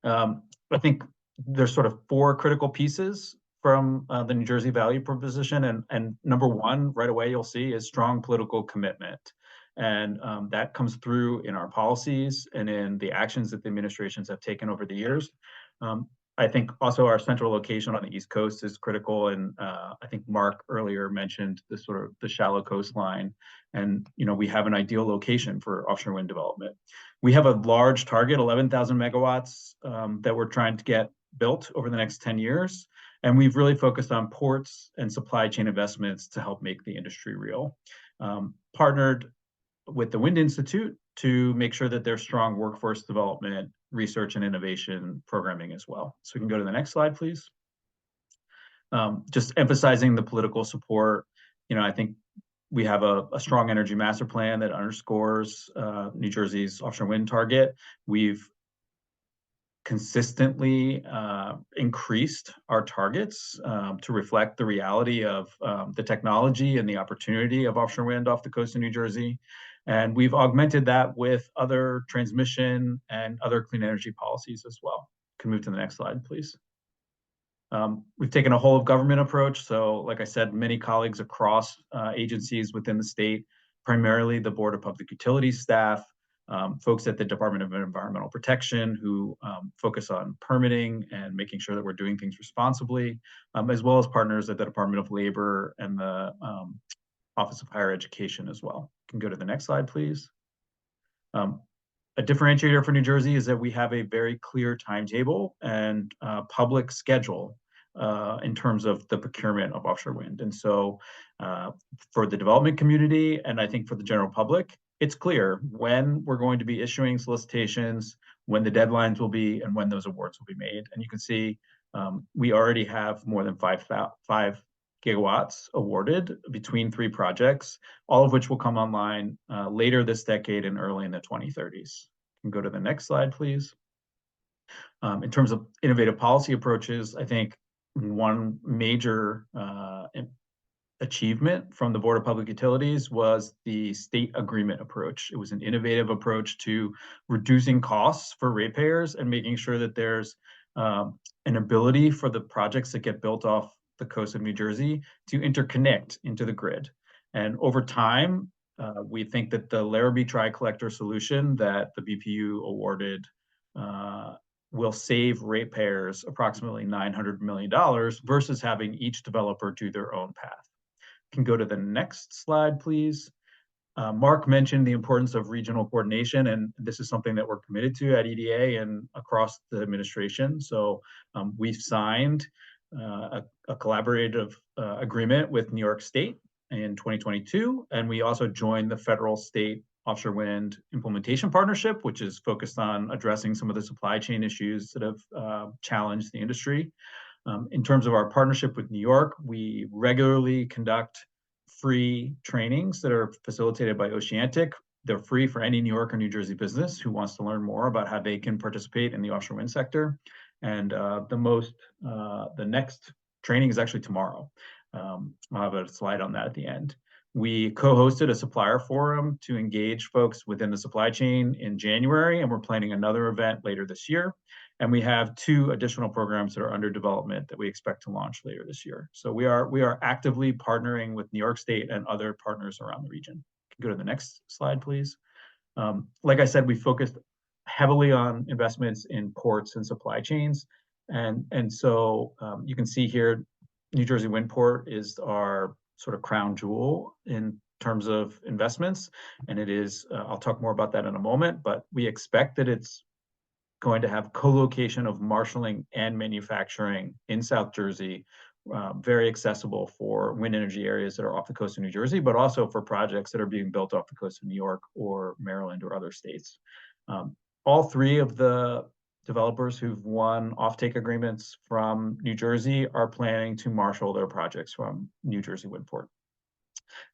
I think there's sort of 4 critical pieces from the New Jersey value proposition. And number 1, right away, you'll see is strong political commitment. And that comes through in our policies and in the actions that the administrations have taken over the years. I think also our central location on the East Coast is critical. And I think Mark earlier mentioned the sort of the shallow coastline. And, you know, we have an ideal location for offshore wind development. We have a large target, 11,000 megawatts that we're trying to get built over the next 10 years. And we've really focused on ports and supply chain investments to help make the industry real. Partnered with the Wind Institute to make sure that there's strong workforce development, research and innovation programming as well. So we can go to the next slide, please. Just emphasizing the political support. You know, I think we have a strong energy master plan that underscores New Jersey's offshore wind target. We've consistently increased our targets to reflect the reality of the technology and the opportunity of offshore wind off the coast of New Jersey. And we've augmented that with other transmission and other clean energy policies as well. Can move to the next slide, please. We've taken a whole of government approach. So like I said, many colleagues across agencies within the state, primarily the Board of Public Utilities staff, folks at the Department of Environmental Protection who focus on permitting and making sure that we're doing things responsibly, as well as partners at the Department of Labor and the Office of Higher Education as well. Can go to the next slide, please. A differentiator for New Jersey is that we have a very clear timetable and public schedule in terms of the procurement of offshore wind. And so for the development community, and I think for the general public, it's clear when we're going to be issuing solicitations, when the deadlines will be, and when those awards will be made. And you can see we already have more than 5 gigawatts awarded between 3 projects, all of which will come online later this decade and early in the 2030s. Can go to the next slide, please. In terms of innovative policy approaches, I think one major achievement from the Board of Public Utilities was the state agreement approach. It was an innovative approach to reducing costs for ratepayers and making sure that there's an ability for the projects that get built off the coast of New Jersey to interconnect into the grid. And over time, we think that the Larrabee Tri-Collector solution that the BPU awarded will save ratepayers approximately $900 million versus having each developer do their own path. Can go to the next slide, please. Mark mentioned the importance of regional coordination, and this is something that we're committed to at EDA and across the administration. So we've signed a collaborative agreement with New York State in 2022, and we also joined the Federal State Offshore Wind Implementation Partnership, which is focused on addressing some of the supply chain issues that have challenged the industry. In terms of our partnership with New York, we regularly conduct free trainings that are facilitated by Oceanic. They're free for any New York or New Jersey business who wants to learn more about how they can participate in the offshore wind sector. And the next training is actually tomorrow. I'll have a slide on that at the end. We co-hosted a supplier forum to engage folks within the supply chain in January, and we're planning another event later this year. And we have 2 additional programs that are under development that we expect to launch later this year. So we are actively partnering with New York State and other partners around the region. Can go to the next slide, please. Like I said, we focused heavily on investments in ports and supply chains. And so you can see here, New Jersey Windport is our sort of crown jewel in terms of investments. And it is, I'll talk more about that in a moment, but we expect that it's going to have co-location of marshaling and manufacturing in South Jersey very accessible for wind energy areas that are off the coast of New Jersey, but also for projects that are being built off the coast of New York or Maryland or other states. All three of the developers who've won offtake agreements from New Jersey are planning to marshal their projects from New Jersey Windport.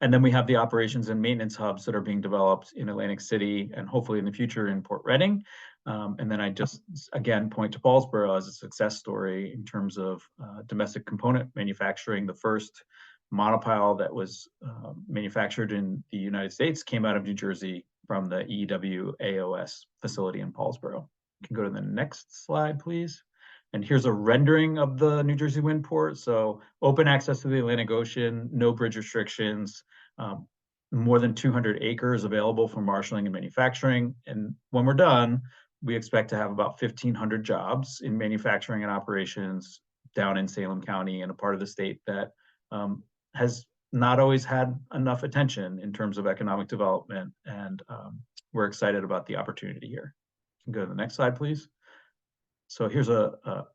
And then we have the operations and maintenance hubs that are being developed in Atlantic City and hopefully in the future in Port Reading. And then I just, again, point to Paulsboro as a success story in terms of domestic component manufacturing. The first monopile that was manufactured in the United States came out of New Jersey from the EWAOS facility in Paulsboro. You can go to the next slide, please. And here's a rendering of the New Jersey Windport. So open access to the Atlantic Ocean, no bridge restrictions, more than 200 acres available for marshaling and manufacturing. And when we're done, we expect to have about 1,500 jobs in manufacturing and operations down in Salem County, and a part of the state that has not always had enough attention in terms of economic development. And we're excited about the opportunity here. You can go to the next slide, please. So here's a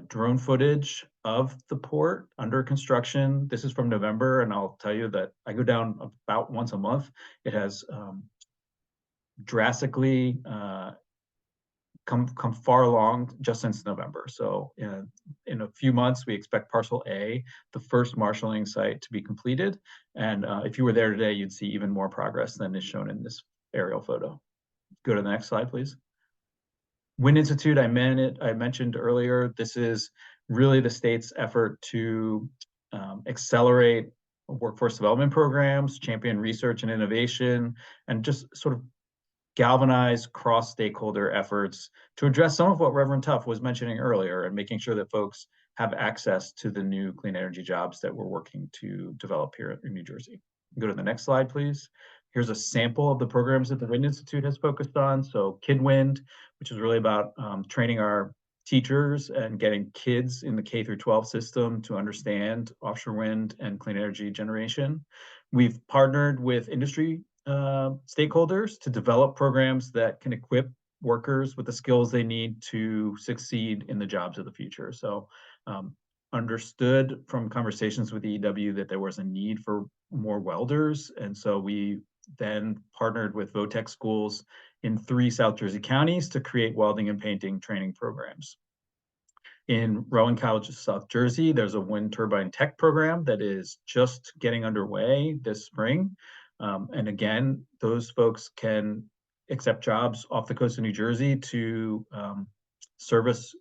drone footage of the port under construction. This is from November, and I'll tell you that I go down about once a month. It has drastically come far along just since November. So in a few months, we expect Parcel A, the first marshaling site, to be completed. And if you were there today, you'd see even more progress than is shown in this aerial photo. Go to the next slide, please. Wind Institute, I mentioned earlier, this is really the state's effort to accelerate workforce development programs, champion research and innovation, and just sort of galvanize cross-stakeholder efforts to address some of what Reverend Tuff was mentioning earlier, and making sure that folks have access to the new clean energy jobs that we're working to develop here in New Jersey. Go to the next slide, please. Here's a sample of the programs that the Wind Institute has focused on. So KidWind, which is really about training our teachers and getting kids in the K through 12 system to understand offshore wind and clean energy generation. We've partnered with industry stakeholders to develop programs that can equip workers with the skills they need to succeed in the jobs of the future. So understood from conversations with EW that there was a need for more welders. And so we then partnered with Votech schools in 3 South Jersey counties to create welding and painting training programs. In Rowan College of South Jersey, there's a wind turbine tech program that is just getting underway this spring. And again, those folks can accept jobs off the coast of New Jersey to service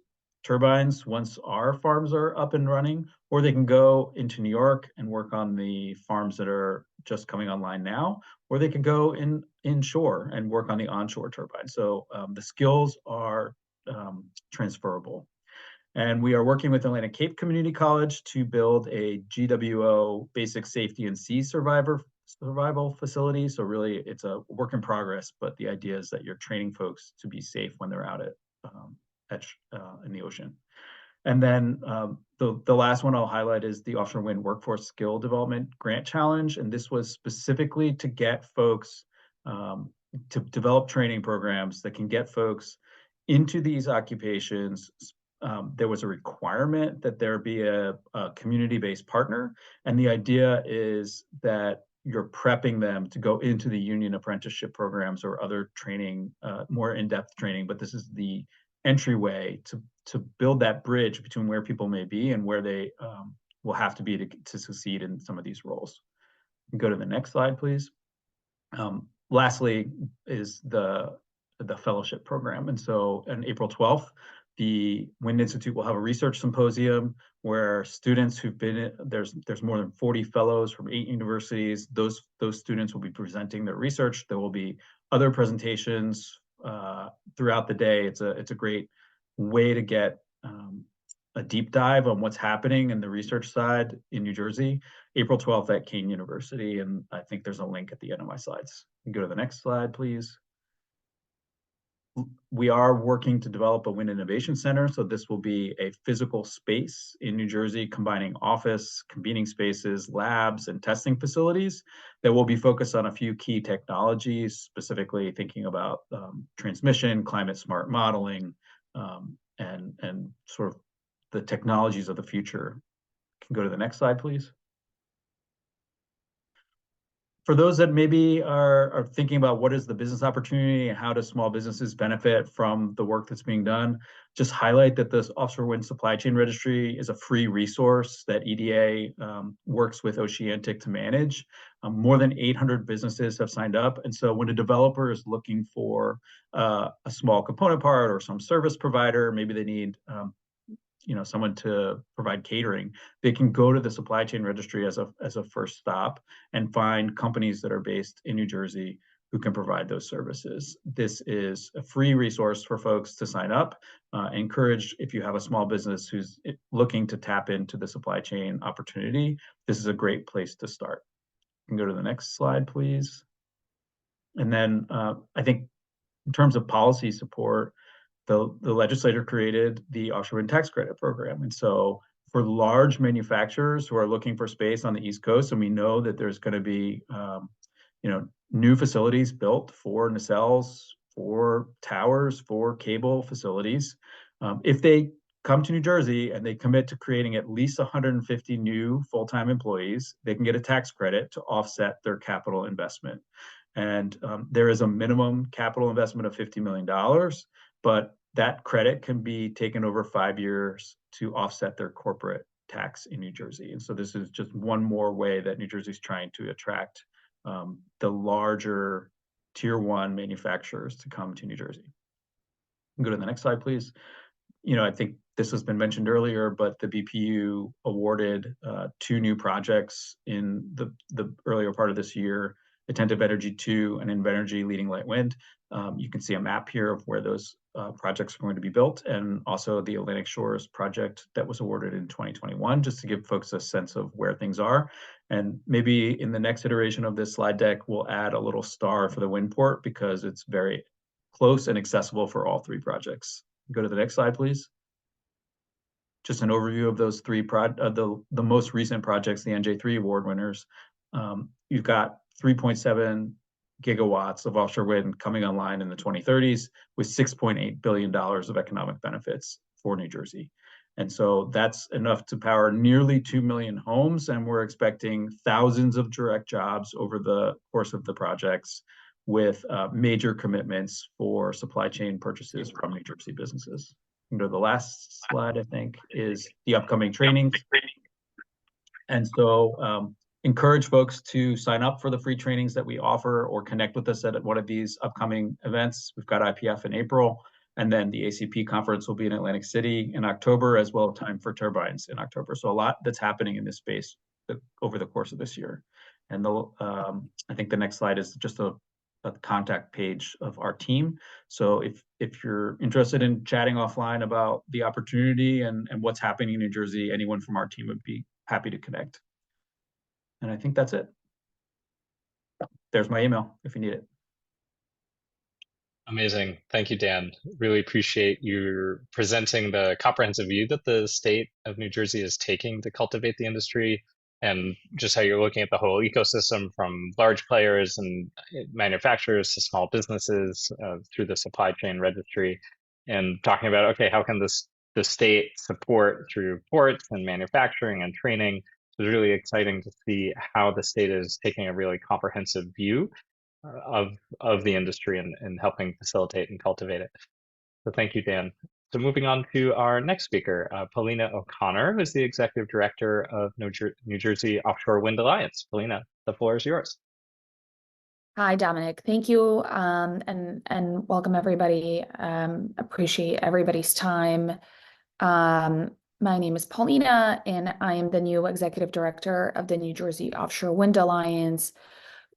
turbines once our farms are up and running, or they can go into New York and work on the farms that are just coming online now, or they could go inshore and work on the onshore turbines. So the skills are transferable. And we are working with Atlantic Cape Community College to build a GWO basic safety and sea survival facility. So really it's a work in progress, but the idea is that you're training folks to be safe when they're out in the ocean. And then the last one I'll highlight is the Offshore Wind Workforce Skill Development Grant Challenge. And this was specifically to get folks to develop training programs that can get folks into these occupations. There was a requirement that there be a community-based partner. And the idea is that you're prepping them to go into the union apprenticeship programs or other training, more in-depth training. But this is the entryway to build that bridge between where people may be and where they will have to be to succeed in some of these roles. Go to the next slide, please. Lastly is the fellowship program. And so on April 12th, the Wind Institute will have a research symposium where students who've been, there's more than 40 fellows from 8 universities. Those students will be presenting their research. There will be other presentations throughout the day. It's a great way to get a deep dive on what's happening in the research side in New Jersey. April 12th at Kean University, and I think there's a link at the end of my slides. You can go to the next slide, please. We are working to develop a Wind Innovation Center. So this will be a physical space in New Jersey, combining office, convening spaces, labs, and testing facilities that will be focused on a few key technologies, specifically thinking about transmission, climate smart modeling, and sort of the technologies of the future. Go to the next slide, please. For those that maybe are thinking about what is the business opportunity and how do small businesses benefit from the work that's being done, just highlight that this Offshore Wind Supply Chain Registry is a free resource that EDA works with Oceanic to manage. More than 800 businesses have signed up. And so when a developer is looking for a small component part or some service provider, maybe they need someone to provide catering, they can go to the supply chain registry as a first stop and find companies that are based in New Jersey who can provide those services. This is a free resource for folks to sign up. Encourage, if you have a small business who's looking to tap into the supply chain opportunity, this is a great place to start. You can go to the next slide, please. And then I think in terms of policy support, the legislature created the offshore wind tax credit program. And so for large manufacturers who are looking for space on the East Coast, and we know that there's going to be new facilities built for nacelles, for towers, for cable facilities, if they come to New Jersey and they commit to creating at least 150 new full-time employees, they can get a tax credit to offset their capital investment. And there is a minimum capital investment of $50 million, but that credit can be taken over 5 years to offset their corporate tax in New Jersey. And so this is just one more way that New Jersey is trying to attract the larger tier 1 manufacturers to come to New Jersey. Go to the next slide, please. I think this has been mentioned earlier, but the BPU awarded 2 new projects in the earlier part of this year, Attentive Energy 2 and Invenergy Leading Light Wind. You can see a map here of where those projects are going to be built, and also the Atlantic Shores project that was awarded in 2021, just to give folks a sense of where things are. And maybe in the next iteration of this slide deck, we'll add a little star for the wind port because it's very close and accessible for all 3 projects. Go to the next slide, please. Just an overview of those 3 the most recent projects, the NJ3 award winners. You've got 3.7 gigawatts of offshore wind coming online in the 2030s with $6.8 billion of economic benefits for New Jersey. And so that's enough to power nearly 2 million homes, and we're expecting thousands of direct jobs over the course of the projects with major commitments for supply chain purchases from New Jersey businesses. And the last slide, I think, is the upcoming trainings. And so encourage folks to sign up for the free trainings that we offer or connect with us at one of these upcoming events. We've got IPF in April, and then the ACP conference will be in Atlantic City in October, as well as Time for Turbines in October. So a lot that's happening in this space over the course of this year. And I think the next slide is just a contact page of our team. So if you're interested in chatting offline about the opportunity and what's happening in New Jersey, anyone from our team would be happy to connect. And I think that's it. There's my email if you need it. Amazing. Thank you, Dan. Really appreciate you presenting the comprehensive view that the state of New Jersey is taking to cultivate the industry, and just how you're looking at the whole ecosystem from large players and manufacturers to small businesses through the supply chain registry, and talking about, okay, how can the state support through ports and manufacturing and training. It's really exciting to see how the state is taking a really comprehensive view of the industry and helping facilitate and cultivate it. So thank you, Dan. So moving on to our next speaker, Paulina O'Connor, who's the Executive Director of New Jersey Offshore Wind Alliance. Paulina, the floor is yours. Hi, Dominic. Thank you, and welcome everybody. Appreciate everybody's time. My name is Paulina, and I am the new Executive Director of the New Jersey Offshore Wind Alliance.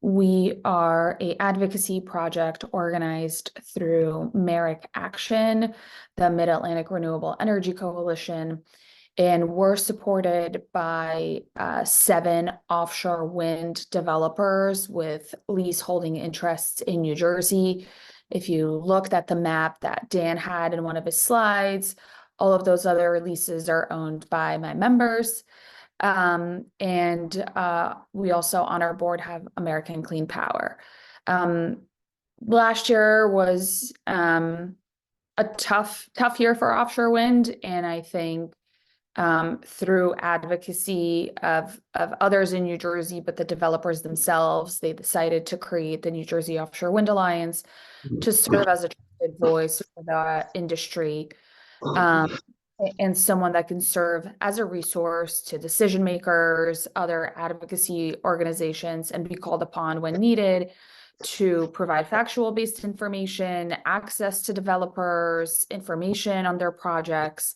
We are an advocacy project organized through Merrick Action, the Mid-Atlantic Renewable Energy Coalition, and we're supported by 7 offshore wind developers with leaseholding interests in New Jersey. If you looked at the map that Dan had in one of his slides, all of those other leases are owned by my members. And we also on our board have American Clean Power. Last year was a tough year for offshore wind, and I think through advocacy of others in New Jersey, but the developers themselves, they decided to create the New Jersey Offshore Wind Alliance to serve as a trusted voice for the industry, and someone that can serve as a resource to decision makers, other advocacy organizations, and be called upon when needed to provide factual-based information, access to developers, information on their projects,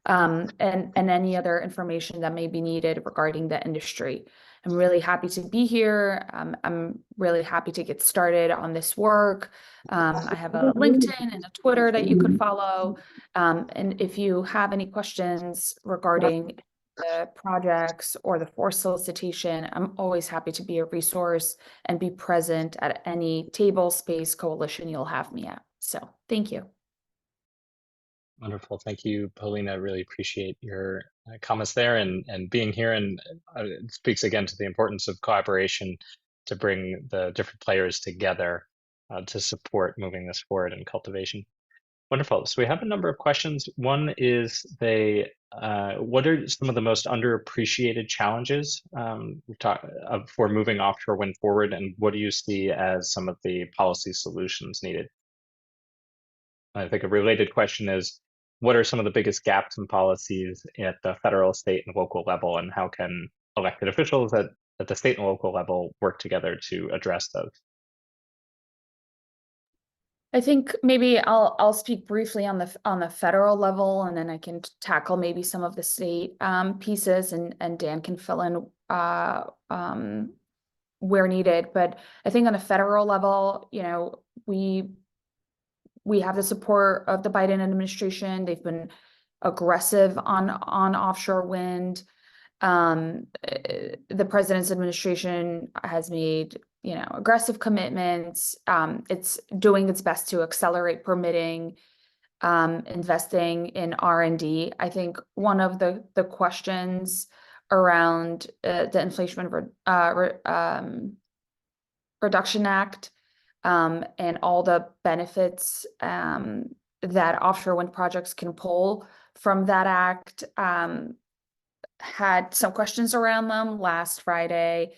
and any other information that may be needed regarding the industry. I'm really happy to be here. I'm really happy to get started on this work. I have a LinkedIn and a Twitter that you could follow. And if you have any questions regarding the projects or the forced solicitation, I'm always happy to be a resource and be present at any table, space, coalition you'll have me at. So thank you. Wonderful. Thank you, Paulina. I really appreciate your comments there and being here. And it speaks again to the importance of collaboration to bring the different players together to support moving this forward in cultivation. Wonderful. So we have a number of questions. One is what are some of the most underappreciated challenges for moving offshore wind forward, and what do you see as some of the policy solutions needed? I think a related question is, what are some of the biggest gaps in policies at the federal, state, and local level, and how can elected officials at the state and local level work together to address those? I think maybe I'll speak briefly on the federal level, and then I can tackle maybe some of the state pieces, and Dan can fill in where needed. But I think on a federal level, you know, we have the support of the Biden administration. They've been aggressive on offshore wind. The president's administration has made, you know, aggressive commitments. It's doing its best to accelerate permitting, investing in R&D. I think one of the questions around the Inflation Reduction Act and all the benefits that offshore wind projects can pull from that act had some questions around them. Last Friday,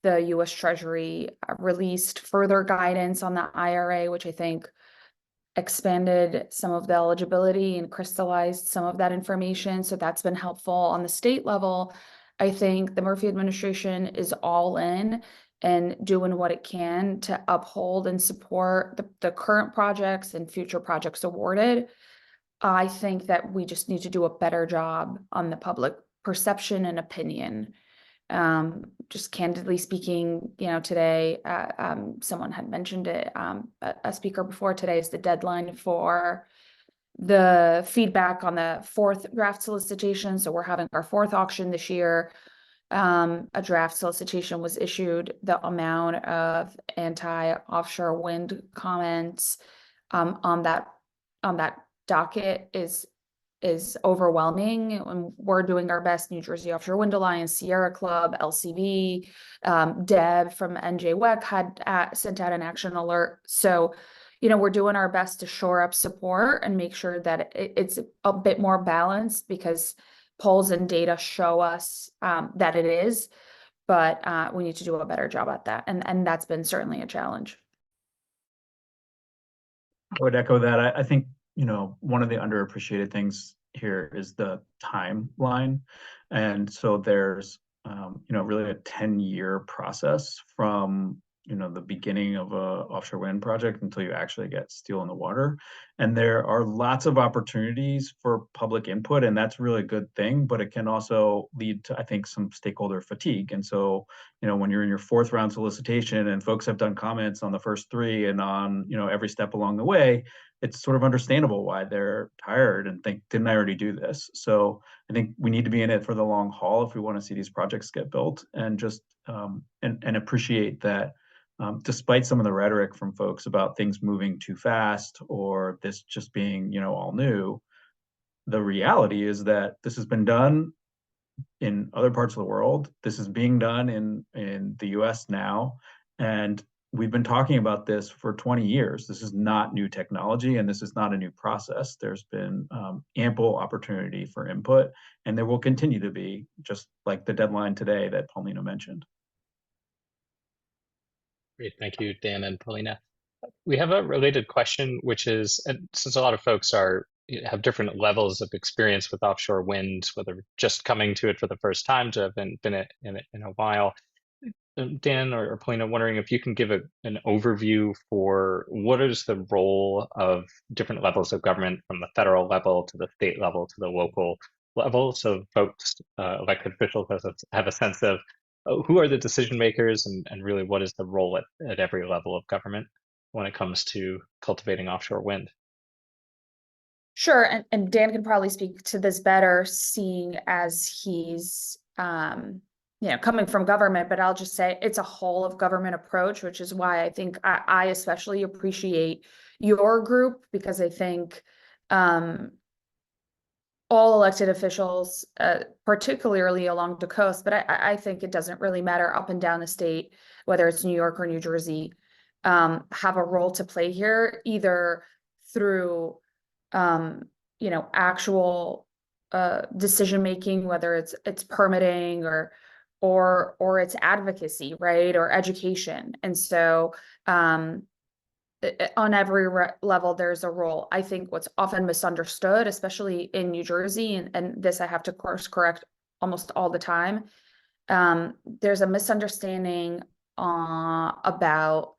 the U.S. Treasury released further guidance on the IRA, which I think expanded some of the eligibility and crystallized some of that information. So that's been helpful. On the state level, I think the Murphy administration is all in and doing what it can to uphold and support the current projects and future projects awarded. I think that we just need to do a better job on the public perception and opinion. Just candidly speaking, you know, today, someone had mentioned it, a speaker before today is the deadline for the feedback on the fourth draft solicitation. So we're having our fourth auction this year. A draft solicitation was issued. The amount of anti-offshore wind comments on that docket is overwhelming, and we're doing our best. New Jersey Offshore Wind Alliance, Sierra Club, LCV, Deb from NJWEC had sent out an action alert. So, you know, we're doing our best to shore up support and make sure that it's a bit more balanced, because polls and data show us that it is, but we need to do a better job at that. And that's been certainly a challenge. I would echo that. I think, you know, one of the underappreciated things here is the timeline. And so there's, you know, really a 10-year process from, you know, the beginning of a offshore wind project until you actually get steel in the water. And there are lots of opportunities for public input, and that's really a good thing, but it can also lead to, I think, some stakeholder fatigue. And so, you know, when you're in your fourth round solicitation and folks have done comments on the first three and on, you know, every step along the way, it's sort of understandable why they're tired and think, didn't I already do this? So I think we need to be in it for the long haul if we want to see these projects get built, and just and appreciate that despite some of the rhetoric from folks about things moving too fast or this just being, you know, all new, the reality is that this has been done in other parts of the world. This is being done in the US now. And we've been talking about this for 20 years. This is not new technology, and this is not a new process. There's been ample opportunity for input, and there will continue to be, just like the deadline today that Paulina mentioned. Great, thank you, Dan and Paulina. We have a related question, which is, and since a lot of folks have different levels of experience with offshore wind, whether just coming to it for the first time, to have been in it in a while, Dan or Paulina, wondering if you can give an overview for what is the role of different levels of government, from the federal level to the state level to the local level, so folks, elected officials, have a sense of who are the decision makers, and really what is the role at every level of government when it comes to cultivating offshore wind. Sure, and Dan can probably speak to this better, seeing as he's coming from government, but I'll just say it's a whole of government approach, which is why I think I especially appreciate your group, because I think all elected officials, particularly along the coast, but I think it doesn't really matter up and down the state, whether it's New York or New Jersey, have a role to play here, either through actual decision making, whether it's permitting or it's advocacy, right, or education. And so on every level, there's a role. I think what's often misunderstood, especially in New Jersey, and this I have to course correct almost all the time, there's a misunderstanding about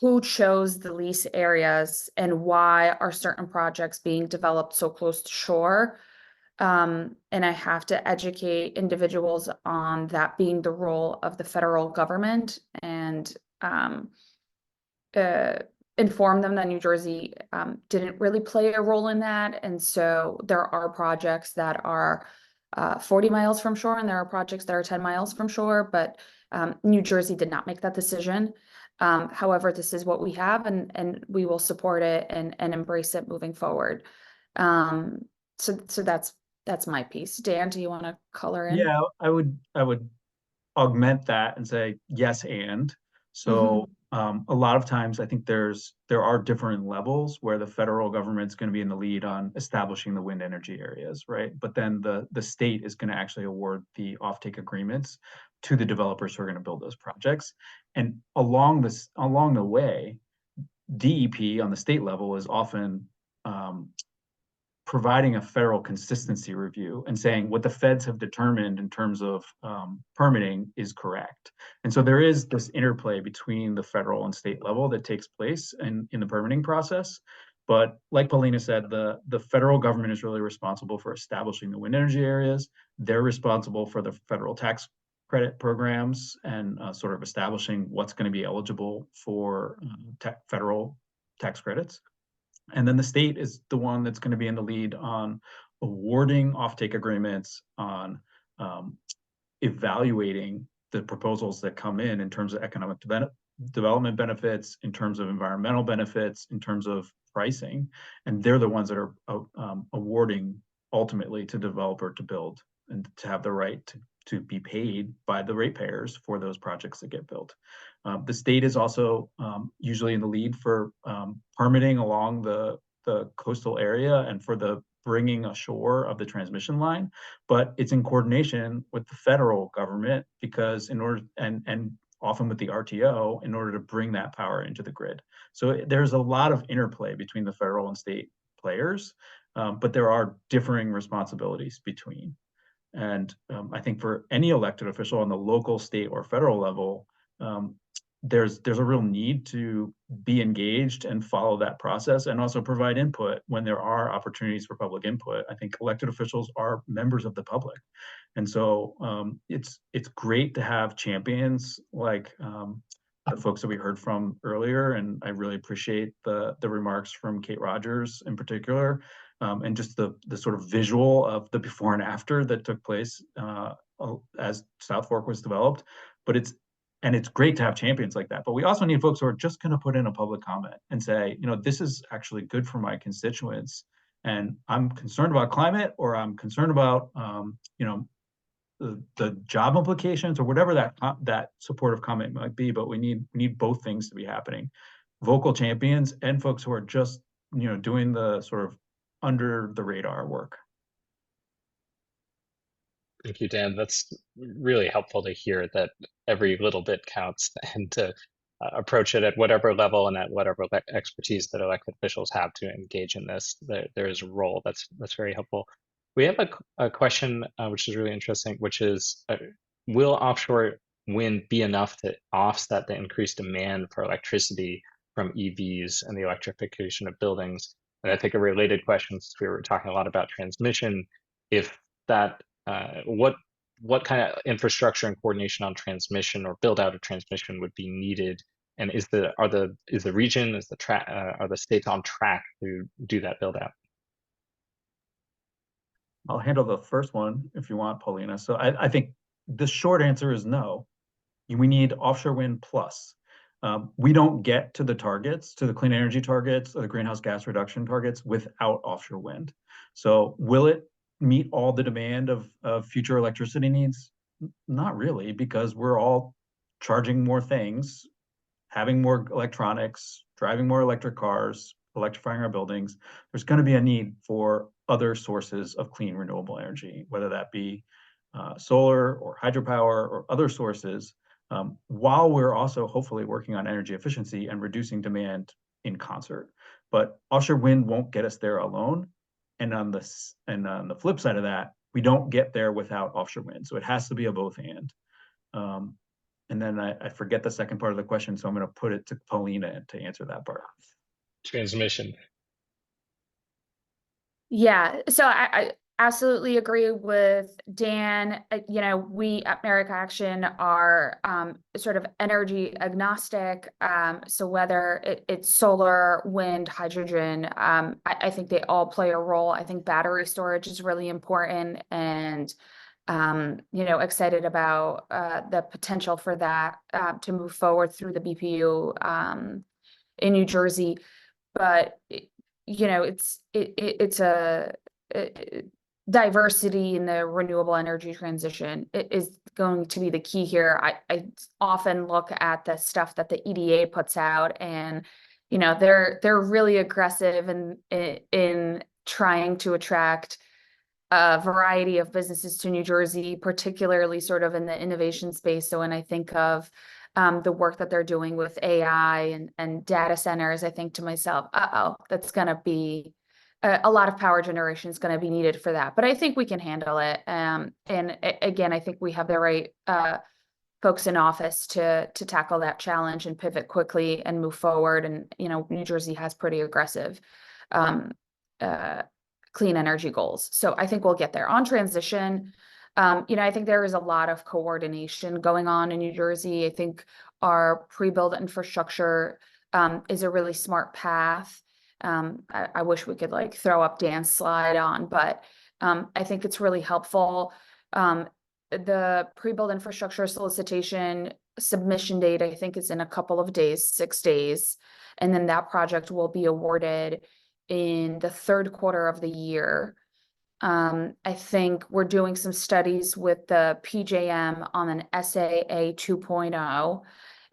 who chose the lease areas and why are certain projects being developed so close to shore. And I have to educate individuals on that being the role of the federal government, and inform them that New Jersey didn't really play a role in that. And so there are projects that are 40 miles from shore, and there are projects that are 10 miles from shore, but New Jersey did not make that decision. However, this is what we have, and we will support it and embrace it moving forward. So that's my piece. Dan, do you want to color in? Yeah, I would augment that and say yes, and so a lot of times I think there are different levels where the federal government's going to be in the lead on establishing the wind energy areas, right? But then the state is going to actually award the offtake agreements to the developers who are going to build those projects. And along the way, DEP on the state level is often providing a federal consistency review and saying what the feds have determined in terms of permitting is correct. And so there is this interplay between the federal and state level that takes place in the permitting process. But like Paulina said, the federal government is really responsible for establishing the wind energy areas. They're responsible for the federal tax credit programs and sort of establishing what's going to be eligible for federal tax credits. And then the state is the one that's going to be in the lead on awarding offtake agreements, on evaluating the proposals that come in terms of economic development benefits, in terms of environmental benefits, in terms of pricing. And they're the ones that are awarding ultimately to developer to build and to have the right to be paid by the ratepayers for those projects that get built. The state is also usually in the lead for permitting along the coastal area and for the bringing ashore of the transmission line, but it's in coordination with the federal government, because in order, and often with the RTO, in order to bring that power into the grid. So there's a lot of interplay between the federal and state players, but there are differing responsibilities between. And I think for any elected official on the local, state, or federal level, there's a real need to be engaged and follow that process, and also provide input when there are opportunities for public input. I think elected officials are members of the public, and so it's great to have champions like the folks that we heard from earlier, and I really appreciate the remarks from Kate Rogers in particular. And just the sort of visual of the before and after that took place as South Fork was developed. But it's great to have champions like that. But we also need folks who are just going to put in a public comment and say, this is actually good for my constituents, and I'm concerned about climate, or I'm concerned about, the job implications or whatever that supportive comment might be, but we need both things to be happening. Vocal champions and folks who are just, doing the sort of under the radar work. Thank you, Dan. That's really helpful to hear that every little bit counts and to approach it at whatever level and at whatever expertise that elected officials have to engage in this. There is a role that's very helpful. We have a question which is really interesting, which is, will offshore wind be enough to offset the increased demand for electricity from EVs and the electrification of buildings? And I think a related question, since we were talking a lot about transmission, if that what kind of infrastructure and coordination on transmission or build out of transmission would be needed? And is the region, are the states on track to do that build out? I'll handle the first one if you want, Paulina. So I think the short answer is no. We need offshore wind plus. We don't get to the targets, to the clean energy targets or the greenhouse gas reduction targets without offshore wind. So will it meet all the demand of future electricity needs? Not really, because we're all charging more things, having more electronics, driving more electric cars, electrifying our buildings. There's going to be a need for other sources of clean renewable energy, whether that be solar or hydropower or other sources, while we're also hopefully working on energy efficiency and reducing demand in concert. But offshore wind won't get us there alone. And on the flip side of that, we don't get there without offshore wind. So it has to be a both and. And then I forget the second part of the question, so I'm going to put it to Paulina to answer that part. Transmission. Yeah, so I absolutely agree with Dan. We at America Action are sort of energy agnostic. So whether it's solar, wind, hydrogen, I think they all play a role. I think battery storage is really important, and excited about the potential for that to move forward through the BPU in New Jersey. But it's a diversity in the renewable energy transition is going to be the key here. I often look at the stuff that the EDA puts out, and they're really aggressive in trying to attract a variety of businesses to New Jersey, particularly sort of in the innovation space. So when I think of the work that they're doing with AI and data centers, I think to myself, that's going to be a lot of power generation is going to be needed for that. But I think we can handle it. And again, I think we have the right folks in office to tackle that challenge and pivot quickly and move forward. And, New Jersey has pretty aggressive clean energy goals. So I think we'll get there. On transition, I think there is a lot of coordination going on in New Jersey. I think our pre-built infrastructure is a really smart path. I wish we could throw up Dan's slide on, but I think it's really helpful. The pre-built infrastructure solicitation submission date, I think, is in a couple of days, 6 days. And then that project will be awarded in the third quarter of the year. I think we're doing some studies with the PJM on an SAA 2.0.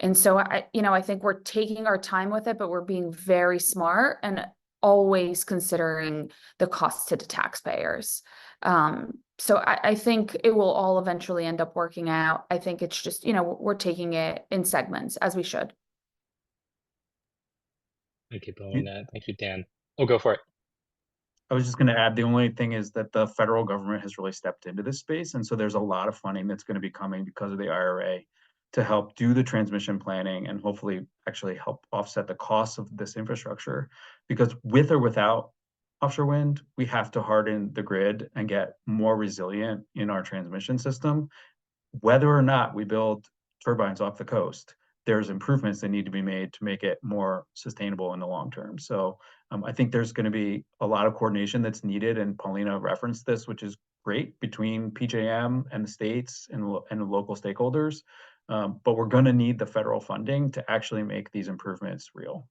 And so I think we're taking our time with it, but we're being very smart and always considering the cost to the taxpayers. So I think it will all eventually end up working out. I think it's just, we're taking it in segments, as we should. Thank you, Paulina. Thank you, Dan. Oh, go for it. I was just going to add, the only thing is that the federal government has really stepped into this space. And so there's a lot of funding that's going to be coming because of the IRA to help do the transmission planning and hopefully actually help offset the costs of this infrastructure. Because with or without offshore wind, we have to harden the grid and get more resilient in our transmission system. Whether or not we build turbines off the coast, there's improvements that need to be made to make it more sustainable in the long term. So I think there's going to be a lot of coordination that's needed, and Paulina referenced this, which is great, between PJM and the states and local stakeholders. But we're going to need the federal funding to actually make these improvements real.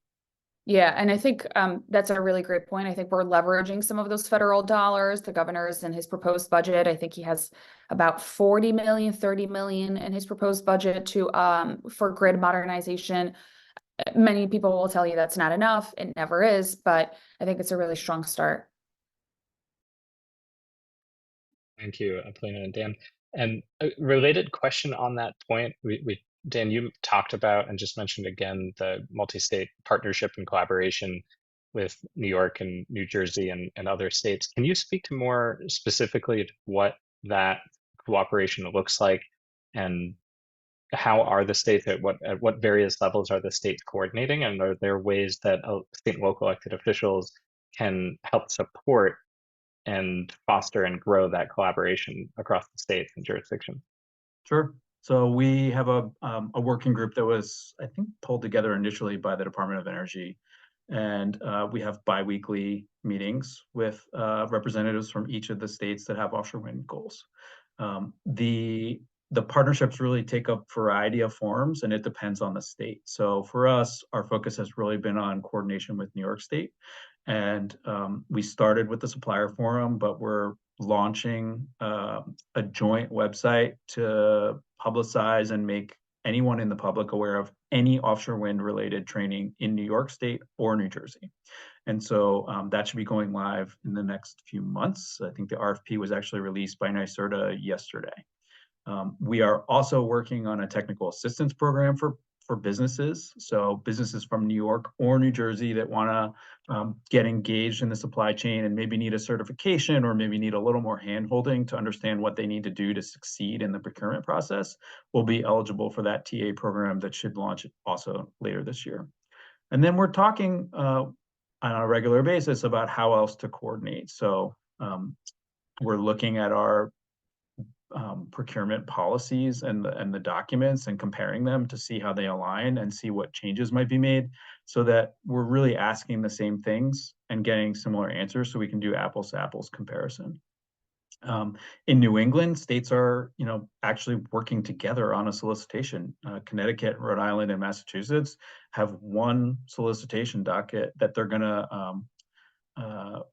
Yeah, and I think that's a really great point. I think we're leveraging some of those federal dollars. The governor's in his proposed budget. I think he has about 40 million, 30 million in his proposed budget to for grid modernization. Many people will tell you that's not enough. It never is, but I think it's a really strong start. Thank you, Polina and Dan. And a related question on that point, Dan, you talked about and just mentioned again the multi-state partnership and collaboration with New York and New Jersey and other states. Can you speak to more specifically what that cooperation looks like, and how are the states at what various levels are the states coordinating, and are there ways that state and local elected officials can help support and foster and grow that collaboration across the states and jurisdictions? Sure. So we have a working group that was, I think, pulled together initially by the Department of Energy. And we have biweekly meetings with representatives from each of the states that have offshore wind goals. The partnerships really take a variety of forms, and it depends on the state. So for us, our focus has really been on coordination with New York State. And we started with the supplier forum, but we're launching a joint website to publicize and make anyone in the public aware of any offshore wind related training in New York State or New Jersey. And so that should be going live in the next few months. I think the RFP was actually released by NYSERDA yesterday. We are also working on a technical assistance program for businesses. So businesses from New York or New Jersey that want to get engaged in the supply chain and maybe need a certification or maybe need a little more hand-holding to understand what they need to do to succeed in the procurement process will be eligible for that TA program that should launch also later this year. And then we're talking on a regular basis about how else to coordinate. So we're looking at our procurement policies and the documents and comparing them to see how they align and see what changes might be made, so that we're really asking the same things and getting similar answers, so we can do apples to apples comparison. In New England, states are, actually working together on a solicitation. Connecticut, Rhode Island, and Massachusetts have one solicitation docket that they're going to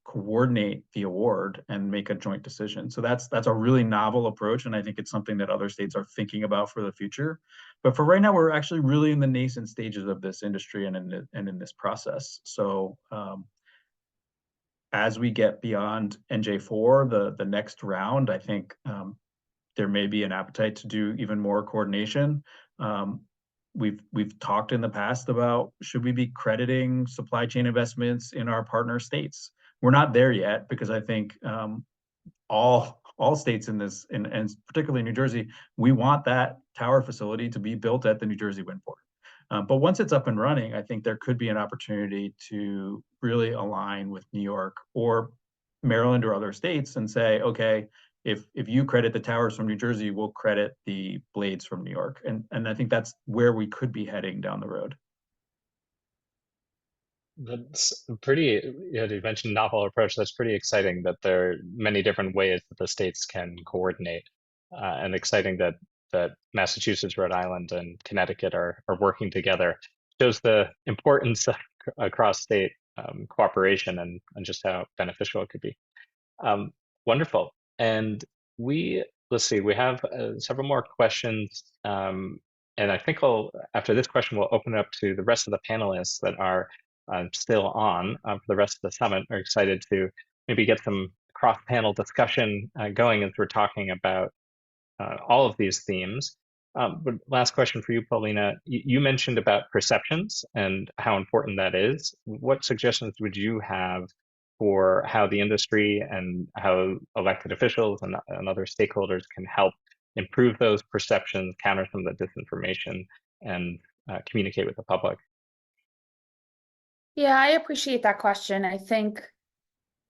coordinate the award and make a joint decision. So that's a really novel approach, and I think it's something that other states are thinking about for the future. But for right now, we're actually really in the nascent stages of this industry and in this process. So as we get beyond NJ4, the next round, I think there may be an appetite to do even more coordination. We've talked in the past about, should we be crediting supply chain investments in our partner states? We're not there yet, because I think all states in this, and particularly New Jersey, we want that tower facility to be built at the New Jersey wind port. But once it's up and running, I think there could be an opportunity to really align with New York or Maryland or other states and say, okay, if you credit the towers from New Jersey, we'll credit the blades from New York. And I think that's where we could be heading down the road. That's pretty, you mentioned novel approach. That's pretty exciting that there are many different ways that the states can coordinate, and exciting that Massachusetts, Rhode Island, and Connecticut are working together. Shows the importance of cross-state cooperation and just how beneficial it could be. Wonderful. And let's see, we have several more questions. And I think after this question, we'll open it up to the rest of the panelists that are still on for the rest of the summit. We're excited to maybe get some cross-panel discussion going as we're talking about all of these themes. But last question for you, Paulina. You mentioned about perceptions and how important that is. What suggestions would you have for how the industry and how elected officials and other stakeholders can help improve those perceptions, counter some of the disinformation, and communicate with the public? Yeah, I appreciate that question. I think,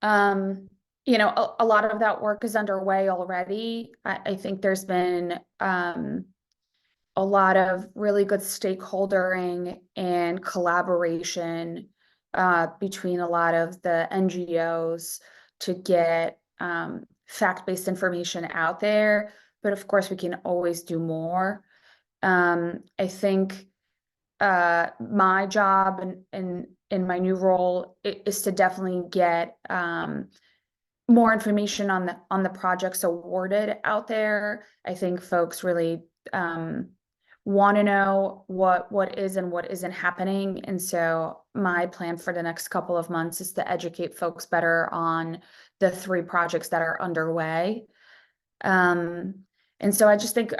a lot of that work is underway already. I think there's been a lot of really good stakeholdering and collaboration between a lot of the NGOs to get fact-based information out there. But of course, we can always do more. I think my job and in my new role is to definitely get more information on the projects awarded out there. I think folks really want to know what is and what isn't happening. And so my plan for the next couple of months is to educate folks better on the 3 projects that are underway. And so I just think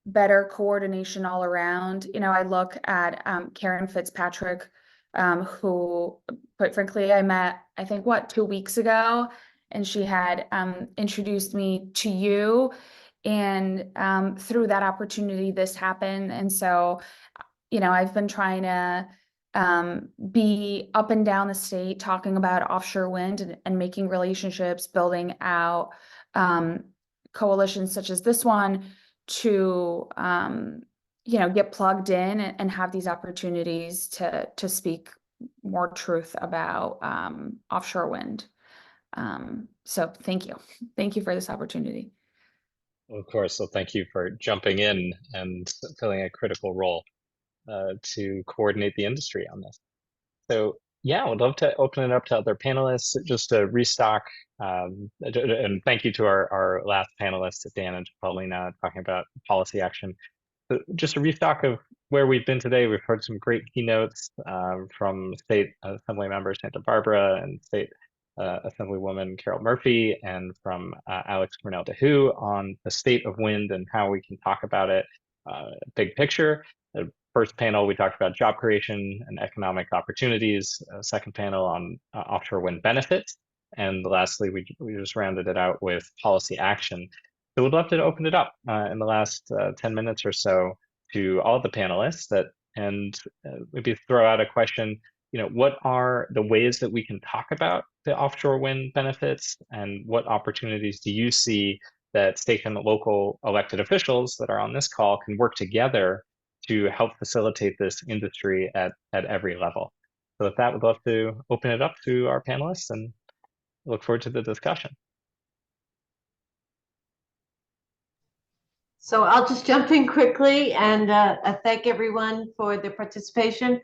better coordination all around. You know, I look at Karen Fitzpatrick, who, quite frankly, I met, I think, 2 weeks ago, and she had introduced me to you. And through that opportunity, this happened. And so, you know, I've been trying to be up and down the state talking about offshore wind and making relationships, building out coalitions such as this one to, you know, get plugged in and have these opportunities to speak more truth about offshore wind. So thank you. Thank you for this opportunity. Of course. So thank you for jumping in and filling a critical role to coordinate the industry on this. So yeah, I would love to open it up to other panelists, just to restock. And thank you to our last panelists, Dan and Paulina, talking about policy action. So just a restock of where we've been today. We've heard some great keynotes from State Assembly Member Santa Barbara and State Assemblywoman Carol Murphy, and from Alex Cornell DeHoo on the state of wind and how we can talk about it big picture. The first panel, we talked about job creation and economic opportunities. Second panel on offshore wind benefits. And lastly, we just rounded it out with policy action. So we'd love to open it up in the last 10 minutes or so to all the panelists and maybe throw out a question. You know, what are the ways that we can talk about the offshore wind benefits, and what opportunities do you see that state and local elected officials that are on this call can work together to help facilitate this industry at every level? So with that, we'd love to open it up to our panelists and look forward to the discussion. So I'll just jump in quickly and thank everyone for their participation.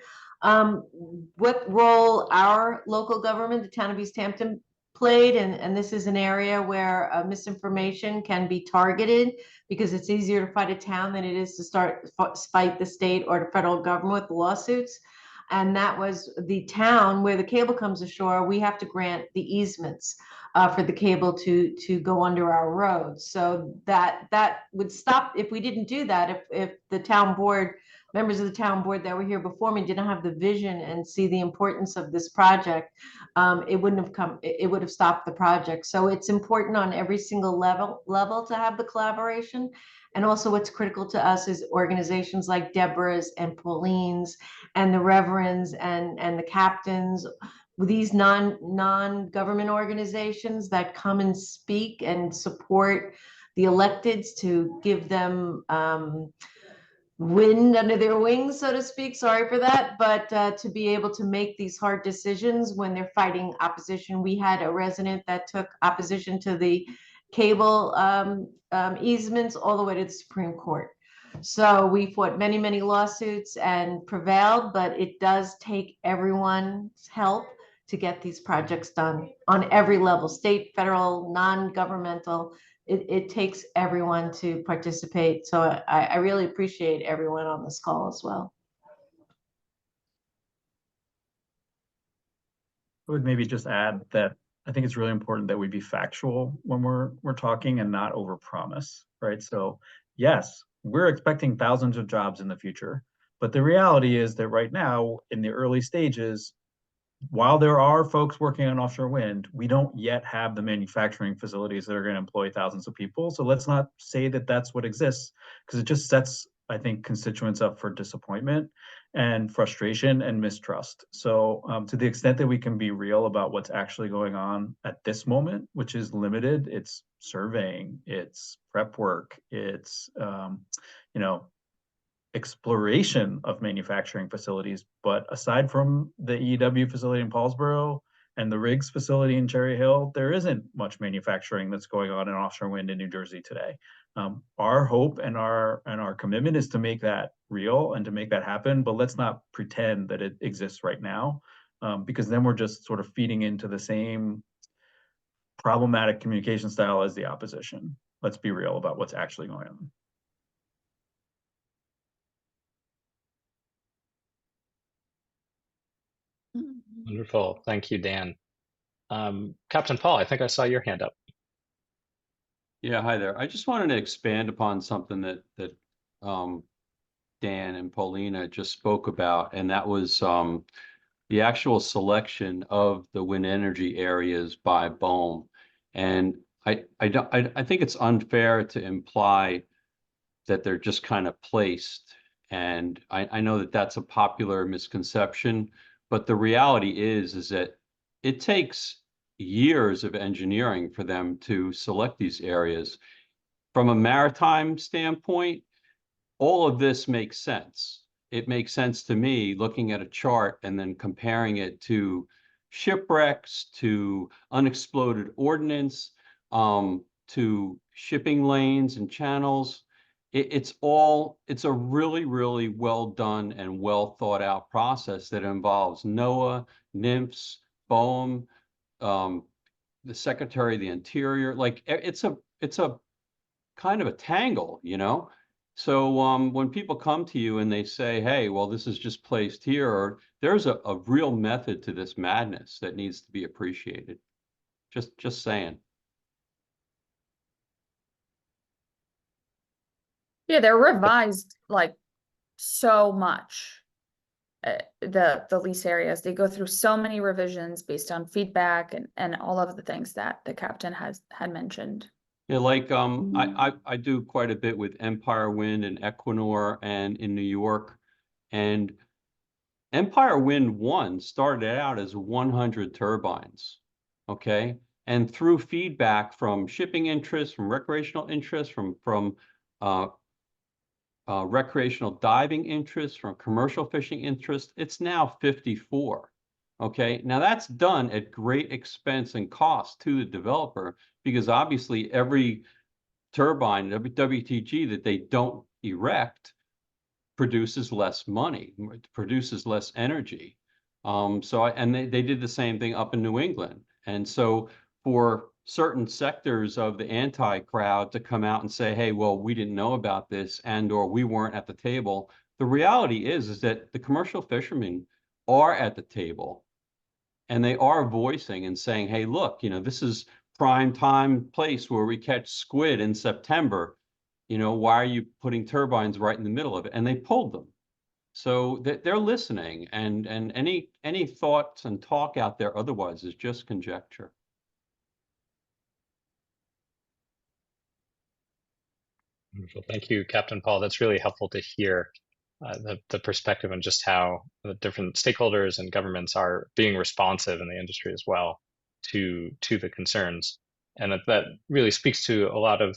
What role our local government, the town of East Hampton, played, and this is an area where misinformation can be targeted, because it's easier to fight a town than it is to fight the state or the federal government with lawsuits. And that was the town where the cable comes ashore. We have to grant the easements for the cable to go under our roads. So that would stop if we didn't do that. If the town board, members of the town board that were here before me, didn't have the vision and see the importance of this project, it wouldn't have come. It would have stopped the project. So it's important on every single level to have the collaboration. And also what's critical to us is organizations like Deborah's and Pauline's and the Reverends and the captains, these non-government organizations that come and speak and support the electeds to give them wind under their wings, so to speak. Sorry for that, but to be able to make these hard decisions when they're fighting opposition. We had a resident that took opposition to the cable easements all the way to the Supreme Court. So we fought many, many lawsuits and prevailed, but it does take everyone's help to get these projects done on every level, state, federal, non-governmental. It takes everyone to participate. So I really appreciate everyone on this call as well. I would maybe just add that I think it's really important that we be factual when we're talking and not overpromise, right? So yes, we're expecting thousands of jobs in the future, but the reality is that right now in the early stages, while there are folks working on offshore wind, we don't yet have the manufacturing facilities that are going to employ thousands of people. So let's not say that that's what exists, because it just sets, I think, constituents up for disappointment and frustration and mistrust. So to the extent that we can be real about what's actually going on at this moment, which is limited, it's surveying, it's prep work, it's, exploration of manufacturing facilities. But aside from the EEW facility in Paulsboro and the Riggs facility in Cherry Hill, there isn't much manufacturing that's going on in offshore wind in New Jersey today. Our hope and our commitment is to make that real and to make that happen, but let's not pretend that it exists right now, because then we're just sort of feeding into the same problematic communication style as the opposition. Let's be real about what's actually going on. Wonderful. Thank you, Dan. Captain Paul, I think I saw your hand up. Yeah, hi there. I just wanted to expand upon something that Dan and Paulina just spoke about, and that was the actual selection of the wind energy areas by BOEM. And I think it's unfair to imply that they're just kind of placed. And I know that that's a popular misconception, but the reality is that it takes years of engineering for them to select these areas. From a maritime standpoint, all of this makes sense. It makes sense to me looking at a chart and then comparing it to shipwrecks, to unexploded ordnance, to shipping lanes and channels. It's a really, really well done and well thought out process that involves NOAA, NIMS, BOEM, the Secretary of the Interior. Like it's a kind of a tangle, you know? So when people come to you and they say, hey, well, this is just placed here, or there's a real method to this madness that needs to be appreciated. Just saying. Yeah, they're revised like so much. The lease areas, they go through so many revisions based on feedback and all of the things that the captain had mentioned. Yeah, like I do quite a bit with Empire Wind and Equinor and in New York. And Empire Wind 1 started out as 100 turbines. Okay. And through feedback from shipping interests, from recreational interests, from recreational diving interests, from commercial fishing interests, it's now 54. Okay, now that's done at great expense and cost to the developer, because obviously every turbine, every WTG that they don't erect produces less money, produces less energy. And they did the same thing up in New England. And so for certain sectors of the anti-crowd to come out and say, hey, well, we didn't know about this and or we weren't at the table. The reality is that the commercial fishermen are at the table and they are voicing and saying, hey, look, you know, this is prime time place where we catch squid in September. You know, why are you putting turbines right in the middle of it? And they pulled them. So they're listening, and any thoughts and talk out there otherwise is just conjecture. Wonderful. Thank you, Captain Paul. That's really helpful to hear the perspective and just how the different stakeholders and governments are being responsive in the industry as well to the concerns. And that really speaks to a lot of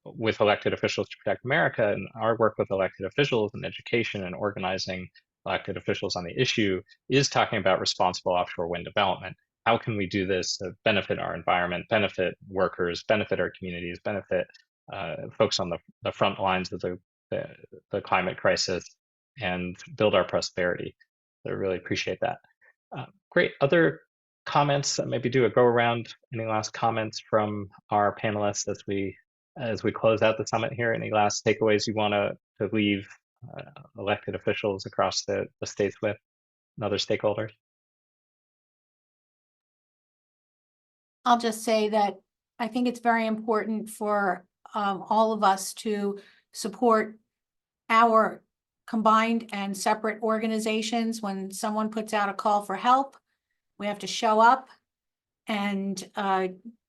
with elected officials to protect America and our work with elected officials and education and organizing elected officials on the issue is talking about responsible offshore wind development. How can we do this to benefit our environment, benefit workers, benefit our communities, benefit folks on the front lines of the climate crisis, and build our prosperity? So I really appreciate that. Great. Other comments? Maybe do a go around. Any last comments from our panelists as we close out the summit here? Any last takeaways you want to leave elected officials across the states with and other stakeholders? I'll just say that I think it's very important for all of us to support our combined and separate organizations. When someone puts out a call for help, we have to show up and,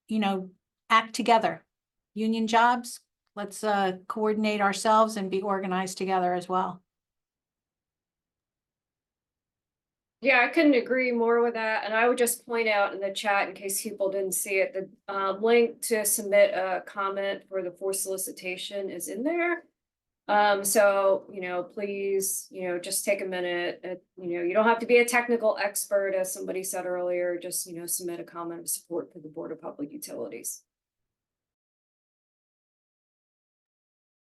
you know, act together. Union jobs, let's coordinate ourselves and be organized together as well. Yeah, I couldn't agree more with that. And I would just point out in the chat, in case people didn't see it, the link to submit a comment for the forced solicitation is in there. So, you know, please, you know, just take a minute. You know, you don't have to be a technical expert, as somebody said earlier, just, you know, submit a comment of support for the Board of Public Utilities.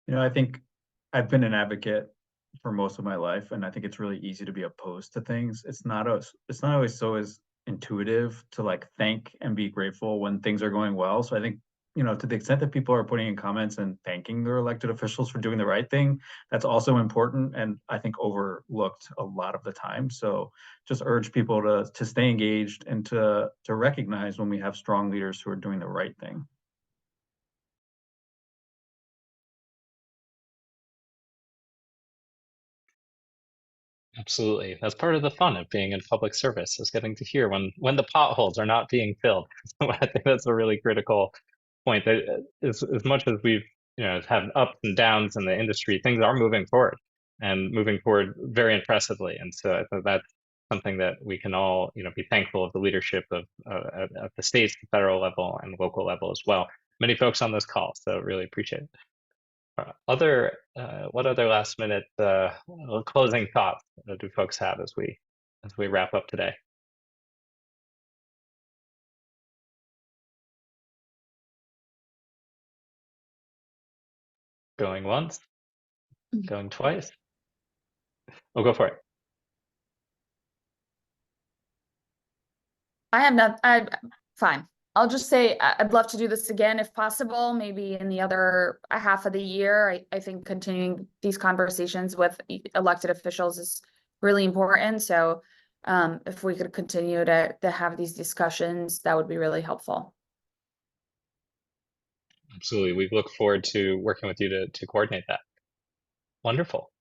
You know, I think I've been an advocate for most of my life, and I think it's really easy to be opposed to things. It's not always so as intuitive to like thank and be grateful when things are going well. So I think, you know, to the extent that people are putting in comments and thanking their elected officials for doing the right thing, that's also important and I think overlooked a lot of the time. So just urge people to stay engaged and to recognize when we have strong leaders who are doing the right thing. Absolutely. That's part of the fun of being in public service, is getting to hear when the potholes are not being filled. So I think that's a really critical point, that as much as we've, you know, had ups and downs in the industry, things are moving forward and moving forward very impressively. And so I think that's something that we can all, you know, be thankful of the leadership of at the state, federal level, and local level as well. Many folks on this call, so really appreciate it. What other last minute closing thoughts do folks have as we wrap up today? Going once, going twice. Oh, go for it. Fine. I'll just say I'd love to do this again if possible, maybe in the other half of the year. I think continuing these conversations with elected officials is really important. So if we could continue to have these discussions, that would be really helpful. Absolutely. We look forward to working with you to coordinate that. Wonderful.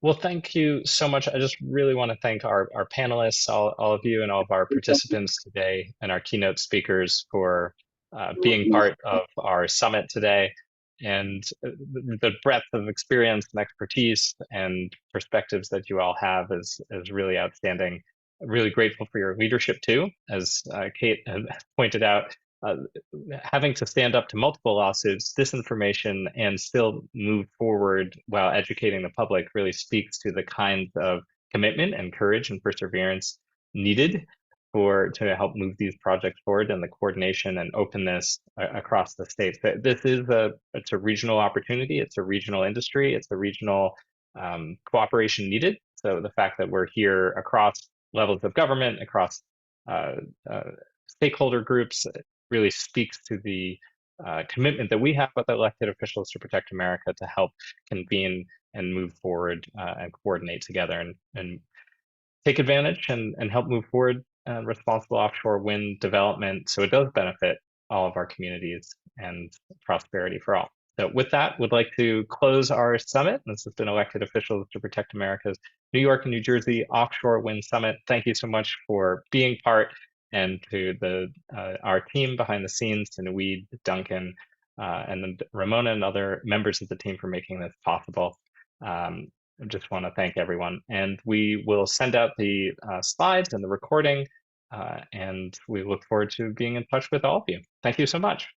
Well, thank you so much. I just really want to thank our panelists, all of you, and all of our participants today, and our keynote speakers for being part of our summit today. And the breadth of experience and expertise and perspectives that you all have is really outstanding. I'm really grateful for your leadership too, as Kate pointed out. Having to stand up to multiple lawsuits, disinformation, and still move forward while educating the public really speaks to the kinds of commitment and courage and perseverance needed to help move these projects forward, and the coordination and openness across the states. This is it's a regional opportunity. It's a regional industry. It's a regional cooperation needed. So the fact that we're here across levels of government, across stakeholder groups, really speaks to the commitment that we have with elected officials to protect America, to help convene and move forward and coordinate together and take advantage and help move forward responsible offshore wind development, so it does benefit all of our communities and prosperity for all. So with that, we'd like to close our summit. This has been Elected Officials to Protect America's New York and New Jersey Offshore Wind Summit. Thank you so much for being part, and to our team behind the scenes, to Naweed, Duncan, and then Ramona and other members of the team for making this possible. I just want to thank everyone, and we will send out the slides and the recording, and we look forward to being in touch with all of you. Thank you so much.